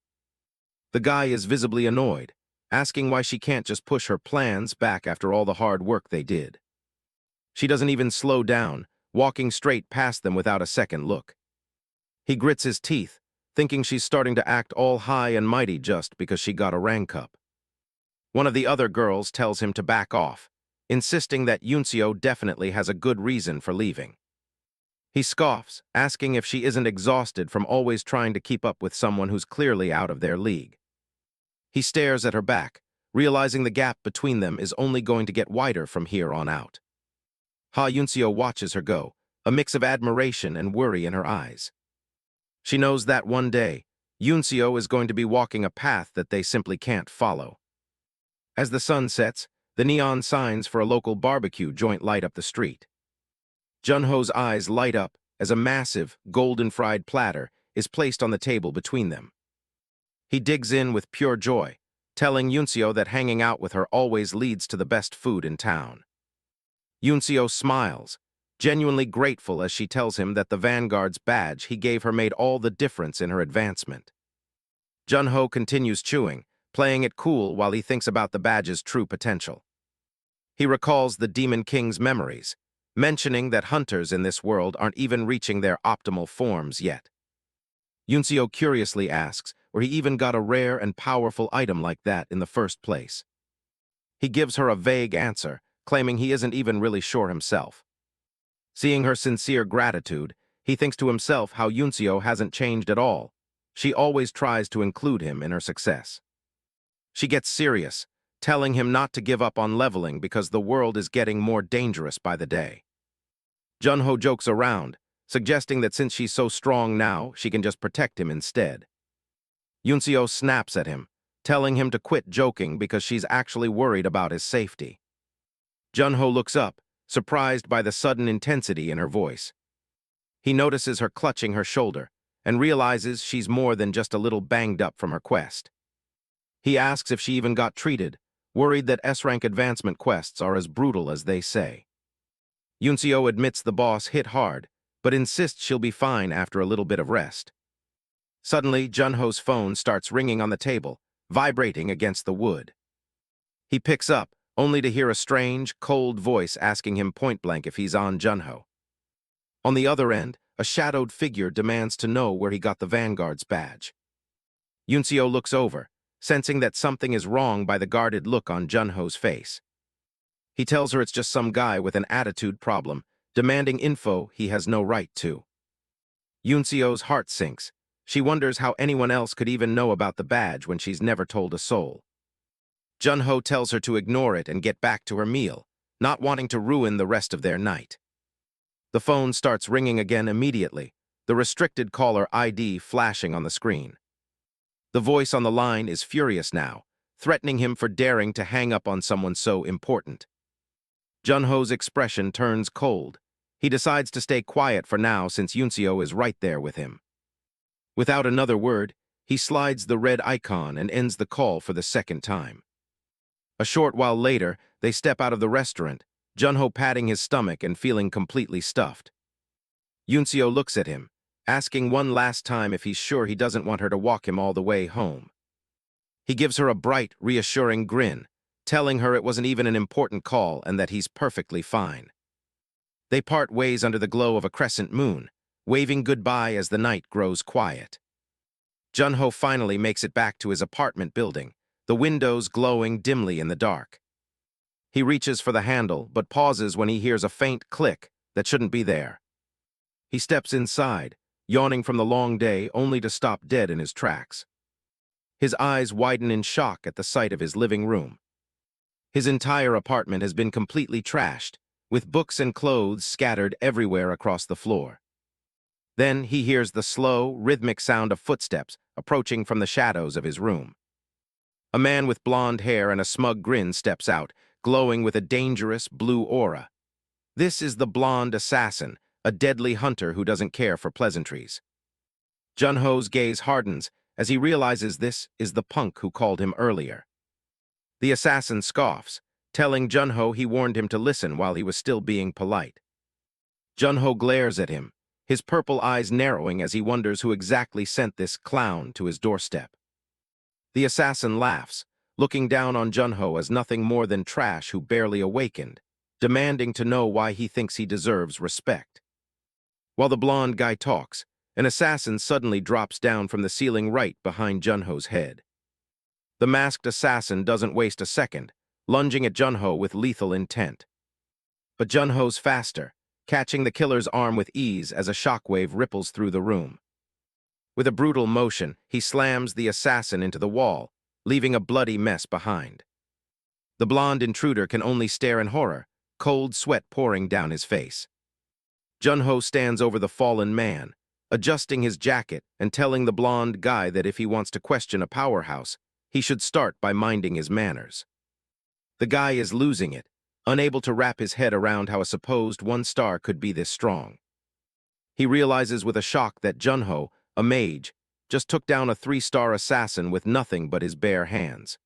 The guy is visibly annoyed, asking why she can't just push her plans back after all the hard work they did. She doesn't even slow down, walking straight past them without a second look. He grits his teeth, thinking she's starting to act all high and mighty just because she got a rank up. One of the other girls tells him to back off, insisting that Yunseo definitely has a good reason for leaving. He scoffs, asking if she isn't exhausted from always trying to keep up with someone who's clearly out of their league. He stares at her back, realizing the gap between them is only going to get wider from here on out. Yunseo watches her go, a mix of admiration and worry in her eyes. She knows that one day, Yunseo is going to be walking a path that they simply can't follow. As the sun sets, the neon signs for a local barbecue joint light up the street. Junho's eyes light up as a massive, golden-fried platter is placed on the table between them. He digs in with pure joy, telling Yunseo that hanging out with her always leads to the best food in town. Yunseo smiles, genuinely grateful as she tells him that the Vanguard's badge he gave her made all the difference in her advancement. Junho continues chewing, playing it cool while he thinks about the badge's true potential. He recalls the Demon King's memories, mentioning that hunters in this world aren't even reaching their optimal forms yet. Yunseo curiously asks where he even got a rare and powerful item like that in the first place. He gives her a vague answer, claiming he isn't even really sure himself. Seeing her sincere gratitude, he thinks to himself how Yunseo hasn't changed at all. She always tries to include him in her success. She gets serious, telling him not to give up on leveling because the world is getting more dangerous by the day. Junho jokes around, suggesting that since she's so strong now, she can just protect him instead. Yunseo snaps at him, telling him to quit joking because she's actually worried about his safety. Junho looks up, surprised by the sudden intensity in her voice. He notices her clutching her shoulder and realizes she's more than just a little banged up from her quest. He asks if she even got treated, worried that S-Rank advancement quests are as brutal as they say. Yunseo admits the boss hit hard, but insists she'll be fine after a little bit of rest. Suddenly, Junho's phone starts ringing on the table, vibrating against the wood. He picks up, only to hear a strange, cold voice asking him point-blank if he's on Junho. On the other end, a shadowed figure demands to know where he got the Vanguard's badge. Yunseo looks over, sensing that something is wrong by the guarded look on Junho's face. He tells her it's just some guy with an attitude problem, demanding info he has no right to. Yunseo's heart sinks. She wonders how anyone else could even know about the badge when she's never told a soul. Junho tells her to ignore it and get back to her meal, not wanting to ruin the rest of their night. The phone starts ringing again immediately, the restricted caller ID flashing on the screen. The voice on the line is furious now, threatening him for daring to hang up on someone so important. Junho's expression turns cold. He decides to stay quiet for now since Yunseo is right there with him. Without another word, he slides the red icon and ends the call for the second time. A short while later, they step out of the restaurant, Junho patting his stomach and feeling completely stuffed. Yunseo looks at him, asking one last time if he's sure he doesn't want her to walk him all the way home. He gives her a bright, reassuring grin, telling her it wasn't even an important call and that he's perfectly fine. They part ways under the glow of a crescent moon, waving goodbye as the night grows quiet. Junho finally makes it back to his apartment building, the windows glowing dimly in the dark. He reaches for the handle, but pauses when he hears a faint click that shouldn't be there. He steps inside, yawning from the long day only to stop dead in his tracks. His eyes widen in shock at the sight of his living room. His entire apartment has been completely trashed, with books and clothes scattered everywhere across the floor. Then he hears the slow, rhythmic sound of footsteps approaching from the shadows of his room. A man with blonde hair and a smug grin steps out, glowing with a dangerous blue aura. This is the blonde assassin, a deadly hunter who doesn't care for pleasantries. Junho's gaze hardens as he realizes this is the punk who called him earlier. The assassin scoffs, telling Junho he warned him to listen while he was still being polite. Junho glares at him, his purple eyes narrowing as he wonders who exactly sent this clown to his doorstep. The assassin laughs, looking down on Junho as nothing more than trash who barely awakened, demanding to know why he thinks he deserves respect. While the blonde guy talks, an assassin suddenly drops down from the ceiling right behind Junho's head. The masked assassin doesn't waste a second, lunging at Junho with lethal intent. But Junho's faster, catching the killer's arm with ease as a shockwave ripples through the room. With a brutal motion, he slams the assassin into the wall, leaving a bloody mess behind. The blonde intruder can only stare in horror, cold sweat pouring down his face. Junho stands over the fallen man, adjusting his jacket and telling the blonde guy that if he wants to question a powerhouse, he should start by minding his manners. The guy is losing it, unable to wrap his head around how a supposed one-star could be this strong. He realizes with a shock that Junho, a mage, just took down a 3-star assassin with nothing but his bare hands.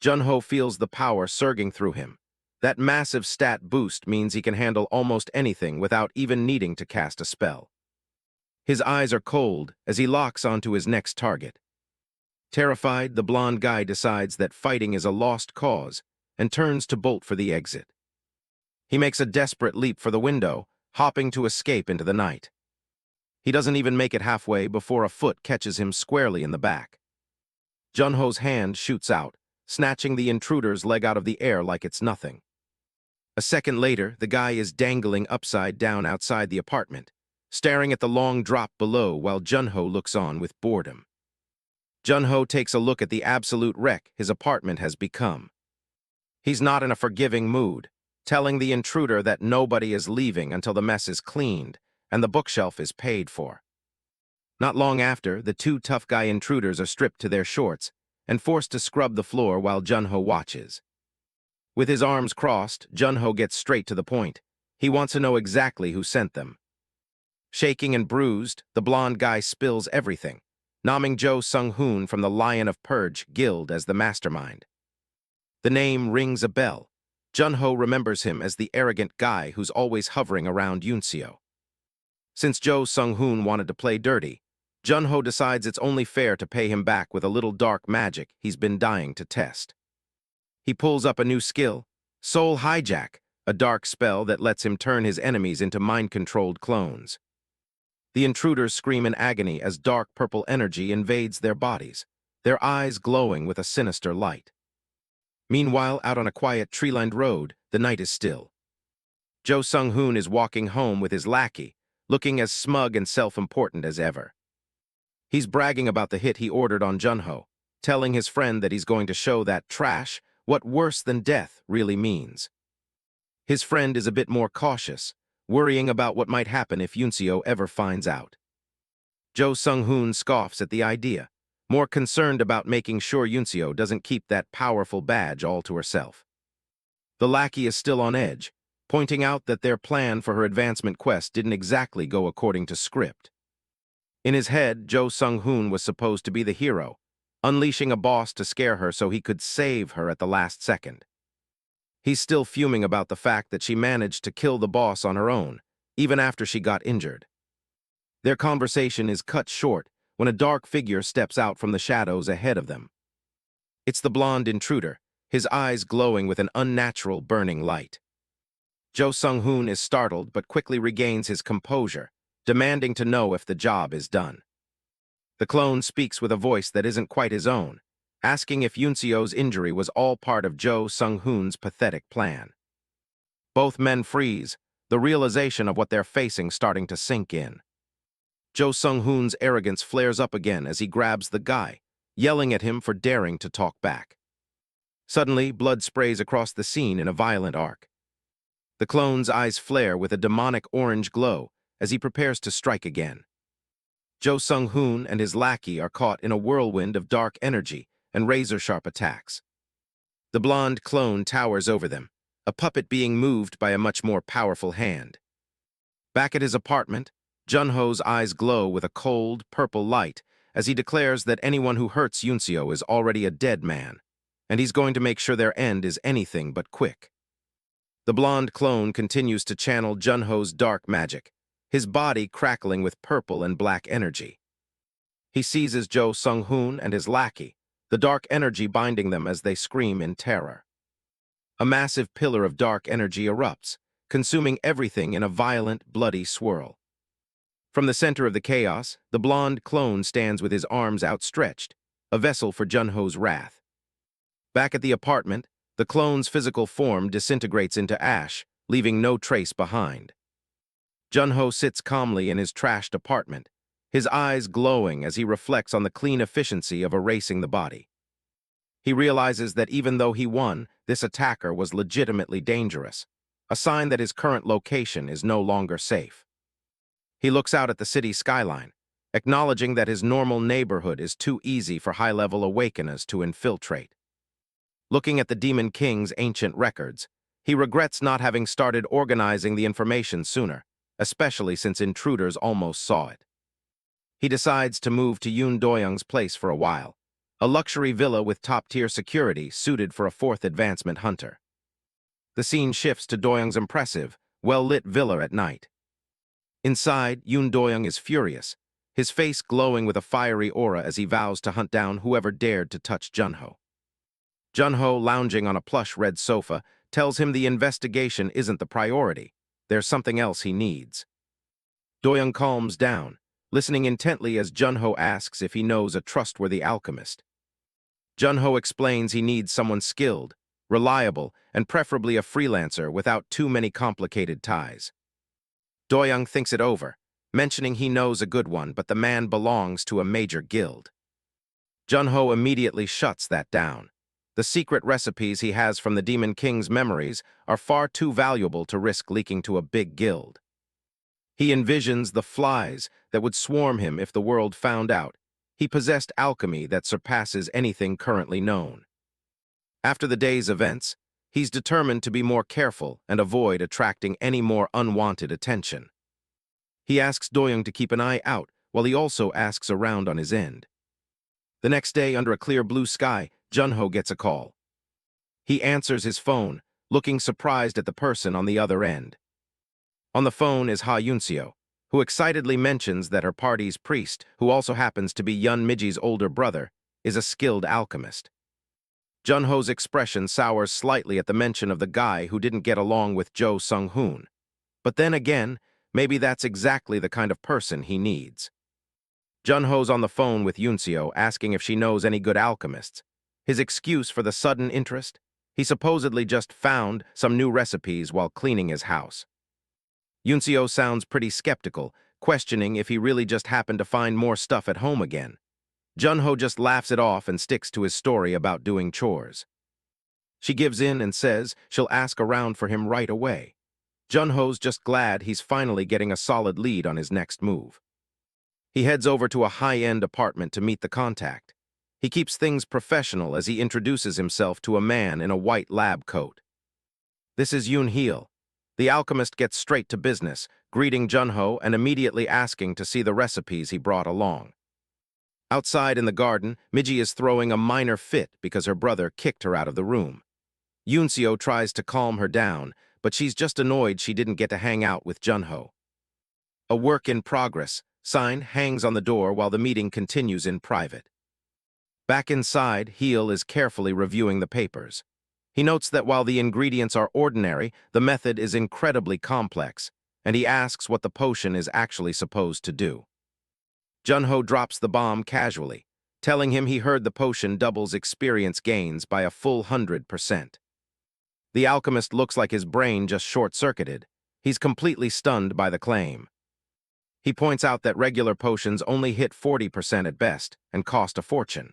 Junho feels the power surging through him. That massive stat boost means he can handle almost anything without even needing to cast a spell. His eyes are cold as he locks onto his next target. Terrified, the blonde guy decides that fighting is a lost cause and turns to bolt for the exit. He makes a desperate leap for the window, hopping to escape into the night. He doesn't even make it halfway before a foot catches him squarely in the back. Junho's hand shoots out, snatching the intruder's leg out of the air like it's nothing. A second later, the guy is dangling upside down outside the apartment, staring at the long drop below while Junho looks on with boredom. Junho takes a look at the absolute wreck his apartment has become. He's not in a forgiving mood, telling the intruder that nobody is leaving until the mess is cleaned and the bookshelf is paid for. Not long after, the two tough guy intruders are stripped to their shorts and forced to scrub the floor while Junho watches. With his arms crossed, Junho gets straight to the point. He wants to know exactly who sent them. Shaking and bruised, the blonde guy spills everything, naming Jo Sung-hoon from the Lion of Purge Guild as the mastermind. The name rings a bell. Junho remembers him as the arrogant guy who's always hovering around Yunseo. Since Jo Sung-hoon wanted to play dirty, Junho decides it's only fair to pay him back with a little dark magic he's been dying to test. He pulls up a new skill, Soul Hijack, a dark spell that lets him turn his enemies into mind-controlled clones. The intruders scream in agony as dark purple energy invades their bodies, their eyes glowing with a sinister light. Meanwhile, out on a quiet tree-lined road, the night is still. Jo Sung-hoon is walking home with his lackey, looking as smug and self-important as ever. He's bragging about the hit he ordered on Junho, telling his friend that he's going to show that trash what worse than death really means. His friend is a bit more cautious, worrying about what might happen if Yunseo ever finds out. Jo Sung-hoon scoffs at the idea, more concerned about making sure Yunseo doesn't keep that powerful badge all to herself. The lackey is still on edge, pointing out that their plan for her advancement quest didn't exactly go according to script. In his head, Jo Sung-hoon was supposed to be the hero, unleashing a boss to scare her so he could save her at the last second. He's still fuming about the fact that she managed to kill the boss on her own, even after she got injured. Their conversation is cut short when a dark figure steps out from the shadows ahead of them. It's the blonde intruder, his eyes glowing with an unnatural burning light. Jo Sung-hoon is startled but quickly regains his composure, demanding to know if the job is done. The clone speaks with a voice that isn't quite his own, asking if Yunseo's injury was all part of Jo Sung-hoon's pathetic plan. Both men freeze, the realization of what they're facing starting to sink in. Jo Sung-hoon's arrogance flares up again as he grabs the guy, yelling at him for daring to talk back. Suddenly, blood sprays across the scene in a violent arc. The clone's eyes flare with a demonic orange glow as he prepares to strike again. Jo Sung-hoon and his lackey are caught in a whirlwind of dark energy and razor-sharp attacks. The blonde clone towers over them, a puppet being moved by a much more powerful hand. Back at his apartment, Junho's eyes glow with a cold, purple light as he declares that anyone who hurts Yunseo is already a dead man, and he's going to make sure their end is anything but quick. The blonde clone continues to channel Junho's dark magic, his body crackling with purple and black energy. He seizes Jo Sung-hoon and his lackey, the dark energy binding them as they scream in terror. A massive pillar of dark energy erupts, consuming everything in a violent, bloody swirl. From the center of the chaos, the blonde clone stands with his arms outstretched, a vessel for Junho's wrath. Back at the apartment, the clone's physical form disintegrates into ash, leaving no trace behind. Junho sits calmly in his trashed apartment, his eyes glowing as he reflects on the clean efficiency of erasing the body. He realizes that even though he won, this attacker was legitimately dangerous, a sign that his current location is no longer safe. He looks out at the city skyline, acknowledging that his normal neighborhood is too easy for high-level awakeners to infiltrate. Looking at the Demon King's ancient records, he regrets not having started organizing the information sooner, especially since intruders almost saw it. He decides to move to Yoon Do-young's place for a while, a luxury villa with top-tier security suited for a fourth advancement hunter. The scene shifts to Do-young's impressive, well-lit villa at night. Inside, Yoon Do-young is furious, his face glowing with a fiery aura as he vows to hunt down whoever dared to touch Junho. Junho, lounging on a plush red sofa, tells him the investigation isn't the priority. There's something else he needs. Do-young calms down, listening intently as Junho asks if he knows a trustworthy alchemist. Junho explains he needs someone skilled, reliable, and preferably a freelancer without too many complicated ties. Do-young thinks it over, mentioning he knows a good one, but the man belongs to a major guild. Junho immediately shuts that down. The secret recipes he has from the Demon King's memories are far too valuable to risk leaking to a big guild. He envisions the flies that would swarm him if the world found out he possessed alchemy that surpasses anything currently known. After the day's events, he's determined to be more careful and avoid attracting any more unwanted attention. He asks Do-young to keep an eye out while he also asks around on his end. The next day, under a clear blue sky, Junho gets a call. He answers his phone, looking surprised at the person on the other end. On the phone is Ha Yunseo, who excitedly mentions that her party's priest, who also happens to be Yun Miji's older brother, is a skilled alchemist. Junho's expression sours slightly at the mention of the guy who didn't get along with Jo Sung-hoon. But then again, maybe that's exactly the kind of person he needs. Junho's on the phone with Yunseo asking if she knows any good alchemists. His excuse for the sudden interest? He supposedly just found some new recipes while cleaning his house. Yunseo sounds pretty skeptical, questioning if he really just happened to find more stuff at home again. Junho just laughs it off and sticks to his story about doing chores. She gives in and says she'll ask around for him right away. Junho's just glad he's finally getting a solid lead on his next move. He heads over to a high-end apartment to meet the contact. He keeps things professional as he introduces himself to a man in a white lab coat. This is Yoon Heel. The alchemist gets straight to business, greeting Junho and immediately asking to see the recipes he brought along. Outside in the garden, Miji is throwing a minor fit because her brother kicked her out of the room. Yunseo tries to calm her down, but she's just annoyed she didn't get to hang out with Junho. A work in progress sign hangs on the door while the meeting continues in private. Back inside, Heel is carefully reviewing the papers. He notes that while the ingredients are ordinary, the method is incredibly complex, and he asks what the potion is actually supposed to do. Junho drops the bomb casually, telling him he heard the potion doubles experience gains by a full 100%. The alchemist looks like his brain just short-circuited. He's completely stunned by the claim. He points out that regular potions only hit 40% at best and cost a fortune.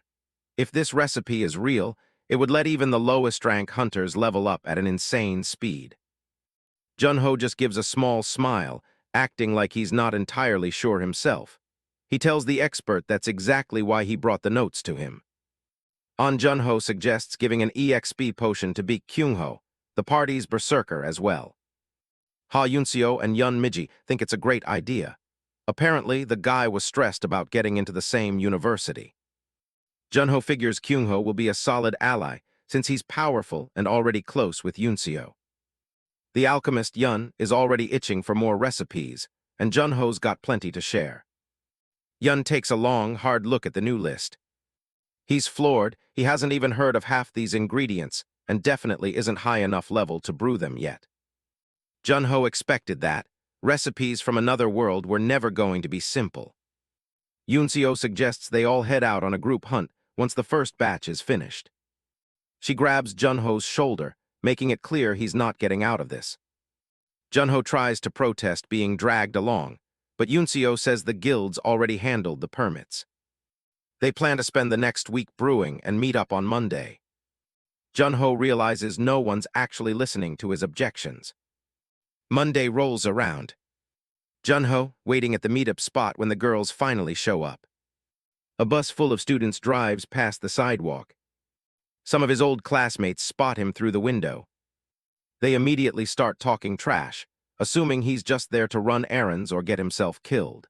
If this recipe is real, it would let even the lowest-rank hunters level up at an insane speed. Junho just gives a small smile, acting like he's not entirely sure himself. He tells the expert that's exactly why he brought the notes to him. An Junho suggests giving an EXP potion to beat Kyungho, the party's berserker, as well. Ha Yunseo and Yun Miji think it's a great idea. Apparently, the guy was stressed about getting into the same university. Junho figures Kyungho will be a solid ally since he's powerful and already close with Yunseo. The alchemist Yun is already itching for more recipes, and Junho's got plenty to share. Yun takes a long, hard look at the new list. He's floored. He hasn't even heard of half these ingredients and definitely isn't high enough level to brew them yet. Junho expected that. Recipes from another world were never going to be simple. Yunseo suggests they all head out on a group hunt once the first batch is finished. She grabs Junho's shoulder, making it clear he's not getting out of this. Junho tries to protest being dragged along, but Yunseo says the guilds already handled the permits. They plan to spend the next week brewing and meet up on Monday. Junho realizes no one's actually listening to his objections. Monday rolls around. Junho waiting at the meetup spot when the girls finally show up. A bus full of students drives past the sidewalk. Some of his old classmates spot him through the window. They immediately start talking trash, assuming he's just there to run errands or get himself killed.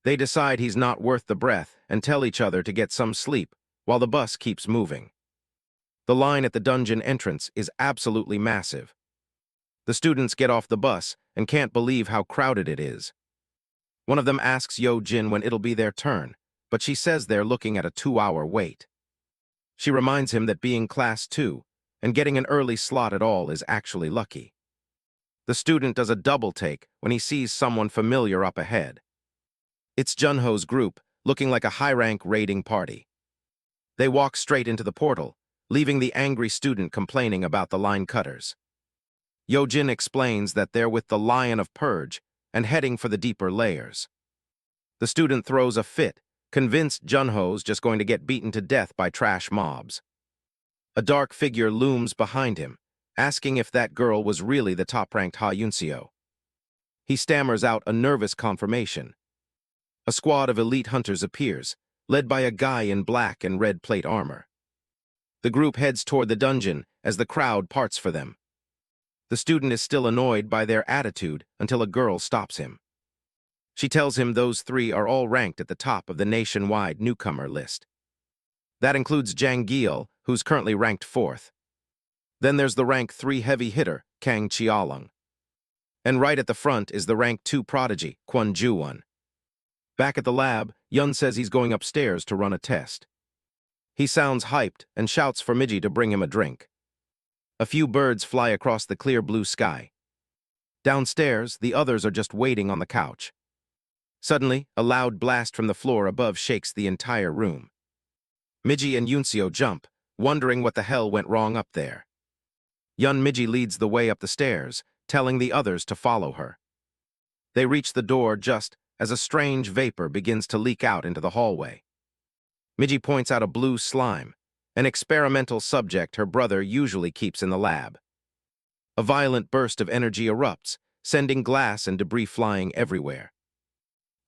They decide he's not worth the breath and tell each other to get some sleep while the bus keeps moving. The line at the dungeon entrance is absolutely massive. The students get off the bus and can't believe how crowded it is. One of them asks Yo-Jin when it'll be their turn, but she says they're looking at a 2-hour wait. She reminds him that being Class 2 and getting an early slot at all is actually lucky. The student does a double take when he sees someone familiar up ahead. It's Junho's group, looking like a high-rank raiding party. They walk straight into the portal, leaving the angry student complaining about the line cutters. Yo-Jin explains that they're with the Lion of Purge and heading for the deeper layers. The student throws a fit, convinced Junho's just going to get beaten to death by trash mobs. A dark figure looms behind him, asking if that girl was really the top-ranked Ha Yunseo. He stammers out a nervous confirmation. A squad of elite hunters appears, led by a guy in black and red plate armor. The group heads toward the dungeon as the crowd parts for them. The student is still annoyed by their attitude until a girl stops him. She tells him those three are all ranked at the top of the nationwide newcomer list. That includes Jang Gil, who's currently ranked 4th. Then there's the rank 3 heavy hitter, Kang Chialung. And right at the front is the rank 2 prodigy, Kwon Ju-won. Back at the lab, Yun says he's going upstairs to run a test. He sounds hyped and shouts for Miji to bring him a drink. A few birds fly across the clear blue sky. Downstairs, the others are just waiting on the couch. Suddenly, a loud blast from the floor above shakes the entire room. Miji and Yunseo jump, wondering what the hell went wrong up there. Yun Miji leads the way up the stairs, telling the others to follow her. They reach the door just as a strange vapor begins to leak out into the hallway. Miji points out a blue slime, an experimental subject her brother usually keeps in the lab. A violent burst of energy erupts, sending glass and debris flying everywhere.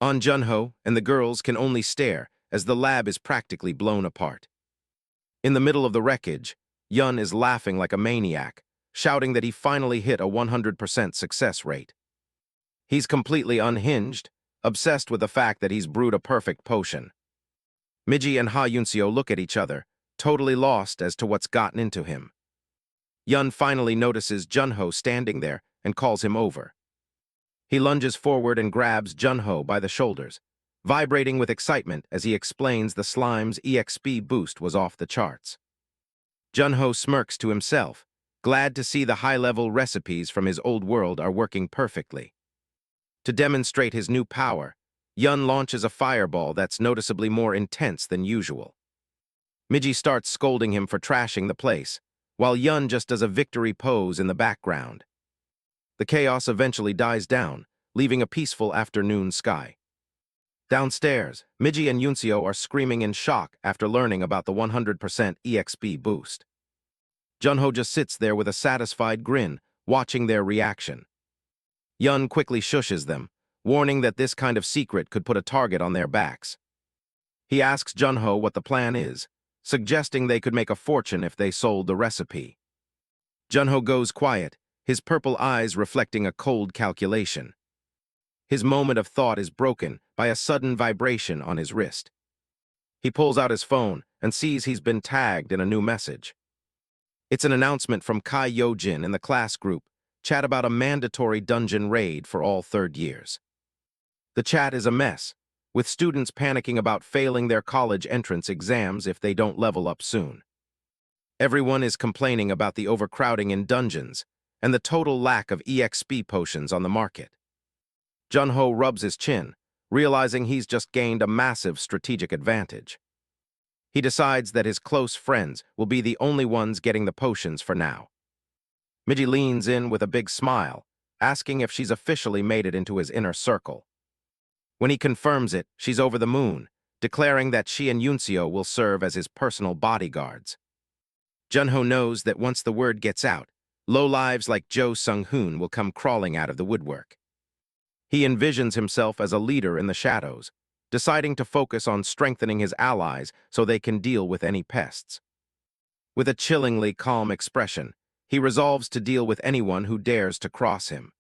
An Junho and the girls can only stare as the lab is practically blown apart. In the middle of the wreckage, Yun is laughing like a maniac, shouting that he finally hit a 100% success rate. He's completely unhinged, obsessed with the fact that he's brewed a perfect potion. Miji and Ha Yunseo look at each other, totally lost as to what's gotten into him. Yun finally notices Junho standing there and calls him over. He lunges forward and grabs Junho by the shoulders, vibrating with excitement as he explains the slime's EXP boost was off the charts. Junho smirks to himself, glad to see the high-level recipes from his old world are working perfectly. To demonstrate his new power, Yun launches a fireball that's noticeably more intense than usual. Miji starts scolding him for trashing the place, while Yun just does a victory pose in the background. The chaos eventually dies down, leaving a peaceful afternoon sky. Downstairs, Miji and Yunseo are screaming in shock after learning about the 100% EXP boost. Junho just sits there with a satisfied grin, watching their reaction. Yun quickly shushes them, warning that this kind of secret could put a target on their backs. He asks Junho what the plan is, suggesting they could make a fortune if they sold the recipe. Junho goes quiet, his purple eyes reflecting a cold calculation. His moment of thought is broken by a sudden vibration on his wrist. He pulls out his phone and sees he's been tagged in a new message. It's an announcement from Kai Yojin in the class group, chat about a mandatory dungeon raid for all third years. The chat is a mess, with students panicking about failing their college entrance exams if they don't level up soon. Everyone is complaining about the overcrowding in dungeons and the total lack of EXP potions on the market. Junho rubs his chin, realizing he's just gained a massive strategic advantage. He decides that his close friends will be the only ones getting the potions for now. Miji leans in with a big smile, asking if she's officially made it into his inner circle. When he confirms it, she's over the moon, declaring that she and Yunseo will serve as his personal bodyguards. Junho knows that once the word gets out, lowlives like Jo Sung-hoon will come crawling out of the woodwork. He envisions himself as a leader in the shadows, deciding to focus on strengthening his allies so they can deal with any pests. With a chillingly calm expression, he resolves to deal with anyone who dares to cross him.